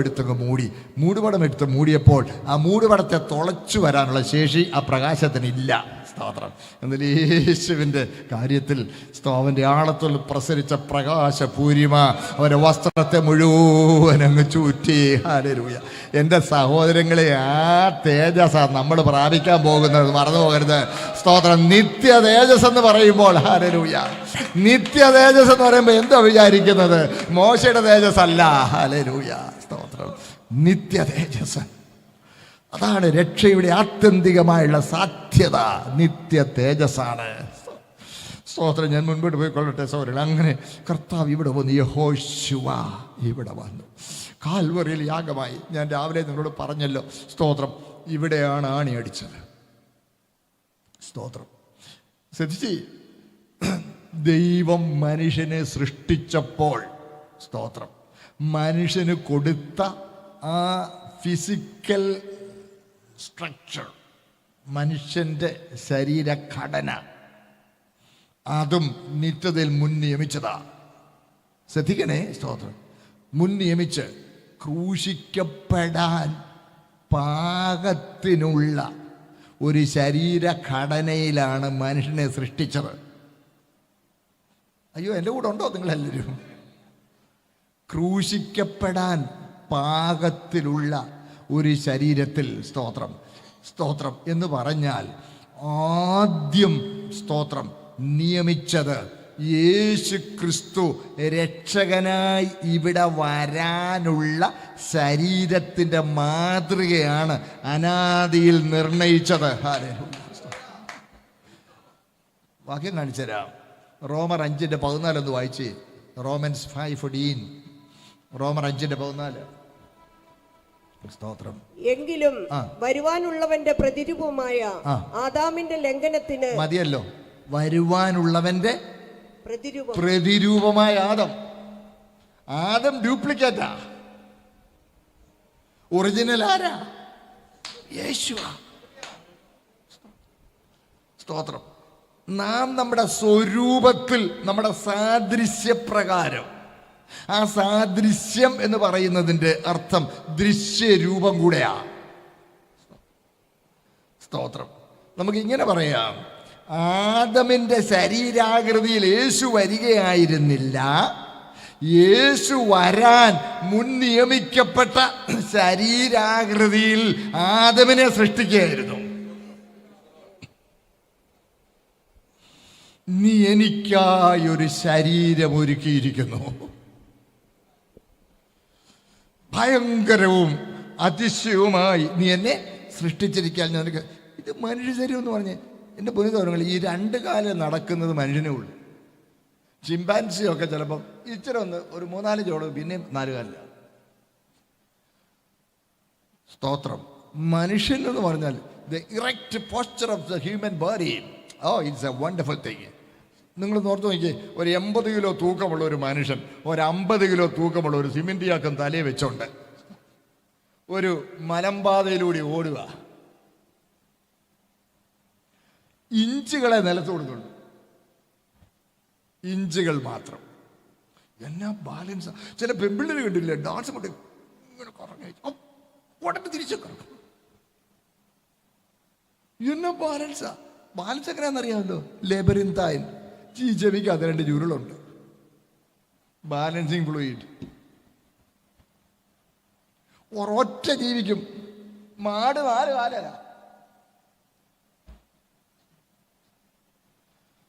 എടുത്തങ്ങ് മൂടിയപ്പോൾ ആ മൂടുപടത്തെ തുളച്ചു വരാനുള്ള ശേഷി ആ പ്രകാശത്തിനില്ല. സ്തോത്രം. എന്നാൽ യേശുവിൻ്റെ കാര്യത്തിൽ അവൻ്റെ ആളത്തിൽ പ്രസരിച്ച പ്രകാശപൂരിമ അവൻ്റെ വസ്ത്രത്തെ മുഴുവൻ അങ്ങ് ചുറ്റി. ഹല്ലേലൂയ. എൻ്റെ സഹോദരങ്ങളെ, ആ തേജസ്സാണ് നമ്മൾ പ്രാപിക്കാൻ പോകുന്നത്, മറന്നു പോകരുത്. സ്തോത്രം. നിത്യ തേജസ് എന്ന് പറയുമ്പോൾ, ഹല്ലേലൂയ, നിത്യ തേജസ് എന്ന് പറയുമ്പോൾ എന്താ വിചാരിക്കുന്നത്? മോശയുടെ തേജസ് അല്ല. ഹല്ലേലൂയ. സ്തോത്രം. നിത്യ തേജസ്, അതാണ് രക്ഷയുടെ ആത്യന്തികമായുള്ള സാധ്യത. നിത്യ തേജസ്സാണ്. സ്തോത്രം. ഞാൻ മുൻപോട്ട് പോയിക്കൊള്ളട്ടെ സഹോദരൻ. അങ്ങനെ കർത്താവ് ഇവിടെ വന്നു. യഹോശുവ ഇവിടെ വന്നു. കാൽവറിയിൽ യാഗമായി. ഞാൻ രാവിലെ നിങ്ങളോട് പറഞ്ഞല്ലോ. സ്തോത്രം. ഇവിടെയാണ് ആണി അടിച്ചത്. സ്തോത്രം. ശ്രദ്ധിച്ച്, ദൈവം മനുഷ്യനെ സൃഷ്ടിച്ചപ്പോൾ, സ്തോത്രം, മനുഷ്യന് കൊടുത്ത ആ ഫിസിക്കൽ സ്ട്രക്ചർ, മനുഷ്യൻ്റെ ശരീരഘടന, അതും നിത്യതയിൽ മുൻ നിയമിച്ചതാ. ശ്രദ്ധിക്കണേ. സ്തോത്രം. മുൻ നിയമിച്ച് ക്രൂശിക്കപ്പെടാൻ പാകത്തിനുള്ള ഒരു ശരീരഘടനയിലാണ് മനുഷ്യനെ സൃഷ്ടിച്ചത്. അയ്യോ, എൻ്റെ കൂടെ ഉണ്ടോ നിങ്ങളെല്ലാവരും? ക്രൂശിക്കപ്പെടാൻ പാകത്തിലുള്ള ഒരു ശരീരത്തിൽ. സ്തോത്രം എന്ന് പറഞ്ഞാൽ ആദ്യം സ്തോത്രം നിയമിച്ചത് യേശു ക്രിസ്തു രക്ഷകനായി ഇവിടെ വരാനുള്ള ശരീരത്തിൻ്റെ മാതൃകയാണ് അനാദിയിൽ നിർണയിച്ചത്. വാക്യം കാണിച്ചു തരാം. റോമർ 5:14 ഒന്ന് വായിച്ചേ. റോമൻസ് 5:14. റോമർ 5:14. സ്തോത്രം. എങ്കിലും വരുവാനുള്ളവന്റെ പ്രതിരൂപമായ ആദാമിന്റെ ലംഘനത്തിന് മതിയല്ലോ. വരുവാനുള്ളവന്റെ പ്രതിരൂപമായ ആദം ഡ്യൂപ്ലിക്കേറ്റാ. ഒറിജിനൽ ആരാ? യേശുവാ. സ്തോത്രം. നാം നമ്മുടെ സ്വരൂപത്തിൽ, നമ്മുടെ സാദൃശ്യപ്രകാരം, ആ സാദൃശ്യം എന്ന് പറയുന്നതിൻ്റെ അർത്ഥം ദൃശ്യരൂപം കൂടെയാ. സ്തോത്രം. നമുക്ക് ഇങ്ങനെ പറയാം, ആദമിൻ്റെ ശരീരാകൃതിയിൽ യേശു വരികയായിരുന്നില്ല, യേശു വരാൻ മുൻ നിയമിക്കപ്പെട്ട ശരീരാകൃതിയിൽ ആദമിനെ സൃഷ്ടിക്കുകയായിരുന്നു. നീ എനിക്കായി ഒരു ശരീരം ഒരുക്കിയിരിക്കുന്നു. ഭയങ്കരവും അതിശയവുമായി നീ എന്നെ സൃഷ്ടിച്ചിരിക്കാൻ നിനക്ക്. ഇത് മനുഷ്യ ശരീരം എന്ന് പറഞ്ഞ് എൻ്റെ പൊന്നുതോരങ്ങൾ, ഈ 2 കാലം നടക്കുന്നത് മനുഷ്യനേ ഉള്ളൂ. ചിമ്പാൻസിയൊക്കെ ചിലപ്പം ഇച്ചിരി ഒരു 3-4 ചോളം, പിന്നെയും 4 കാലില്ല. സ്തോത്രം. മനുഷ്യൻ എന്ന് പറഞ്ഞാൽ the erect posture of the human body, it's A wonderful thing. നിങ്ങൾ ഓർത്ത് നോക്കിയേ, ഒരു 80 കിലോ തൂക്കമുള്ള ഒരു മനുഷ്യൻ, ഒരു 50 കിലോ തൂക്കമുള്ള ഒരു സിമെന്റിയാക്കം തലയെ വെച്ചോണ്ട് ഒരു മലമ്പാതയിലൂടെ ഓടുക. ഇഞ്ചുകളെ നിലത്ത് കൊടുക്കുന്നുണ്ട്, ഇഞ്ചുകൾ മാത്രം. എന്നാ ബാലൻസ്! ചില പെമ്പിള്ളേര് കണ്ടില്ലേ, ഡാൻസ് കൊണ്ട് ഇങ്ങനെ കറങ്ങി ഉടനെ തിരിച്ചു കറങ്ങും. എന്നാ ബാലൻസാ! ബാലൻസ് എങ്ങനെയാണെന്നറിയാമല്ലോ. ലേബറിൻതായൻ ഈ ചെവിക്ക് അത് 2 ചുരുളുണ്ട്, ബാലൻസിങ് ഫ്ലൂയിഡ്. ഒരൊറ്റ ജീവിക്കും. മാട് 4 കാലല്ല.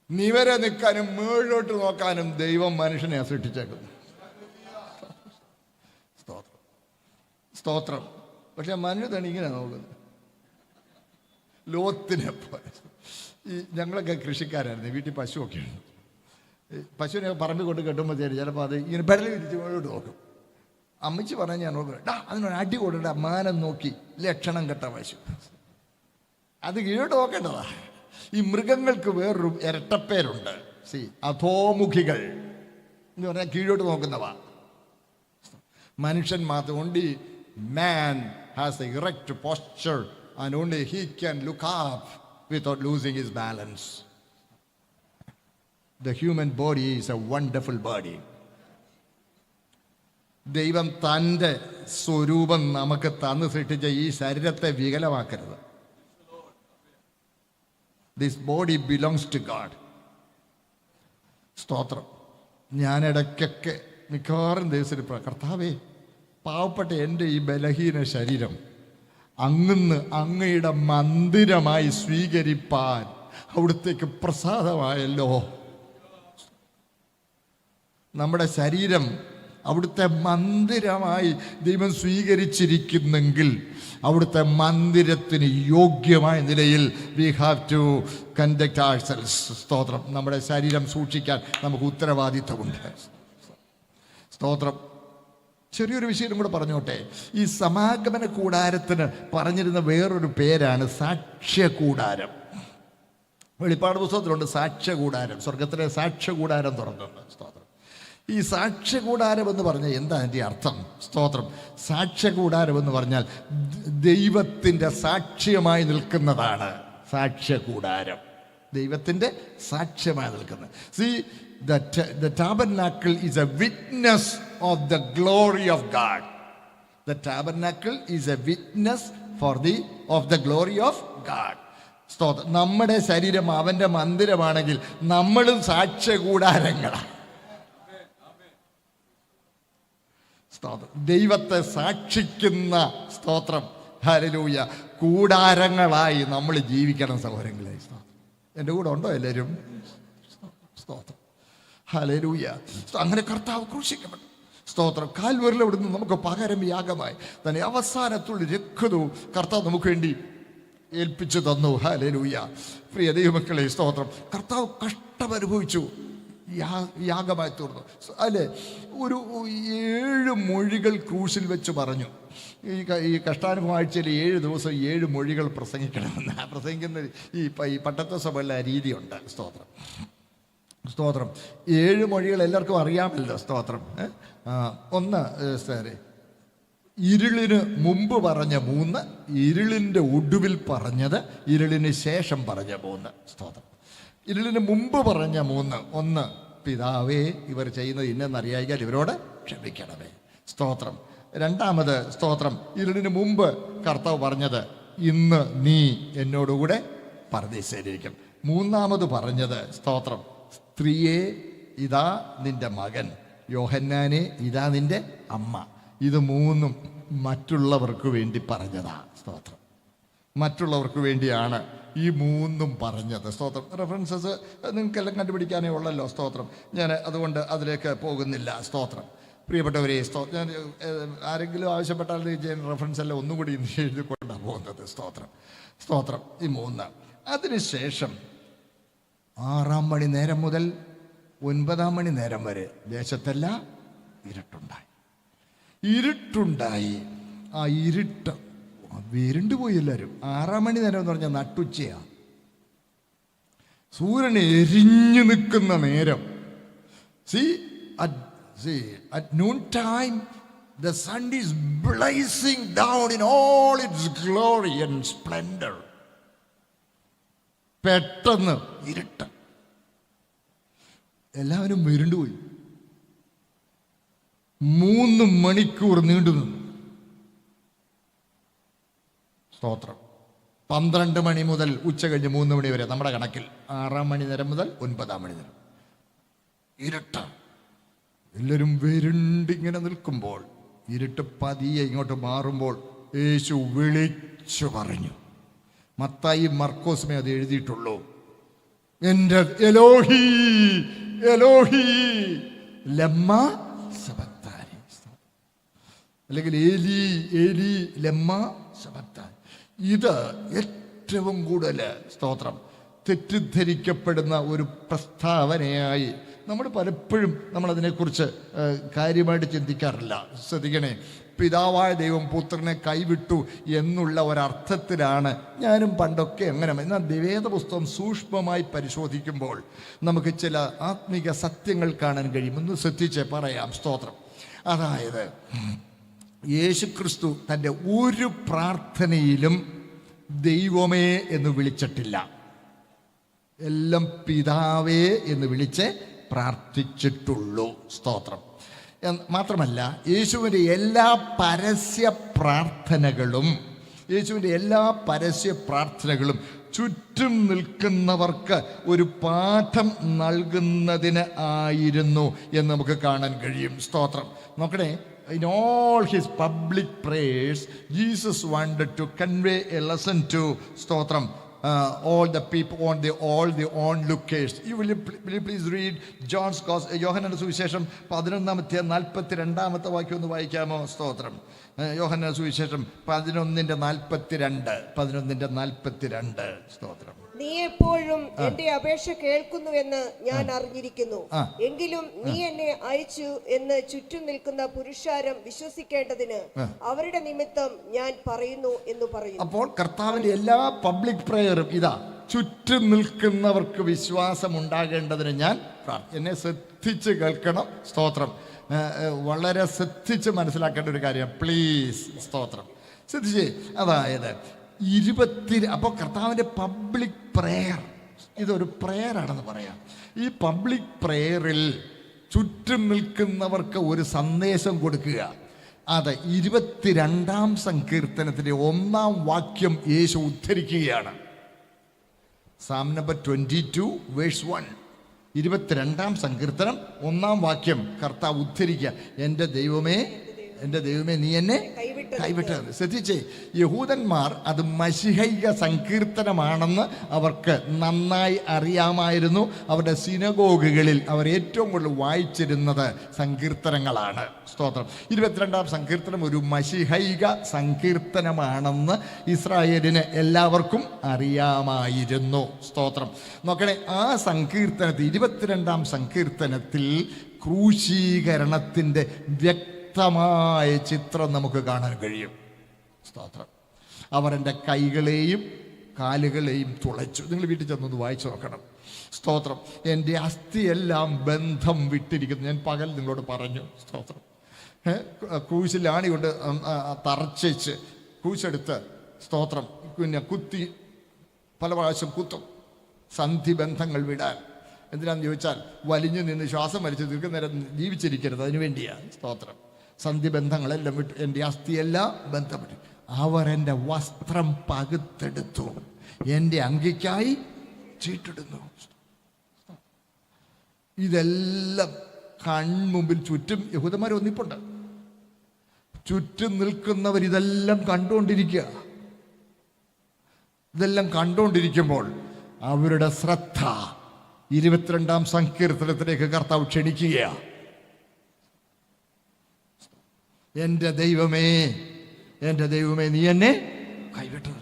നിവരെ നിൽക്കാനും മേളിലോട്ട് നോക്കാനും ദൈവം മനുഷ്യനെ സൃഷ്ടിച്ചേക്കുന്നു. സ്തോത്രം. സ്തോത്രം. പക്ഷെ മനുഷ്യനാണ് ഇങ്ങനെ നോക്കുന്നത്, ലോത്തിനെ പോലെ. ഈ ഞങ്ങളൊക്കെ കൃഷിക്കാരായിരുന്നു, വീട്ടിൽ പശുവൊക്കെ ഉണ്ട്. പശുവിനെ പറമ്പിൽ കൊണ്ട് കെട്ടുമ്പോൾ ചിലപ്പോൾ അത് ഇങ്ങനെ പെടൽ വിരിച്ച് മുകളിലോട്ട് നോക്കും. അമ്മച്ചി പറഞ്ഞ് ഞാൻ നോക്കും, അതിനൊരു അടി കൊടുണ്ട, മാനം നോക്കി ലക്ഷണം കെട്ട പശു. അത് കീഴോട്ട് നോക്കേണ്ടതാ. ഈ മൃഗങ്ങൾക്ക് വേറൊരു ഇരട്ടപ്പേരുണ്ട്, അധോമുഖികൾ എന്ന് പറഞ്ഞാൽ കീഴോട്ട് നോക്കുന്നവ. മനുഷ്യൻ മാത്രം, only man has A erect posture and only he can look up without losing his balance. The human body is a wonderful body. ദൈവം തൻ്റെ സ്വരൂപം നമുക്ക് തന്നു സൃഷ്ടിച്ച ഈ ശരീരത്തെ വികലമാക്കരുത്. This body belongs to God. സ്തോത്രം. ഞാനിടയ്ക്കൊക്കെ മിക്കവാറും ദിവസം കർത്താവേ, പാവപ്പെട്ട എൻ്റെ ഈ ബലഹീന ശരീരം അങ്ങയുടെ മന്ദിരമായി സ്വീകരിപ്പാൻ അവിടുത്തേക്ക് പ്രസാദമായല്ലോ. നമ്മുടെ ശരീരം അവിടുത്തെ മന്ദിരമായി ദൈവം സ്വീകരിച്ചിരിക്കുന്നെങ്കിൽ അവിടുത്തെ മന്ദിരത്തിന് യോഗ്യമായ നിലയിൽ we have to conduct ourselves. സ്തോത്രം. നമ്മുടെ ശരീരം സൂക്ഷിക്കാൻ നമുക്ക് ഉത്തരവാദിത്വമുണ്ട്. സ്തോത്രം. ചെറിയൊരു വിഷയം കൂടെ പറഞ്ഞോട്ടെ. ഈ സമാഗമന കൂടാരത്തിന് പറഞ്ഞിരുന്ന വേറൊരു പേരാണ് സാക്ഷ്യകൂടാരം. വെളിപ്പാട് പുസ്തകത്തിലുണ്ട് സാക്ഷ്യകൂടാരം, സ്വർഗത്തിലെ സാക്ഷ്യകൂടാരം തുറന്നുണ്ട്. സ്തോത്രം. ഈ സാക്ഷ്യകൂടാരം എന്ന് പറഞ്ഞാൽ എന്താ അതിൻ്റെ അർത്ഥം? സ്തോത്രം. സാക്ഷ്യകൂടാരം എന്ന് പറഞ്ഞാൽ ദൈവത്തിൻ്റെ സാക്ഷ്യമായി നിൽക്കുന്നതാണ് സാക്ഷ്യകൂടാരം. ദൈവത്തിൻ്റെ സാക്ഷ്യമായി നിൽക്കുന്നത്. The tabernacle is a witness of the glory of God. The tabernacle is a witness of the glory of God. സ്തോത്രം. നമ്മുടെ ശരീരം അവൻ്റെ മന്ദിരമാണെങ്കിൽ നമ്മളും സാക്ഷ്യകൂടാരങ്ങളാണ്. സ്തോത്രം. ദൈവത്തെ സാക്ഷിക്കുന്ന, സ്തോത്രം, ഹല്ലേലൂയ, കൂടാരങ്ങളായി നമ്മൾ ജീവിക്കണം സഹോദരങ്ങളെ. എൻ്റെ കൂടെ ഉണ്ടോ എല്ലാവരും? സ്തോത്രം. ഹല്ലേലൂയ. അങ്ങനെ കർത്താവ് ക്രൂശിക്കപ്പെട്ടു. സ്തോത്രം. കാൽവരിൽ അവിടുന്ന് നമുക്ക് പകരം യാഗമായി തന്നെ അവസാനത്തുള്ള രക്തവും കർത്താവ് നമുക്ക് വേണ്ടി ഏൽപ്പിച്ചു തന്നു. ഹല്ലേലൂയ. പ്രിയ ദൈവമക്കളെ, സ്തോത്രം. കർത്താവ് കഷ്ടമനുഭവിച്ചു, യാഗമായി തീർന്നു. അല്ലേ, ഒരു 7 മൊഴികൾ ക്രൂശിൽ വെച്ച് പറഞ്ഞു. ഈ കഷ്ടാനുഭവ ആഴ്ചയിൽ 7 ദിവസം 7 മൊഴികൾ പ്രസംഗിക്കണമെന്ന് പ്രസംഗിക്കുന്ന ഈ പട്ടത്ത സഭയിലെ രീതിയുണ്ട്. സ്തോത്രം. സ്തോത്രം. 7 മൊഴികൾ എല്ലാവർക്കും അറിയാമല്ലോ. സ്തോത്രം. ഒന്ന് സാറേ, ഇരുളിന് മുമ്പ് പറഞ്ഞ 3, ഇരുളിൻ്റെ ഒടുവിൽ പറഞ്ഞത്, ഇരുളിന് ശേഷം പറഞ്ഞ 3. സ്തോത്രം. ഇരുളിന് മുമ്പ് പറഞ്ഞ 3. 1, പിതാവേ, ഇവർ ചെയ്യുന്നത് ഇന്നെന്നറിയായിക്കാൻ ഇവരോട് ക്ഷമിക്കണമേ. സ്തോത്രം. രണ്ടാമത്, സ്തോത്രം, ഇരുളിന് മുമ്പ് കർത്താവ് പറഞ്ഞത്, ഇന്ന് നീ എന്നോടുകൂടെ പരദീസയിലിരിക്കും. മൂന്നാമത് പറഞ്ഞത്, സ്തോത്രം, സ്ത്രീയെ, ഇതാ നിന്റെ മകൻ, യോഹന്നാനെ, ഇതാ നിന്റെ അമ്മ. ഇത് 3 മറ്റുള്ളവർക്ക് വേണ്ടി പറഞ്ഞതാ. സ്തോത്രം. മറ്റുള്ളവർക്ക് വേണ്ടിയാണ് ഈ 3 പറഞ്ഞത്. സ്തോത്രം. റെഫറൻസസ് നിങ്ങൾക്കെല്ലാം കണ്ടുപിടിക്കാനേ ഉള്ളല്ലോ. സ്തോത്രം. ഞാൻ അതുകൊണ്ട് അതിലേക്ക് പോകുന്നില്ല. സ്തോത്രം. പ്രിയപ്പെട്ടവരെ, ഞാൻ ആരെങ്കിലും ആവശ്യപ്പെട്ടാൽ റെഫറൻസ് എല്ലാം ഒന്നുകൂടി എഴുതിക്കൊണ്ടാണ് പോകുന്നത്. സ്തോത്രം. സ്തോത്രം. ഈ 3. അതിനുശേഷം 6 മണി നേരം മുതൽ 9 മണി നേരം വരെ ദേശത്തെല്ലാം ഇരുട്ടുണ്ടായി. ഇരുട്ടുണ്ടായി. ആ ഇരുട്ട് വിരുണ്ടുപോയി എല്ലാവരും. 6 മണി നേരം എന്ന് പറഞ്ഞാൽ നട്ടുച്ചയാണ്. സൂര്യൻ എരിഞ്ഞു നിൽക്കുന്ന നേരം. At noon time, the sun is blazing down in all its glory and splendor. പെട്ടെന്ന് ഇരുട്ട്. എല്ലാവരും വിരുണ്ടുപോയി. 3 മണിക്കൂർ നീണ്ടു നിന്നു. സ്തോത്രം. 12 മണി മുതൽ ഉച്ച കഴിഞ്ഞ് 3 മണി വരെ നമ്മുടെ കണക്കിൽ 6 മണി നേരം മുതൽ 9 മണി നേരം ഇരുട്ട്. എല്ലാവരും വിരുണ്ടിങ്ങനെ നിൽക്കുമ്പോൾ, ഇരുട്ട് പതിയെ ഇങ്ങോട്ട് മാറുമ്പോൾ യേശു വിളിച്ചു പറഞ്ഞു. മത്തായി മർക്കോസുമേ അത് എഴുതിയിട്ടുള്ളൂ. എൻ്റെ എലോഹി എലോഹി ലമ്മ സബക്താനി, അല്ലെങ്കിൽ ഏലി ഏലി ലമ്മ സബക്താനി. ഇത് ഏറ്റവും കൂടുതൽ, സ്തോത്രം, തെറ്റിദ്ധരിക്കപ്പെടുന്ന ഒരു പ്രസ്താവനയായി നമ്മൾ പലപ്പോഴും നമ്മളതിനെക്കുറിച്ച് കാര്യമായിട്ട് ചിന്തിക്കാറില്ല. ശ്രദ്ധിക്കണേ, പിതാവായ ദൈവം പുത്രനെ കൈവിട്ടു എന്നുള്ള ഒരർത്ഥത്തിലാണ് ഞാനും പണ്ടൊക്കെ അങ്ങനെ. എന്നാൽ വേദപുസ്തകം സൂക്ഷ്മമായി പരിശോധിക്കുമ്പോൾ നമുക്ക് ചില ആത്മീക സത്യങ്ങൾ കാണാൻ കഴിയും. ഒന്ന് ശ്രദ്ധിച്ച് പറയാം. സ്തോത്രം. അതായത് യേശുക്രിസ്തു തൻ്റെ ഒരു പ്രാർത്ഥനയിലും ദൈവമേ എന്ന് വിളിച്ചിട്ടില്ല. എല്ലാം പിതാവേ എന്ന് വിളിച്ച് പ്രാർത്ഥിച്ചിട്ടുള്ളൂ. സ്തോത്രം. മാത്രമല്ല, യേശുവിൻ്റെ എല്ലാ പരസ്യ പ്രാർത്ഥനകളും ചുറ്റും നിൽക്കുന്നവർക്ക് ഒരു പാഠം നൽകുന്നതിന് ആയിരുന്നു എന്ന് നമുക്ക് കാണാൻ കഴിയും. സ്തോത്രം. നോക്കണേ, in all his public prayers, Jesus wanted to convey a lesson to, സ്തോത്രം, all the people, all the onlookers. Will you please read John's Gospel, യോഹന്നാന്റെ സുവിശേഷം 11:42 വാക്യം ഒന്ന് വായിക്കാമോ? സ്തോത്രം. യോഹന്നാന്റെ സുവിശേഷം 11:42. സ്തോത്രം. നീ എപ്പോഴും എന്റെ അപേക്ഷ കേൾക്കുന്നുവെന്ന് ഞാൻ അറിഞ്ഞിരിക്കുന്നു. എങ്കിലും നീ എന്നെ അയച്ചു എന്ന് ചുറ്റും നിൽക്കുന്ന പുരുഷാരം വിശ്വസിക്കേണ്ടതിന് അവരുടെ നിമിത്തം ഞാൻ പറയുന്നു എന്ന് പറയുന്നു. അപ്പോൾ കർത്താവിന്റെ എല്ലാ പബ്ലിക് പ്രേയറും ഇതാ, ചുറ്റും നിൽക്കുന്നവർക്ക് വിശ്വാസം ഉണ്ടാകേണ്ടതിന് ഞാൻ എന്നെ ശ്രദ്ധിച്ച് കേൾക്കണം. സ്തോത്രം. വളരെ ശ്രദ്ധിച്ച് മനസ്സിലാക്കേണ്ട ഒരു കാര്യം, പ്ലീസ്. സ്തോത്രം. ശ്രദ്ധിച്ചേ. അതായത് അപ്പോൾ കർത്താവിൻ്റെ പബ്ലിക് പ്രെയർ, ഇതൊരു പ്രെയറാണെന്ന് പറയാം. ഈ പബ്ലിക് പ്രെയറിൽ ചുറ്റും നിൽക്കുന്നവർക്ക് ഒരു സന്ദേശം കൊടുക്കുക. അത് 22-ാം സങ്കീർത്തനത്തിൻ്റെ 1-ാം വാക്യം യേശു ഉദ്ധരിക്കുകയാണ്. Psalm number 22 verse 1. 22-ാം സങ്കീർത്തനം 1-ാം വാക്യം കർത്താവ് ഉദ്ധരിക്കുക. എൻ്റെ ദൈവമേ എൻ്റെ ദൈവമേ നീ എന്നെ കൈവിട്ടത്. ശ്രദ്ധിച്ചേ, യഹൂദന്മാർ അത് മശിഹൈക സങ്കീർത്തനമാണെന്ന് അവർക്ക് നന്നായി അറിയാമായിരുന്നു. അവരുടെ സിനഗോഗുകളിൽ അവർ ഏറ്റവും കൂടുതൽ വായിച്ചിരുന്നത് സങ്കീർത്തനങ്ങളാണ്. സ്തോത്രം. 22-ാം സങ്കീർത്തനം ഒരു മശിഹൈക സങ്കീർത്തനമാണെന്ന് ഇസ്രായേലിന് എല്ലാവർക്കും അറിയാമായിരുന്നു. സ്തോത്രം. നോക്കണേ, ആ സങ്കീർത്തനത്തിൽ 22-ാം സങ്കീർത്തനത്തിൽ ക്രൂശീകരണത്തിൻ്റെ വ്യക്തമായ ചിത്രം നമുക്ക് കാണാൻ കഴിയും. സ്തോത്രം. അവർ എൻ്റെ കൈകളെയും കാലുകളെയും തുളച്ചു. നിങ്ങൾ വീട്ടിൽ ചെന്നൊന്ന് വായിച്ചു നോക്കണം. സ്തോത്രം. എൻ്റെ അസ്ഥിയെല്ലാം ബന്ധം വിട്ടിരിക്കുന്നു. ഞാൻ പകൽ നിങ്ങളോട് പറഞ്ഞു. സ്തോത്രം. ക്രൂശിൽ ആണി കൊണ്ട് തറച്ചേച്ച് ക്രൂശെടുത്ത് സ്തോത്രം പിന്നെ കുത്തി പല പ്രാവശ്യം കുത്തും സന്ധിബന്ധങ്ങൾ വിടാൻ. എന്തിനാന്ന് ചോദിച്ചാൽ വലിഞ്ഞു നിന്ന് ശ്വാസം വലിച്ച് ദീർഘനേരം ജീവിച്ചിരിക്കരുത്, അതിനു വേണ്ടിയാണ്. സ്തോത്രം. സന്ധിബന്ധങ്ങളെല്ലാം വിട്ടു, എൻ്റെ അസ്ഥിയെല്ലാം ബന്ധം വിട്ടു. അവർ എൻ്റെ വസ്ത്രം പകുത്തെടുത്തു, എൻ്റെ അങ്കിക്കായി ചീട്ടിടുന്നു. ഇതെല്ലാം കൺമുമ്പിൽ ചുറ്റും യഹൂദന്മാർ ഒന്നിപ്പുണ്ട്. ചുറ്റും നിൽക്കുന്നവർ ഇതെല്ലാം കണ്ടുകൊണ്ടിരിക്കുക. ഇതെല്ലാം കണ്ടുകൊണ്ടിരിക്കുമ്പോൾ അവരുടെ ശ്രദ്ധ 22-ാം സങ്കീർത്തനത്തിലേക്ക് കർത്താവ് ക്ഷണിക്കുകയാണ്. എൻ്റെ ദൈവമേ, എൻ്റെ ദൈവമേ നീ എന്നെ കൈവിട്ടു.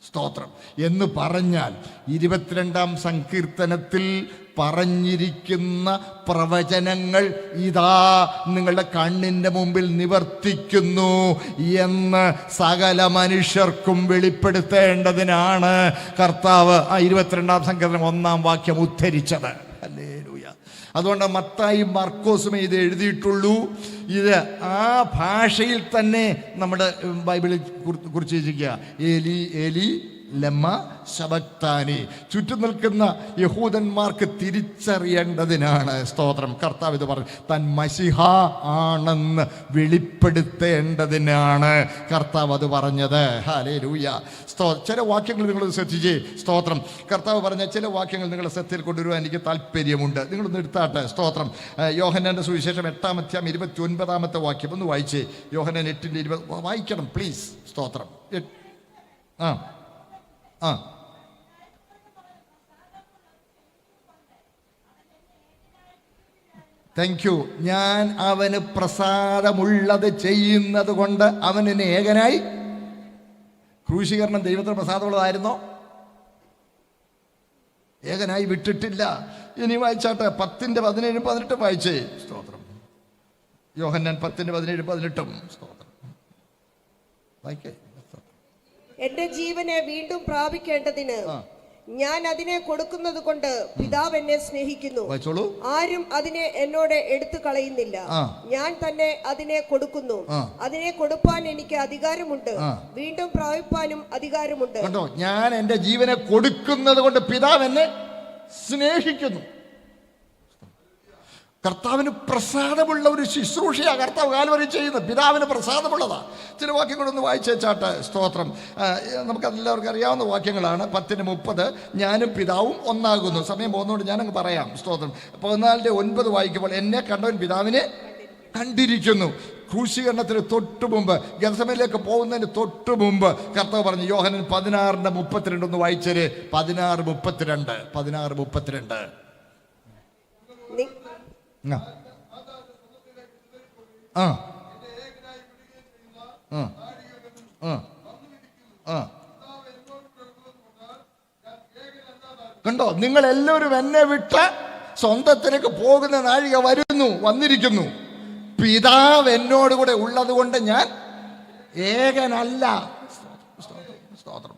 സ്തോത്രം. എന്ന് പറഞ്ഞാൽ 22-ാം സങ്കീർത്തനത്തിൽ പറഞ്ഞിരിക്കുന്ന പ്രവചനങ്ങൾ ഇതാ നിങ്ങളുടെ കണ്ണിൻ്റെ മുമ്പിൽ നിവർത്തിക്കുന്നു എന്ന് സകല മനുഷ്യർക്കും വെളിപ്പെടുത്തേണ്ടതിനാണ് കർത്താവ് ആ 22-ാം സങ്കീർത്തനം 1-ാം വാക്യം ഉദ്ധരിച്ചത്. ഹല്ലേലൂയ. അതുകൊണ്ട് മത്തായിയും മർക്കോസുമേ ഇത് എഴുതിയിട്ടുള്ളൂ. ഇത് ആ ഭാഷയിൽ തന്നെ നമ്മുടെ ബൈബിളിൽ കുറിച്ച് വെച്ചിരിക്കുക. ഏലി ഏലി ലമ്മ ശബക്താനി. ചുറ്റും നിൽക്കുന്ന യഹൂദന്മാർക്ക് തിരിച്ചറിയേണ്ടതിനാണ്. സ്തോത്രം. കർത്താവ് ഇത് പറഞ്ഞു, താൻ മശിഹ ആണെന്ന് വെളിപ്പെടുത്തേണ്ടതിനാണ് കർത്താവ് അത് പറഞ്ഞത്. ഹല്ലേലൂയ. ചില വാക്യങ്ങൾ നിങ്ങൾ ശ്രദ്ധിച്ചേ. സ്തോത്രം. കർത്താവ് പറഞ്ഞ ചില വാക്യങ്ങൾ നിങ്ങളുടെ ശ്രദ്ധയിൽ കൊണ്ടുവരുവാൻ എനിക്ക് താല്പര്യമുണ്ട്. നിങ്ങളൊന്ന് എടുത്താട്ടെ. സ്തോത്രം. യോഹന്നാന്റെ സുവിശേഷം 8-ാം അധ്യായം 29-ാമത്തെ വാക്യം ഒന്ന് വായിച്ചേ. യോഹന്നാൻ 8:20 വായിക്കണം പ്ലീസ്. സ്തോത്രം. Thank you. ഞാൻ അവന് പ്രസാദമുള്ളത് ചെയ്യുന്നത് കൊണ്ട് അവൻ എന്നെ ഏകനായി. ക്രൂശീകരണം ദൈവത്തിന് പ്രസാദമുള്ളതായിരുന്നോ? ഏകനായി വിട്ടിട്ടില്ല. ഇനി വായിച്ചാട്ടെ 10:17-18 വായിച്ചേ. സ്തോത്രം. യോഹന്നാൻ 10:17-18. സ്തോത്രം. വായിക്കേ. എന്റെ ജീവനെ വീണ്ടും പ്രാപിക്കേണ്ടതിന് ഞാൻ അതിനെ കൊടുക്കുന്നത് കൊണ്ട് പിതാവ് എന്നെ സ്നേഹിക്കുന്നു. ആരും അതിനെ എന്നോട് എടുത്തു കളയുന്നില്ല. ഞാൻ തന്നെ അതിനെ കൊടുക്കുന്നു. അതിനെ കൊടുപ്പാൻ എനിക്ക് അധികാരമുണ്ട്, വീണ്ടും പ്രാപിപ്പാനും അധികാരമുണ്ട്. കണ്ടോ, ഞാൻ എന്റെ ജീവനെ കൊടുക്കുന്നത് കൊണ്ട് പിതാവ് എന്നെ സ്നേഹിക്കുന്നു. കർത്താവിന് പ്രസാദമുള്ള ഒരു ശുശ്രൂഷയാണ് കർത്താവ് കാൽവരി ചെയ്യുന്നത്. പിതാവിന് പ്രസാദമുള്ളതാണ്. ചില വാക്യങ്ങളൊന്ന് വായിച്ചാട്ടെ. സ്തോത്രം. നമുക്കതെല്ലാവർക്കും അറിയാവുന്ന വാക്യങ്ങളാണ്. 10:30 ഞാനും പിതാവും ഒന്നാകുന്നു. സമയം പോകുന്നതുകൊണ്ട് ഞാനങ്ങ് പറയാം. സ്തോത്രം. 14:9 വായിക്കുമ്പോൾ എന്നെ കണ്ടവൻ പിതാവിനെ കണ്ടിരിക്കുന്നു. ക്രൂശീകരണത്തിന് തൊട്ടു മുമ്പ്, ഗെത്സമനിലേക്ക് പോകുന്നതിന് തൊട്ടു മുമ്പ് കർത്താവ് പറഞ്ഞു. യോഹന്നാൻ 16:32 ഒന്ന് വായിച്ചേര്. 16:32. കണ്ടോ, നിങ്ങൾ എല്ലാവരും എന്നെ വിട്ട് സ്വന്തത്തിലേക്ക് പോകുന്ന നാഴിക വന്നിരിക്കുന്നു. പിതാവ് എന്നോട് കൂടെ ഉള്ളത് കൊണ്ട് ഞാൻ ഏകനല്ല. സ്തോത്രം.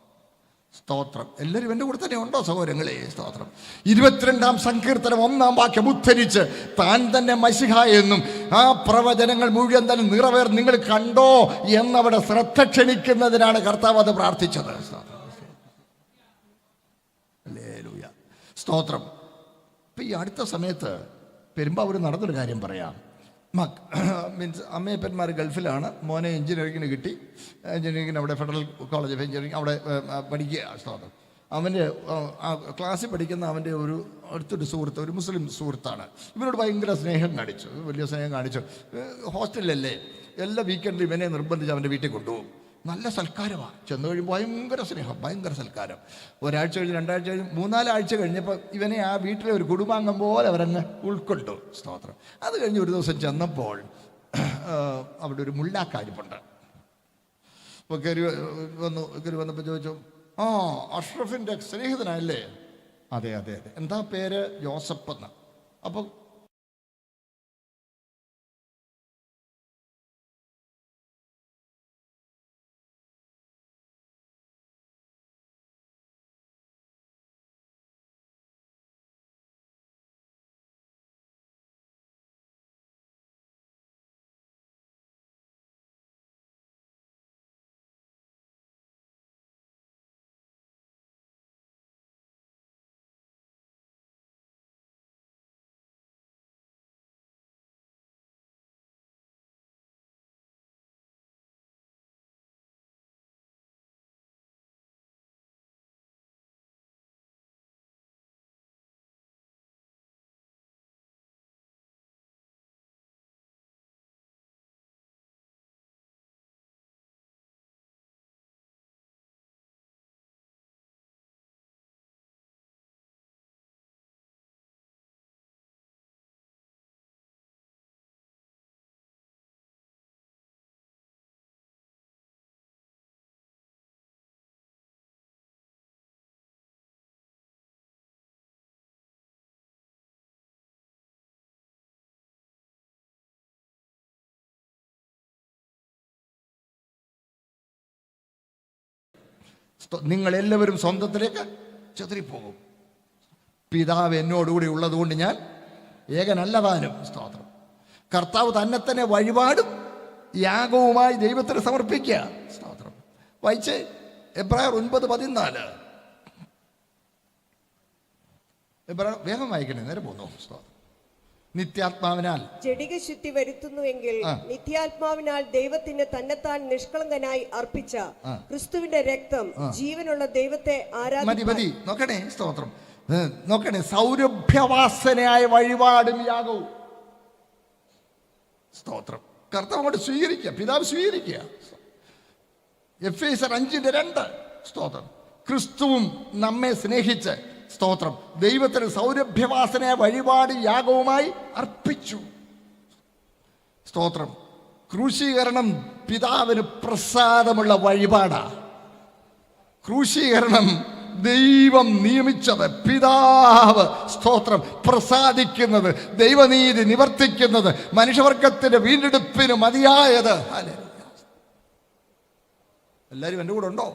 സ്തോത്രം. എല്ലാവരും എൻ്റെ കൂടെ തന്നെ ഉണ്ടോ സഹോദരങ്ങളെ? സ്തോത്രം. 22-ാം സങ്കീർത്തനം 1-ാം വാക്യം ഉദ്ധരിച്ച് താൻ തന്നെ മശിഹ എന്നും ആ പ്രവചനങ്ങൾ മുഴുവൻ തന്നെ നിറവേർ നിങ്ങൾ കണ്ടോ എന്നവിടെ ശ്രദ്ധ ക്ഷണിക്കുന്നതിനാണ് കർത്താവ് അത് പ്രാർത്ഥിച്ചത്. ഹല്ലേലൂയ. സ്തോത്രം. ഇപ്പം ഈ അടുത്ത സമയത്ത് പെരുമ്പാവൂർ നടന്നൊരു കാര്യം പറയാം. മീൻസ് അമ്മയപ്പന്മാർ ഗൾഫിലാണ്. മോനെ എഞ്ചിനീയറിങ്ങിന് കിട്ടി. എഞ്ചിനീയറിങ്ങിന് അവിടെ ഫെഡറൽ കോളേജ് ഓഫ് എഞ്ചിനീയറിങ് അവിടെ പഠിക്കുക. സ്തോത്രം. അവൻ്റെ ക്ലാസ്സിൽ പഠിക്കുന്ന അവൻ്റെ അടുത്തൊരു സുഹൃത്ത്, ഒരു മുസ്ലിം സുഹൃത്താണ്. ഇവനോട് ഭയങ്കര സ്നേഹം കാണിച്ചു, വലിയ സ്നേഹം കാണിച്ചു. ഹോസ്റ്റലിലല്ലേ, എല്ലാ വീക്കെൻഡിലും ഇവനെ നിർബന്ധിച്ച് അവൻ്റെ വീട്ടിൽ കൊണ്ടുപോകും. നല്ല സൽക്കാരമാണ്. ചെന്ന് കഴിയുമ്പോൾ ഭയങ്കര സ്നേഹം, ഭയങ്കര സൽക്കാരം. ഒരാഴ്ച കഴിഞ്ഞ്, രണ്ടാഴ്ച കഴിഞ്ഞ്, 3-4 ആഴ്ച കഴിഞ്ഞപ്പോൾ ഇവനെ ആ വീട്ടിലെ ഒരു കുടുംബാംഗം പോലെ അവരങ്ങ് ഉൾക്കൊണ്ടു. സ്തോത്രം. അത് കഴിഞ്ഞ് ഒരു ദിവസം ചെന്നപ്പോൾ അവിടെ ഒരു മുല്ലാക്കാരിപ്പുണ്ട്. അപ്പോൾ കയറി വന്നപ്പോൾ ചോദിച്ചു, ആ അഷ്റഫിൻ്റെ സ്നേഹിതനല്ലേ? അതെ അതെ അതെ. എന്താ പേര്? ജോസഫ് എന്ന്. അപ്പോൾ നിങ്ങളെല്ലാവരും സ്വന്തത്തിലേക്ക് ചെതറിപ്പോകും. പിതാവ് എന്നോടുകൂടി ഉള്ളതുകൊണ്ട് ഞാൻ ഏകനല്ലതാനും. സ്തോത്രം. കർത്താവ് തന്നെ വഴിപാടും യാഗവുമായി ദൈവത്തിന് സമർപ്പിക്കുക. സ്തോത്രം. വായിച്ചേ എബ്രായർ 9:14. എബ്രായർ വേഗം വായിക്കണേ, നേരെ പോന്നു. സ്തോത്രം. നിത്യാത്മാവിനാൽ ജഡിക ശുദ്ധി വരുത്തുന്നുവെങ്കിൽ നിത്യാത്മാവിനാൽ ദൈവത്തിന് തന്നെത്താൻ നിഷ്കളങ്കനായി അർപ്പിച്ച ക്രിസ്തുവിന്റെ രക്തം ജീവനുള്ള ദൈവത്തെ മതി. നോക്കണേ. സ്തോത്രം. നോക്കണേ, സൗരഭ്യവാസനയായ വഴിപാടും യാഗവും. സ്തോത്രം. കർത്താവ് അങ്ങോട്ട് സ്വീകരിക്കുക, പിതാവ് സ്വീകരിക്കുക. എഫേസ്യർ 5:2. സ്തോത്രം. ക്രിസ്തുവും നമ്മെ സ്നേഹിച്ച്, സ്തോത്രം, ദൈവത്തിന് സൗരഭ്യവാസനയായ വഴിപാട് യാഗവുമായി അർപ്പിച്ചു. സ്തോത്രം. ക്രൂശീകരണം പിതാവിന് പ്രസാദമുള്ള വഴിപാടാ. ക്രൂശീകരണം ദൈവം നിയമിച്ചത്, പിതാവ്, സ്തോത്രം, പ്രസാദിക്കുന്നത്, ദൈവനീതി നിവർത്തിക്കുന്നത്, മനുഷ്യവർഗത്തിന്റെ വീണ്ടെടുപ്പിന് മതിയായത്. എല്ലാവരും എൻ്റെ കൂടെ ഉണ്ടോ?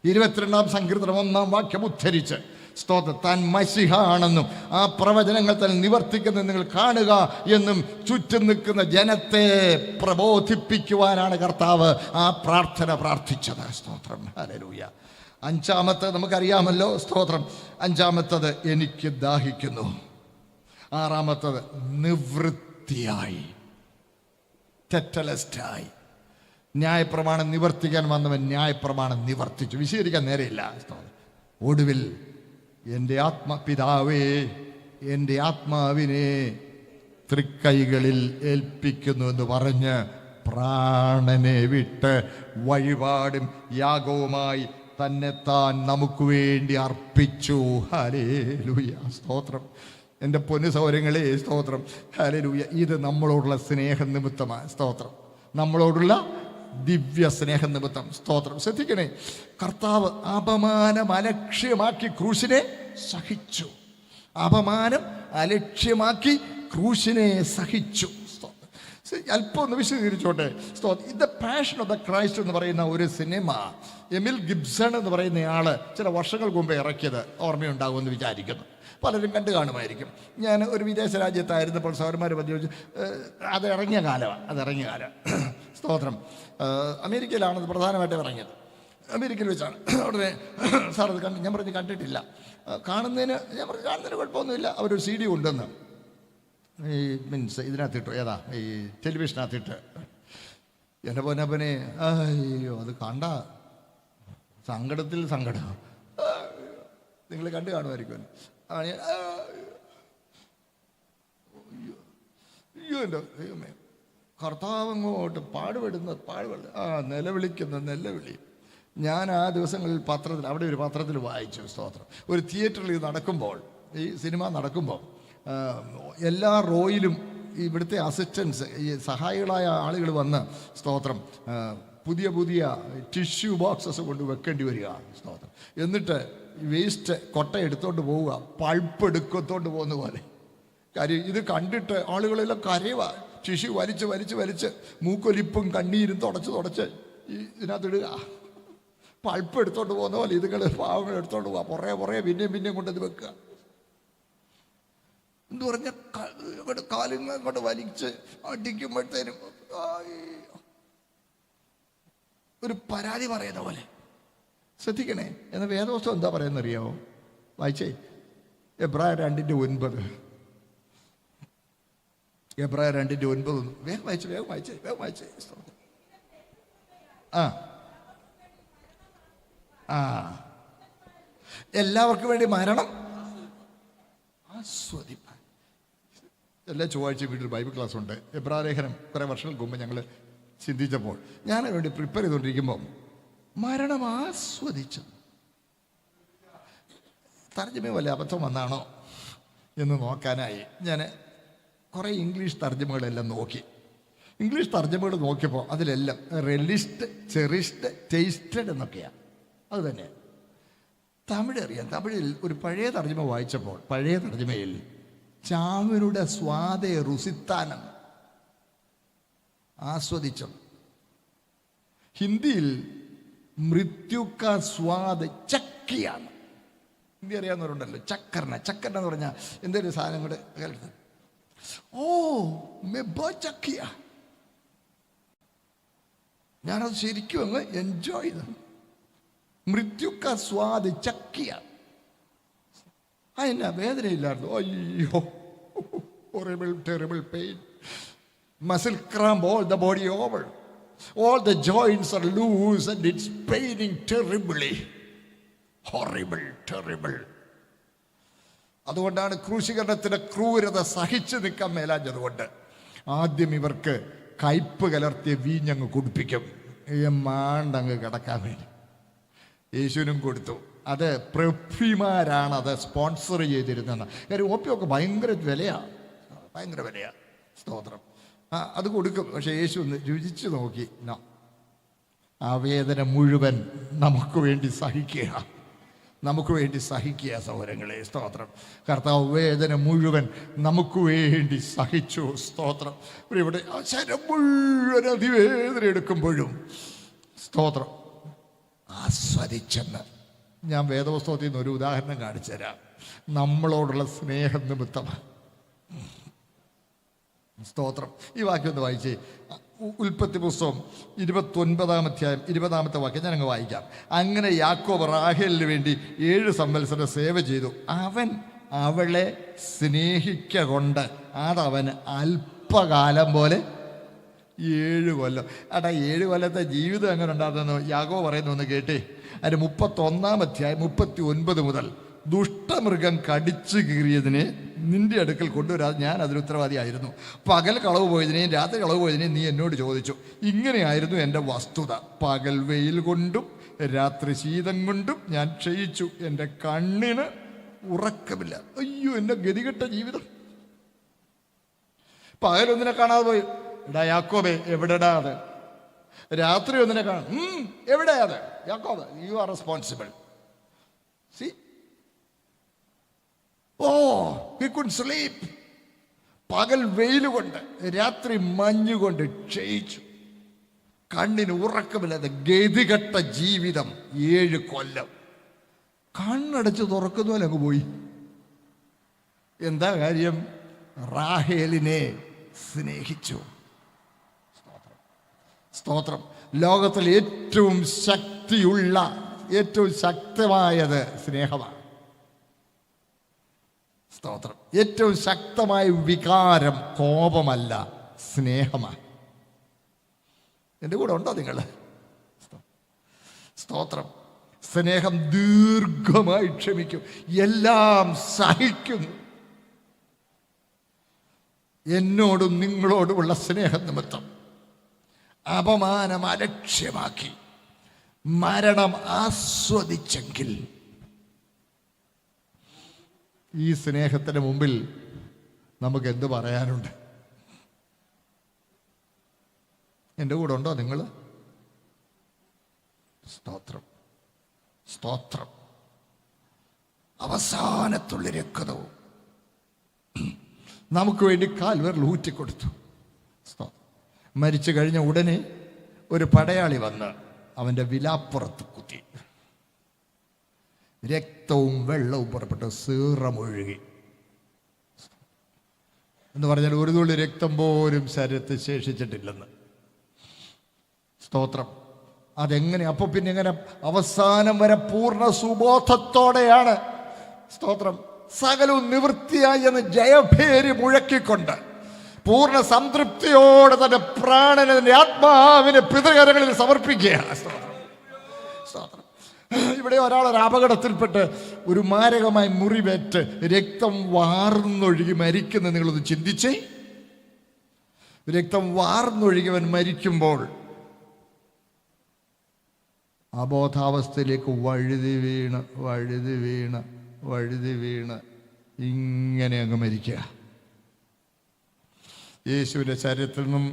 22-ാം സങ്കീർത്തനം 1-ാം വാക്യം ഉദ്ധരിച്ച്, സ്തോത്രം, താൻ മശിഹാണെന്നും ആ പ്രവചനങ്ങൾ തന്നെ നിവർത്തിക്കുന്നത് നിങ്ങൾ കാണുക എന്നും ചുറ്റും നിൽക്കുന്ന ജനത്തെ പ്രബോധിപ്പിക്കുവാനാണ് കർത്താവ് ആ പ്രാർത്ഥന പ്രാർത്ഥിച്ചത്. സ്തോത്രം. ഹല്ലേലൂയ. 5-ാമത്തെ നമുക്കറിയാമല്ലോ. സ്തോത്രം. 5-ാമത്തത് എനിക്ക് ദാഹിക്കുന്നു. 6-ാമത്തത് നിവൃത്തിയായി, ടെറ്റലസ്റ്റായി. ന്യായപ്രമാണം നിവർത്തിക്കാൻ വന്നവൻ ന്യായപ്രമാണം നിവർത്തിച്ചു. വിശദീകരിക്കാൻ നേരെയില്ല. ഒടുവിൽ എൻ്റെ പിതാവേ, എൻ്റെ ആത്മാവിനെ തൃക്കൈകളിൽ ഏൽപ്പിക്കുന്നു എന്ന് പറഞ്ഞ് പ്രാണനെ വിട്ട് വഴിപാടും യാഗവുമായി തന്നെത്താൻ നമുക്ക് വേണ്ടി അർപ്പിച്ചു. ഹല്ലേലൂയ. സ്തോത്രം. എൻ്റെ പൊന്നു സൗരങ്ങളെ, സ്തോത്രം. ഹല്ലേലൂയ. ഇത് നമ്മളോടുള്ള സ്നേഹം നിമിത്തമാണ്. സ്തോത്രം. നമ്മളോടുള്ള ദിവ്യ സ്നേഹം നിമിത്തം. സ്തോത്രം. ശ്രദ്ധിക്കണേ, കർത്താവ് അപമാനം അലക്ഷ്യമാക്കി ക്രൂശിനെ സഹിച്ചു. അപമാനം അലക്ഷ്യമാക്കി ക്രൂശിനെ സഹിച്ചു. അല്പം ഒന്ന് വിശദീകരിച്ചോട്ടെ. The passion of the Christ എന്ന് പറയുന്ന ഒരു സിനിമ എമിൽ ഗിബ്സൺ എന്ന് പറയുന്ന ആള് ചില വർഷങ്ങൾക്ക് മുമ്പ് ഇറക്കിയത് ഓർമ്മയുണ്ടാകുമെന്ന് വിചാരിക്കുന്നു. പലരും കണ്ടു കാണുമായിരിക്കും. ഞാൻ ഒരു വിദേശ രാജ്യത്തായിരുന്നപ്പോൾ സൗരന്മാർ ചോദിച്ചു, അതിറങ്ങിയ കാലം. സ്തോത്രം. അമേരിക്കയിലാണത് പ്രധാനമായിട്ടും ഇറങ്ങിയത്. അമേരിക്കയിൽ വെച്ചാണ്. ഉടനെ സാർ അത് ഞാൻ പറഞ്ഞു കണ്ടിട്ടില്ല. കാണുന്നതിന് കുഴപ്പമൊന്നുമില്ല. അവരൊരു CD ഉണ്ടെന്ന്, ഈ മീൻസ് ഇതിനകത്തിട്ട്, ഏതാ ഈ ടെലിവിഷനകത്തിട്ട്. എൻ്റെ പൊന്നപ്പനെ, അയ്യോ അത് കണ്ട സങ്കടം. നിങ്ങൾ കണ്ടു കാണുമായിരിക്കും. അയ്യോ എൻ്റെ ദൈവമേ, കർത്താവ് അങ്ങോട്ട് പാടുപെടുന്ന നിലവിളിക്കുന്ന നിലവിളി. ഞാൻ ആ ദിവസങ്ങളിൽ അവിടെ ഒരു പത്രത്തിൽ വായിച്ചു. സ്തോത്രം. ഒരു തിയേറ്ററിൽ ഇത് നടക്കുമ്പോൾ, ഈ സിനിമ നടക്കുമ്പോൾ എല്ലാ റോയിലും ഇവിടുത്തെ അസിസ്റ്റൻസ്, ഈ സഹായികളായ ആളുകൾ വന്ന് സ്തോത്രം പുതിയ പുതിയ ടിഷ്യൂ ബോക്സസ് കൊണ്ട് വെക്കേണ്ടി വരിക. സ്തോത്രം. എന്നിട്ട് വേസ്റ്റ് കൊട്ട എടുത്തോണ്ട് പോവുക, പൾപ്പ് എടുക്കത്തോണ്ട് പോകുന്ന പോലെ. കാര്യം ഇത് കണ്ടിട്ട് ആളുകളെല്ലാം കരയുക. ടിഷ്യൂ വലിച്ച് മൂക്കൊലിപ്പും കണ്ണീരും തുടച്ച് ഇതിനകത്തിടുക. പൾപ്പ് എടുത്തോണ്ട് പോകുന്ന പോലെ ഇതുങ്ങൾ പാവങ്ങൾ എടുത്തോണ്ട് പോവുക. പുറകെ പിന്നെയും കൊണ്ടത് വെക്കുക. എന്ന് പറഞ്ഞ കാലിങ്ങ കൊണ്ട് വലിച്ച് അടിക്കുമ്പോഴത്തേനും ഒരു പരാതി പറയുന്ന പോലെ. ശ്രദ്ധിക്കണേ. എന്നാൽ വേദവസ്തു എന്താ പറയുന്നറിയാമോ? വായിച്ചേ, എബ്രായർ 2:9. എബ്രായർ 2:9. വേഗം വായിച്ചേ. എല്ലാവർക്കും വേണ്ടി മരണം ആസ്വദിപ്പാൻ. എല്ലാ ചൊവ്വാഴ്ചയും വീട്ടിൽ ബൈബിൾ ക്ലാസ് ഉണ്ട്. എബ്രായ ലേഖനം കുറേ വർഷങ്ങൾക്ക് മുമ്പ് ഞങ്ങൾ ചിന്തിച്ചപ്പോൾ ഞാൻ വേണ്ടി പ്രിപ്പയർ ചെയ്തുകൊണ്ടിരിക്കുമ്പോൾ മരണം ആസ്വദിച്ചു. തർജ്ജമ വല്ല അബദ്ധം വന്നാണോ എന്ന് നോക്കാനായി ഞാൻ കുറേ ഇംഗ്ലീഷ് തർജ്ജമകളെല്ലാം നോക്കി. ഇംഗ്ലീഷ് തർജ്ജമകൾ നോക്കിയപ്പോൾ അതിലെല്ലാം റെലിഷ്ഡ്, ചെറിഷ്ഡ്, ടേസ്റ്റഡ് എന്നൊക്കെയാണ്. അത് തന്നെ തമിഴ് അറിയാം. തമിഴിൽ ഒരു പഴയ തർജ്ജമ വായിച്ചപ്പോൾ പഴയ തർജ്ജമയിൽ ചാവിനുടെ സ്വാദേ രുസിത്താനം ആസ്വദിച്ചു. ഹിന്ദിയിൽ മൃത്യുക്ക സ്വാദ് ചക്കിയാണ്. ഹിന്ദി അറിയാവുന്നവരുണ്ടല്ലോ. ചക്കരന എന്ന് പറഞ്ഞാൽ എന്തൊരു സാധനം കൂടെ കേൾക്കുന്നത്. ചക്കിയ. ഞാനത് ശരിക്കും അങ്ങ് എൻജോയ് ചെയ്തു. മൃത്യുക്ക സ്വാദ് ചക്കിയ. അതിനാ വേദനയില്ലായിരുന്നു. അയ്യോ, terrible pain. Muscle cramp all the body over. All the joints are loose and it's paining terribly. Terrible. അതുകൊണ്ടാണ് ക്രൂശീകരണത്തിന്റെ ക്രൂരത സഹിച്ചു നിൽക്കാൻ മേലാഞ്ഞതുകൊണ്ട് ആദ്യം ഇവർക്ക് കയ്പ് കലർത്തിയ വീഞ്ഞങ്ങ് കുടിപ്പിക്കും, മാണ്ടങ്ങ് കിടക്കാൻ വേണ്ടി. യേശുവിനും കൊടുത്തു. അത് പ്രഭ്വിമാരാണ് അത് സ്പോൺസർ ചെയ്തിരുന്നത്. കാര്യം ഓപ്പിയൊക്കെ ഭയങ്കര വിലയാണ്. സ്തോത്രം. അത് കൊടുക്കും. പക്ഷെ യേശു ഒന്ന് രുചിച്ചു നോക്കി. ആ വേദന മുഴുവൻ നമുക്ക് വേണ്ടി സഹിക്കുക സഹോദരങ്ങളെ. സ്തോത്രം. കർത്താവ് വേദന മുഴുവൻ നമുക്ക് വേണ്ടി സഹിച്ചു. സ്തോത്രം. ഇവിടെ ശരം മുഴുവൻ അതിവേദന എടുക്കുമ്പോഴും സ്തോത്രം ആസ്വദിച്ചെന്ന് ഞാൻ വേദപുസ്തകത്തിൽ നിന്ന് ഒരു ഉദാഹരണം കാണിച്ചു തരാം. നമ്മളോടുള്ള സ്നേഹം നിമിത്തമാണ്. സ്തോത്രം. ഈ വാക്യം ഒന്ന് വായിച്ചേ. ഉൽപ്പത്തി പുസ്തകം 29-ാം അധ്യായം 20-ാമത്തെ വാക്യം ഞാൻ അങ്ങ് വായിക്കാം. അങ്ങനെ യാക്കോബ് റാഹേലിന് വേണ്ടി 7 സംവത്സരം സേവ ചെയ്തു. അവൻ അവളെ സ്നേഹിക്കൊണ്ട് അതവന് അല്പകാലം പോലെ 7 കൊല്ലം. 7 കൊല്ലത്തെ ജീവിതം എങ്ങനെ ഉണ്ടാകുന്നു യാക്കോബ് പറയുന്നു. ഒന്ന് കേട്ടേ. അതിന് 31-ാം അധ്യായം 39 മുതൽ. ദുഷ്ടമൃഗം കടിച്ചു കീറിയതിനെ നിന്റെ അടുക്കൽ കൊണ്ടുവരാതെ ഞാൻ അതിന് ഉത്തരവാദിയായിരുന്നു. പകൽ കളവ് പോയതിനെയും രാത്രി കളവ് പോയതിനെയും നീ എന്നോട് ചോദിച്ചു. ഇങ്ങനെയായിരുന്നു എൻ്റെ വസ്തുത. പകൽ വെയിൽ കൊണ്ടും രാത്രി ശീതം കൊണ്ടും ഞാൻ ക്ഷയിച്ചു. എൻ്റെ കണ്ണിന് ഉറക്കമില്ല. അയ്യോ, എൻ്റെ ഗതികെട്ട ജീവിതം. പകലൊന്നിനെ കാണാതെ പോയി. യാക്കോബേ, എവിടെടാ അത്? രാത്രി ഒന്നിനെ കാണാം. എവിടെയാ അത്? യാക്കോബ്, you are responsible. C, he couldn't sleep. പകൽ വെയിൽ കൊണ്ട് രാത്രി മഞ്ഞുകൊണ്ട് ക്ഷയിച്ചു. കണ്ണിന് ഉറക്കമില്ലാതെ ഗതികെട്ട ജീവിതം 7 കൊല്ലം. കണ്ണടച്ച് തുറക്കുന്ന പോലെ അങ്ങ് പോയി. എന്താ കാര്യം? റാഹേലിനെ സ്നേഹിച്ചു. സ്തോത്രം. ലോകത്തിൽ ഏറ്റവും ശക്തിയുള്ള, ഏറ്റവും ശക്തമായത് സ്നേഹമാണ്. സ്തോത്രം. ഏറ്റവും ശക്തമായ വികാരം കോപമല്ല, സ്നേഹമാണ്. എൻ്റെ കൂടെ ഉണ്ടോ നിങ്ങൾ? സ്തോത്രം. സ്നേഹം ദീർഘമായി ക്ഷമിക്കും, എല്ലാം സഹിക്കുന്നു. എന്നോടും നിങ്ങളോടുമുള്ള സ്നേഹനിമിത്തം അപമാനം അലക്ഷ്യമാക്കി മരണം ആസ്വദിച്ചെങ്കിൽ ഈ സ്നേഹത്തിന് മുമ്പിൽ നമുക്ക് എന്ത് പറയാനുണ്ട്? എൻ്റെ കൂടെ ഉണ്ടോ നിങ്ങൾ? സ്തോത്രം, സ്തോത്രം. അവസാനത്തുള്ള രക്തവും നമുക്ക് വേണ്ടി കാൽവരിൽ ഊറ്റിക്കൊടുത്തു. മരിച്ചു കഴിഞ്ഞ ഉടനെ ഒരു പടയാളി വന്ന് അവൻ്റെ വിലാപ്പുറത്ത് കുത്തി. രക്തവും വെള്ളവും പുറപ്പെട്ട് സീറമൊഴുകി എന്ന് പറഞ്ഞാൽ ഒരു തുള്ളി രക്തം പോലും ശരീരത്തിൽ ശേഷിച്ചിട്ടില്ലെന്ന്. സ്തോത്രം. അതെങ്ങനെ? അപ്പൊ പിന്നെ എങ്ങനെ അവസാനം വരെ പൂർണ്ണ സുബോധത്തോടെയാണ് സ്തോത്രം സകലവും നിവൃത്തിയായി എന്ന് ജയഭേരി മുഴക്കിക്കൊണ്ട് പൂർണ്ണ സംതൃപ്തിയോടെ തന്റെ പ്രാണനെ, ആത്മാവിനെ പിതൃകരങ്ങളിൽ സമർപ്പിക്കുകയാണ്. സ്തോത്രം. ഇവിടെ ഒരാളൊരു അപകടത്തിൽപ്പെട്ട് ഒരു മാരകമായി മുറിവേറ്റ് രക്തം വാർന്നൊഴുകി മരിക്കുന്ന നിങ്ങളൊന്ന് ചിന്തിച്ചേ. രക്തം വാർന്നൊഴുകിയവൻ മരിക്കുമ്പോൾ അബോധാവസ്ഥയിലേക്ക് വഴുതി വീണ് ഇങ്ങനെ അങ്ങ് മരിക്കുക. യേശുവിൻ്റെ ശരീരത്തിൽ നിന്നും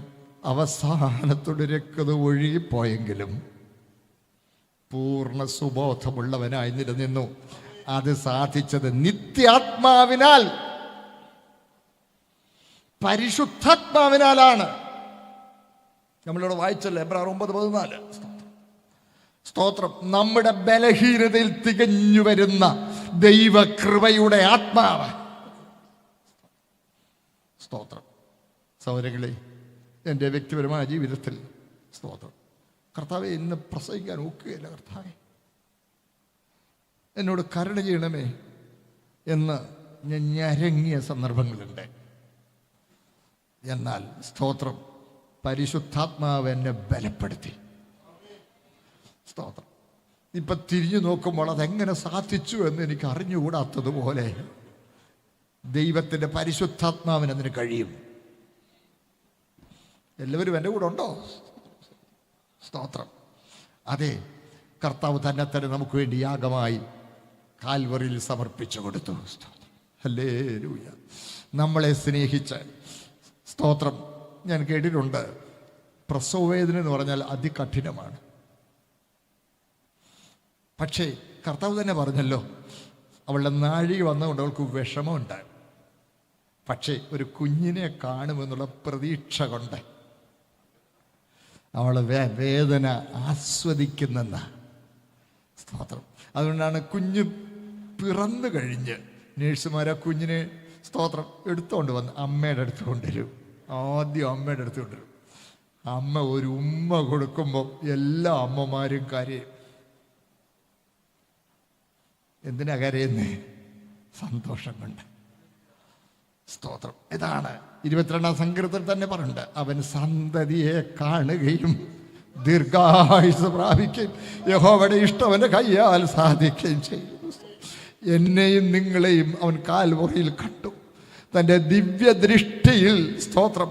അവസാനത്തോടെ രക്തം ഒഴുകിപ്പോയെങ്കിലും പൂർണ്ണ സുബോധമുള്ളവനായി നിലനിന്നു. അത് സാധിച്ചത് നിത്യാത്മാവിനാൽ, പരിശുദ്ധാത്മാവിനാലാണ്. നമ്മളിവിടെ വായിച്ചല്ലോ എബ്രായർ 9:14. സ്തോത്രം. നമ്മുടെ ബലഹീനതയിൽ തികഞ്ഞു വരുന്ന ദൈവകൃപയുടെ ആത്മാവ്. സ്തോത്രം. സഹോദരങ്ങളെ, എൻ്റെ വ്യക്തിപരമായ ജീവിതത്തിൽ സ്തോത്രം, കർത്താവെ ഇന്ന് പ്രസംഗിക്കാൻ ഒക്കുകയില്ല, കർത്താവെ എന്നോട് കരുണ ചെയ്യണമേ എന്ന് ഞാൻ ഞരങ്ങിയ സന്ദർഭങ്ങളുണ്ട്. എന്നാൽ സ്തോത്രം, പരിശുദ്ധാത്മാവ് എന്നെ ബലപ്പെടുത്തി. സ്തോത്രം. ഇപ്പം തിരിഞ്ഞു നോക്കുമ്പോൾ അതെങ്ങനെ സാധിച്ചു എന്ന് എനിക്ക് അറിഞ്ഞുകൂടാത്തതുപോലെ ദൈവത്തിൻ്റെ പരിശുദ്ധാത്മാവിന് അതിന് കഴിയും. എല്ലാവരും എൻ്റെ കൂടെ ഉണ്ടോ? സ്തോത്രം. അതെ, കർത്താവ് തന്നെ നമുക്ക് വേണ്ടി യാഗമായി കാൽവറിയിൽ സമർപ്പിച്ചു കൊടുത്തു. ഹല്ലേലൂയ. നമ്മളെ സ്നേഹിച്ച് സ്തോത്രം. ഞാൻ കേട്ടിട്ടുണ്ട്, പ്രസവവേദന എന്ന് പറഞ്ഞാൽ അതികഠിനമാണ്. പക്ഷേ കർത്താവ് തന്നെ പറഞ്ഞല്ലോ, അവളുടെ നാഴിക വന്നുകൊണ്ട് അവൾക്ക് വിഷമമുണ്ട്. പക്ഷേ ഒരു കുഞ്ഞിനെ കാണുമെന്നുള്ള പ്രതീക്ഷ കൊണ്ട് അവൾ വേദന ആസ്വദിക്കുന്നെന്ന. സ്തോത്രം. അതുകൊണ്ടാണ് കുഞ്ഞ് പിറന്നു കഴിഞ്ഞ് നേഴ്സുമാർ ആ കുഞ്ഞിനെ സ്തോത്രം എടുത്തുകൊണ്ട് വന്ന് അമ്മയുടെ അടുത്ത് കൊണ്ടുവരും. ആദ്യം അമ്മയുടെ അടുത്ത് കൊണ്ടുവരും. അമ്മ ഒരു ഉമ്മ കൊടുക്കുമ്പോൾ എല്ലാ അമ്മമാരും കരയും. എന്തിനാ കരയുന്നേ? സന്തോഷം കൊണ്ട്. സ്തോത്രം. ഇതാണ് 22-ാം സങ്കീർത്തനത്തിൽ തന്നെ പറയുന്നുണ്ട്, അവൻ സന്തതിയെ കാണുകയും ദീർഘായുസ് പ്രാപിക്കുകയും യഹോവയുടെ ഇഷ്ടം അവൻ്റെ കയ്യാൽ സാധിക്കുകയും ചെയ്യും. എന്നെയും നിങ്ങളെയും അവൻ കാൽവറിയിൽ കണ്ടു. തൻ്റെ ദിവ്യദൃഷ്ടിയിൽ സ്തോത്രം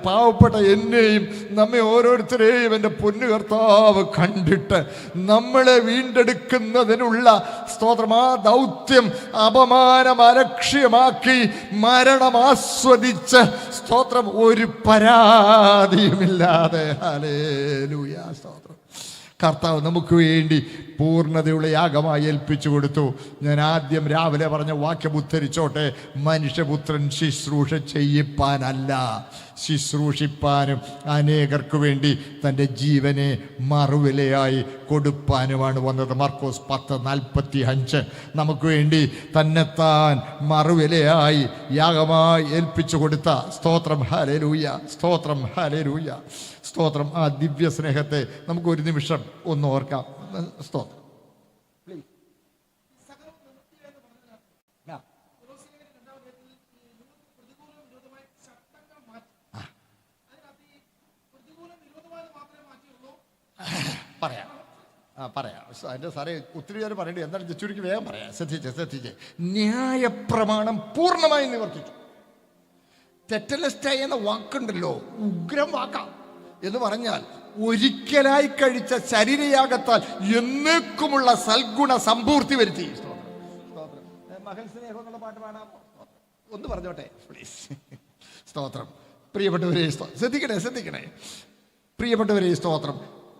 പാവപ്പെട്ട എന്നെയും നമ്മെ ഓരോരുത്തരെയും എൻ്റെ പൊന്നു കർത്താവ് കണ്ടിട്ട് നമ്മളെ വീണ്ടെടുക്കുന്നതിനുള്ള സ്തോത്രം ആ ദൗത്യം അപമാനം അലക്ഷ്യമാക്കി മരണം ആസ്വദിച്ച് സ്തോത്രം ഒരു പരാതിയുമില്ലാതെ ഹല്ലേലൂയ സ്തോത്രം കർത്താവ് നമുക്ക് വേണ്ടി പൂർണ്ണതയുള്ള യാഗമായി ഏൽപ്പിച്ചു കൊടുത്തു. ഞാൻ ആദ്യം രാവിലെ പറഞ്ഞ വാക്യം ഉദ്ധരിച്ചോട്ടെ. മനുഷ്യപുത്രൻ ശുശ്രൂഷ ചെയ്യിപ്പാനല്ല, ശുശ്രൂഷിപ്പാനും അനേകർക്ക് വേണ്ടി തൻ്റെ ജീവനെ മറുവിലയായി കൊടുപ്പാനുമാണ് വന്നത്. മർക്കോസ് 10:45. നമുക്ക് വേണ്ടി തന്നെത്താൻ മറുവിലയായി യാഗമായി ഏൽപ്പിച്ചു കൊടുത്ത സ്തോത്രം ഹല്ലേലൂയ, സ്തോത്രം ഹല്ലേലൂയ, സ്തോത്രം. ആ ദിവ്യ സ്നേഹത്തെ നമുക്ക് ഒരു നിമിഷം ഒന്ന് ഓർക്കാം. സ്തോത്രം. പറയാം. അതിൻ്റെ സാറേ ഒത്തിരി പേര് പറയണ്ടേ, എന്താണ് ചുരുക്കി വേഗം പറയാം. ശ്രദ്ധിച്ചേ. ന്യായപ്രമാണം പൂർണ്ണമായി നിവർത്തിച്ചു. ടെറ്റലസ്റ്റൈ എന്ന വാക്കുണ്ടല്ലോ, ഉഗ്രം വാക്കാം. എന്ന് പറഞ്ഞാൽ ഒരിക്കലായി കഴിച്ച ശരീരയാഗത്താൽ എന്നേക്കുമുള്ള സൽഗുണ സമ്പൂർത്തി വരുത്തി. മകൻ സ്നേഹം എന്നുള്ള പാട്ട് പാടാമോ? ഒന്ന് പറഞ്ഞോട്ടെ പ്ലീസ്. സ്തോത്രം. പ്രിയപ്പെട്ടവരെ ശ്രദ്ധിക്കണേ. പ്രിയപ്പെട്ടവരെ സ്തോത്രം.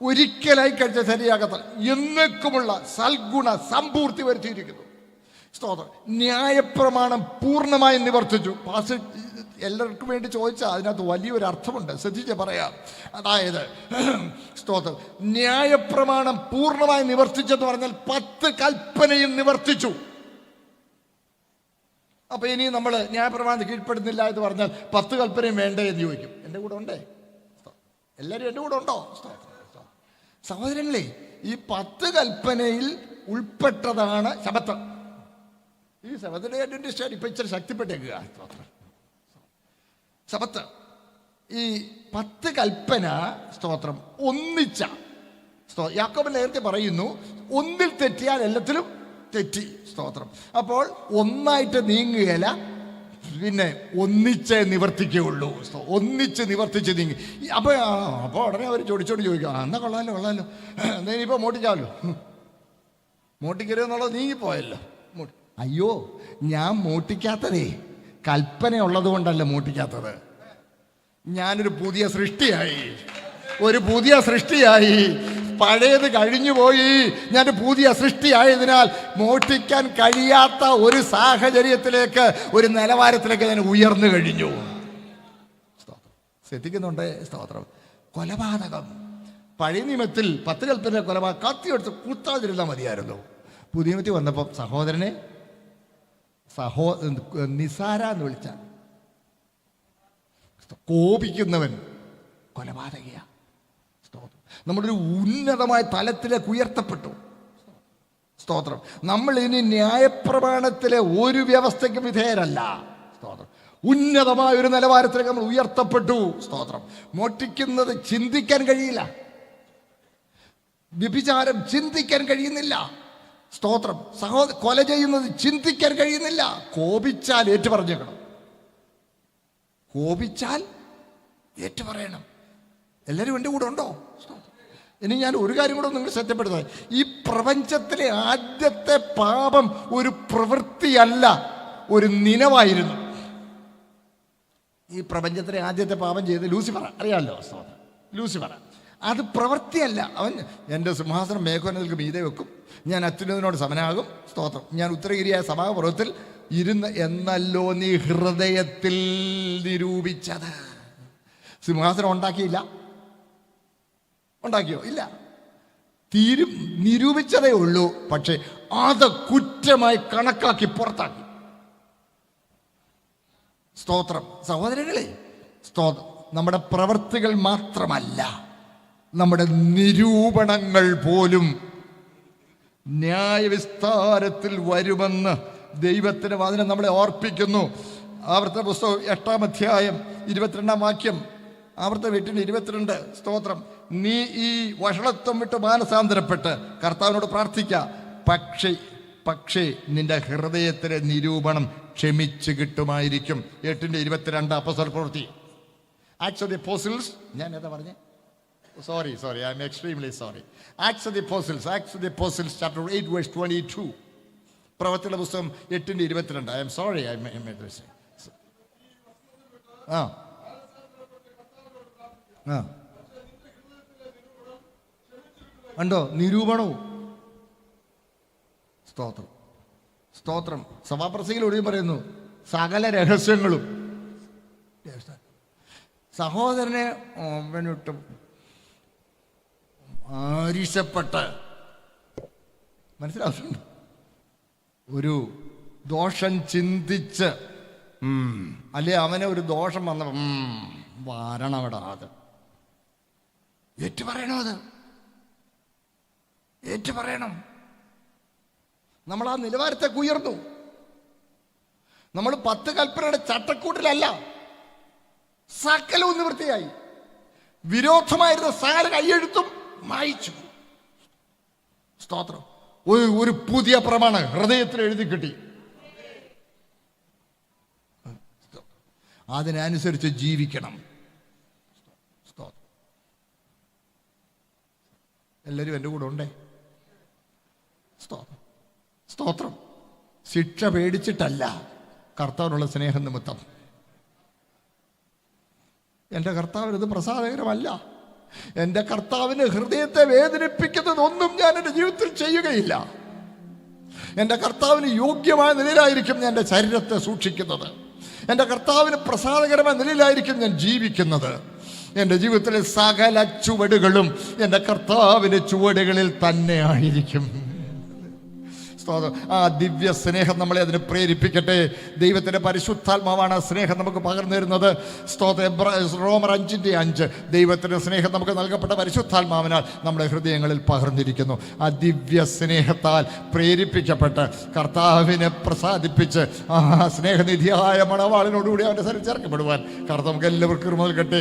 ഒരിക്കലായി കഴിച്ച ശരീരയാഗത്താൽ എന്നേക്കുമുള്ള സൽഗുണ സമ്പൂർത്തി വരുത്തിയിരിക്കുന്നു. സ്തോത്രം. ന്യായപ്രമാണം പൂർണ്ണമായി നിവർത്തിച്ചു. പാസ് എല്ലാവർക്കും വേണ്ടി ചോദിച്ചാൽ അതിനകത്ത് വലിയൊരു അർത്ഥമുണ്ട്, ശ്രദ്ധിച്ച് പറയാം. അതായത് സ്തോത്രം, ന്യായപ്രമാണം പൂർണ്ണമായി നിവർത്തിച്ചെന്ന് പറഞ്ഞാൽ 10 കൽപ്പനയും നിവർത്തിച്ചു. അപ്പൊ ഇനി നമ്മൾ ന്യായപ്രമാണത്തിന് കീഴ്പ്പെടുന്നില്ല എന്ന് പറഞ്ഞാൽ 10 കൽപ്പനയും വേണ്ടേ എന്ന് ചോദിക്കും. എൻ്റെ കൂടെ ഉണ്ടേ? എല്ലാവരും എൻ്റെ കൂടെ ഉണ്ടോ? സഹോദരങ്ങളെ, ഈ 10 കൽപ്പനയിൽ ഉൾപ്പെട്ടതാണ് ശബത്ത്. ഈ ശബത്തിൻ്റെ അഡ്വന്റിസ്റ്റ് ഇപ്പൊ ഇച്ചിരി ശക്തിപ്പെട്ടേക്കുക. ശബത്ത് ഈ 10 കൽപ്പന സ്തോത്രം ഒന്നിച്ച യാക്കോബ് നേരത്തെ പറയുന്നു, ഒന്നിൽ തെറ്റിയാൽ എല്ലാത്തിലും തെറ്റി. സ്തോത്രം. അപ്പോൾ ഒന്നായിട്ട് നീങ്ങുകയില്ല, പിന്നെ ഒന്നിച്ച് നിവർത്തിക്കുകയുള്ളൂ. ഒന്നിച്ച് നിവർത്തിച്ച് നീങ്ങി. അപ്പോൾ ഉടനെ അവർ ചോദിക്കും, എന്നാ കൊള്ളാലോ എന്നാ ഇനിയിപ്പോൾ മോട്ടിക്കാമല്ലോ, മോട്ടിക്കരുതെന്നുള്ളത് നീങ്ങിപ്പോയല്ലോ. അയ്യോ, ഞാൻ മോട്ടിക്കാത്തതേ കൽപ്പന ഉള്ളത് കൊണ്ടല്ല മോട്ടിക്കാത്തത്. ഞാനൊരു പുതിയ സൃഷ്ടിയായി. പഴയത് കഴിഞ്ഞുപോയി, ഞാൻ പുതിയ സൃഷ്ടിയായതിനാൽ മോഷ്ടിക്കാൻ കഴിയാത്ത ഒരു സാഹചര്യത്തിലേക്ക്, ഒരു നിലവാരത്തിലേക്ക് ഞാൻ ഉയർന്നു കഴിഞ്ഞു. ശ്രദ്ധിക്കുന്നുണ്ട്? സ്തോത്രം. കൊലപാതകം പഴയ നിയമത്തിൽ 10 കൽപ്പന കൊലപാതകം കത്തിയെടുത്ത് കുത്താതിരുന്നാൽ മതിയായിരുന്നു. പുതിയ നിയമത്തിൽ വന്നപ്പോൾ സഹോദരനെ നിസാര എന്ന് വിളിച്ചാൽ കോപിക്കുന്നവൻ കൊലപാതകയാ. നമ്മളൊരു ഉന്നതമായ തലത്തിലേക്ക് ഉയർത്തപ്പെട്ടു. സ്തോത്രം. നമ്മൾ ഇനി ന്യായപ്രമാണത്തിലെ ഒരു വ്യവസ്ഥയ്ക്കും വിധേയരല്ല. സ്തോത്രം. ഉന്നതമായ ഒരു നിലവാരത്തിലേക്ക് നമ്മൾ ഉയർത്തപ്പെട്ടു. സ്തോത്രം. മോഷ്ടിക്കുന്നത് ചിന്തിക്കാൻ കഴിയില്ല, വ്യഭിചാരം ചിന്തിക്കാൻ കഴിയുന്നില്ല. സ്തോത്രം. കൊല ചെയ്യുന്നത് ചിന്തിക്കാൻ കഴിയുന്നില്ല. കോപിച്ചാൽ ഏറ്റുപറഞ്ഞേക്കണം. എല്ലാവരും എൻ്റെ കൂടെ ഉണ്ടോ? ഇനി ഞാൻ ഒരു കാര്യം കൂടെ നിങ്ങൾ ശ്രദ്ധപ്പെടുത്തുന്നത്, ഈ പ്രപഞ്ചത്തിലെ ആദ്യത്തെ പാപം ഒരു പ്രവൃത്തിയല്ല, ഒരു നിനവായിരുന്നു. ഈ പ്രപഞ്ചത്തിലെ ആദ്യത്തെ പാപം ചെയ്ത് ലൂസിഫർ, അറിയാമല്ലോ ലൂസിഫർ. അത് പ്രവൃത്തിയല്ല. അവൻ എൻ്റെ സിംഹാസനം മേഘോന്നതിലേക്ക് മീതെ വെക്കും, ഞാൻ അത്യുന്നതിനോട് സമനാകും. സ്തോത്രം. ഞാൻ ഉത്തരഗിരിയായ സഭാപർവ്വതത്തിൽ ഇരുന്ന് എന്നല്ലോ നീ ഹൃദയത്തിൽ നിരൂപിച്ചത്. സിംഹാസനം ഉണ്ടാക്കിയോ? ഇല്ല. നിരൂപിച്ചതേ ഉള്ളൂ, പക്ഷെ അത് കുറ്റമായി കണക്കാക്കി പുറത്താക്കി. സ്തോത്രം. സഹോദരങ്ങളെ, നമ്മുടെ പ്രവൃത്തികൾ മാത്രമല്ല, നമ്മുടെ നിരൂപണങ്ങൾ പോലും ന്യായവിസ്താരത്തിൽ വരുമെന്ന് ദൈവത്തിൻ്റെ വചനം നമ്മളെ ഓർപ്പിക്കുന്നു. ആവർത്തന പുസ്തകം 8-ാം അധ്യായം 22-ാം വാക്യം. ആവർത്തന 8:22. സ്തോത്രം. നീ ഈ വഷളത്വം വിട്ട് മാനസാന്തരപ്പെട്ട് കർത്താവിനോട് പ്രാർത്ഥിക്കുക, പക്ഷേ നിന്റെ ഹൃദയത്തിലെ നിരൂപണം ക്ഷമിച്ചു കിട്ടുമായിരിക്കും. 8:22 അപ്പോസ്തല പ്രവൃത്തി. Acts of the apostles. ഞാൻ എന്താ പറഞ്ഞേ? Sorry, I'm extremely sorry. Acts of the Apostles, chapter 8, verse 22. പ്രവൃത്തിയുടെ പുസ്തകം 8:22. I am sorry, I made this. ഉണ്ടോ നിരൂപണവും? സ്തോത്രം. സഭാപ്രസംഗിൽ പറയുന്നു, സകല രഹസ്യങ്ങളും. സഹോദരനെ അവനിട്ട് ആരിശപ്പെട്ട്, മനസ്സിലാവുന്നുണ്ട്, ഒരു ദോഷം ചിന്തിച്ച്, അല്ലെ അവനെ ഒരു ദോഷം വന്ന വാരണവിടെ അത് ഏറ്റുപറയണം. നമ്മൾ ആ നിലവാരത്തേക്ക് ഉയർന്നു. നമ്മൾ 10 കൽപ്പനയുടെ ചട്ടക്കൂട്ടിലല്ല, സകലവും നിവൃത്തിയായി. വിരോധമായിരുന്ന സകല കൈയെഴുത്തും മായിച്ചു. സ്തോത്രം. ഒരു പുതിയ പ്രമാണം ഹൃദയത്തിൽ എഴുതി കിട്ടി. അതിനനുസരിച്ച് ജീവിക്കണം. സ്തോത്രം. എല്ലാവരും എൻ്റെ കൂടെ ഉണ്ടേ? സ്തോത്രം. സ്തോത്രം. ശിക്ഷ പേടിച്ചിട്ടല്ല, കർത്താവിനുള്ള സ്നേഹം നിമിത്തം. എൻ്റെ കർത്താവിനത് പ്രസാദകരമല്ല. എൻ്റെ കർത്താവിന് ഹൃദയത്തെ വേദനിപ്പിക്കുന്നതൊന്നും ഞാൻ എൻ്റെ ജീവിതത്തിൽ ചെയ്യുകയില്ല. എൻ്റെ കർത്താവിന് യോഗ്യമായ നിലയിലായിരിക്കും ഞാൻ എൻ്റെ ശരീരത്തെ സൂക്ഷിക്കുന്നത്. എൻ്റെ കർത്താവിന് പ്രസാദകരമായ നിലയിലായിരിക്കും ഞാൻ ജീവിക്കുന്നത്. എൻ്റെ ജീവിതത്തിലെ സകല ചുവടുകളും എൻ്റെ കർത്താവിൻ്റെ ചുവടുകളിൽ തന്നെ ആയിരിക്കും. ആ ദിവ്യ സ്നേഹം നമ്മളെ അതിന് പ്രേരിപ്പിക്കട്ടെ. ദൈവത്തിൻ്റെ പരിശുദ്ധാത്മാവാണ് ആ സ്നേഹം നമുക്ക് പകർന്നു തരുന്നത്. റോമർ 5:5 ദൈവത്തിൻ്റെ സ്നേഹം നമുക്ക് നൽകപ്പെട്ട പരിശുദ്ധാത്മാവിനാൽ നമ്മുടെ ഹൃദയങ്ങളിൽ പകർന്നിരിക്കുന്നു. ആ ദിവ്യ സ്നേഹത്താൽ പ്രേരിപ്പിക്കപ്പെട്ട് കർത്താവിനെ പ്രസാദിപ്പിച്ച് ആ സ്നേഹനിധിയായ മണവാളിനോടുകൂടി അവൻ്റെ ശരീരം ചേർക്കപ്പെടുവാൻ കർത്താവ് നമുക്ക് എല്ലാവർക്കും നൽകട്ടെ.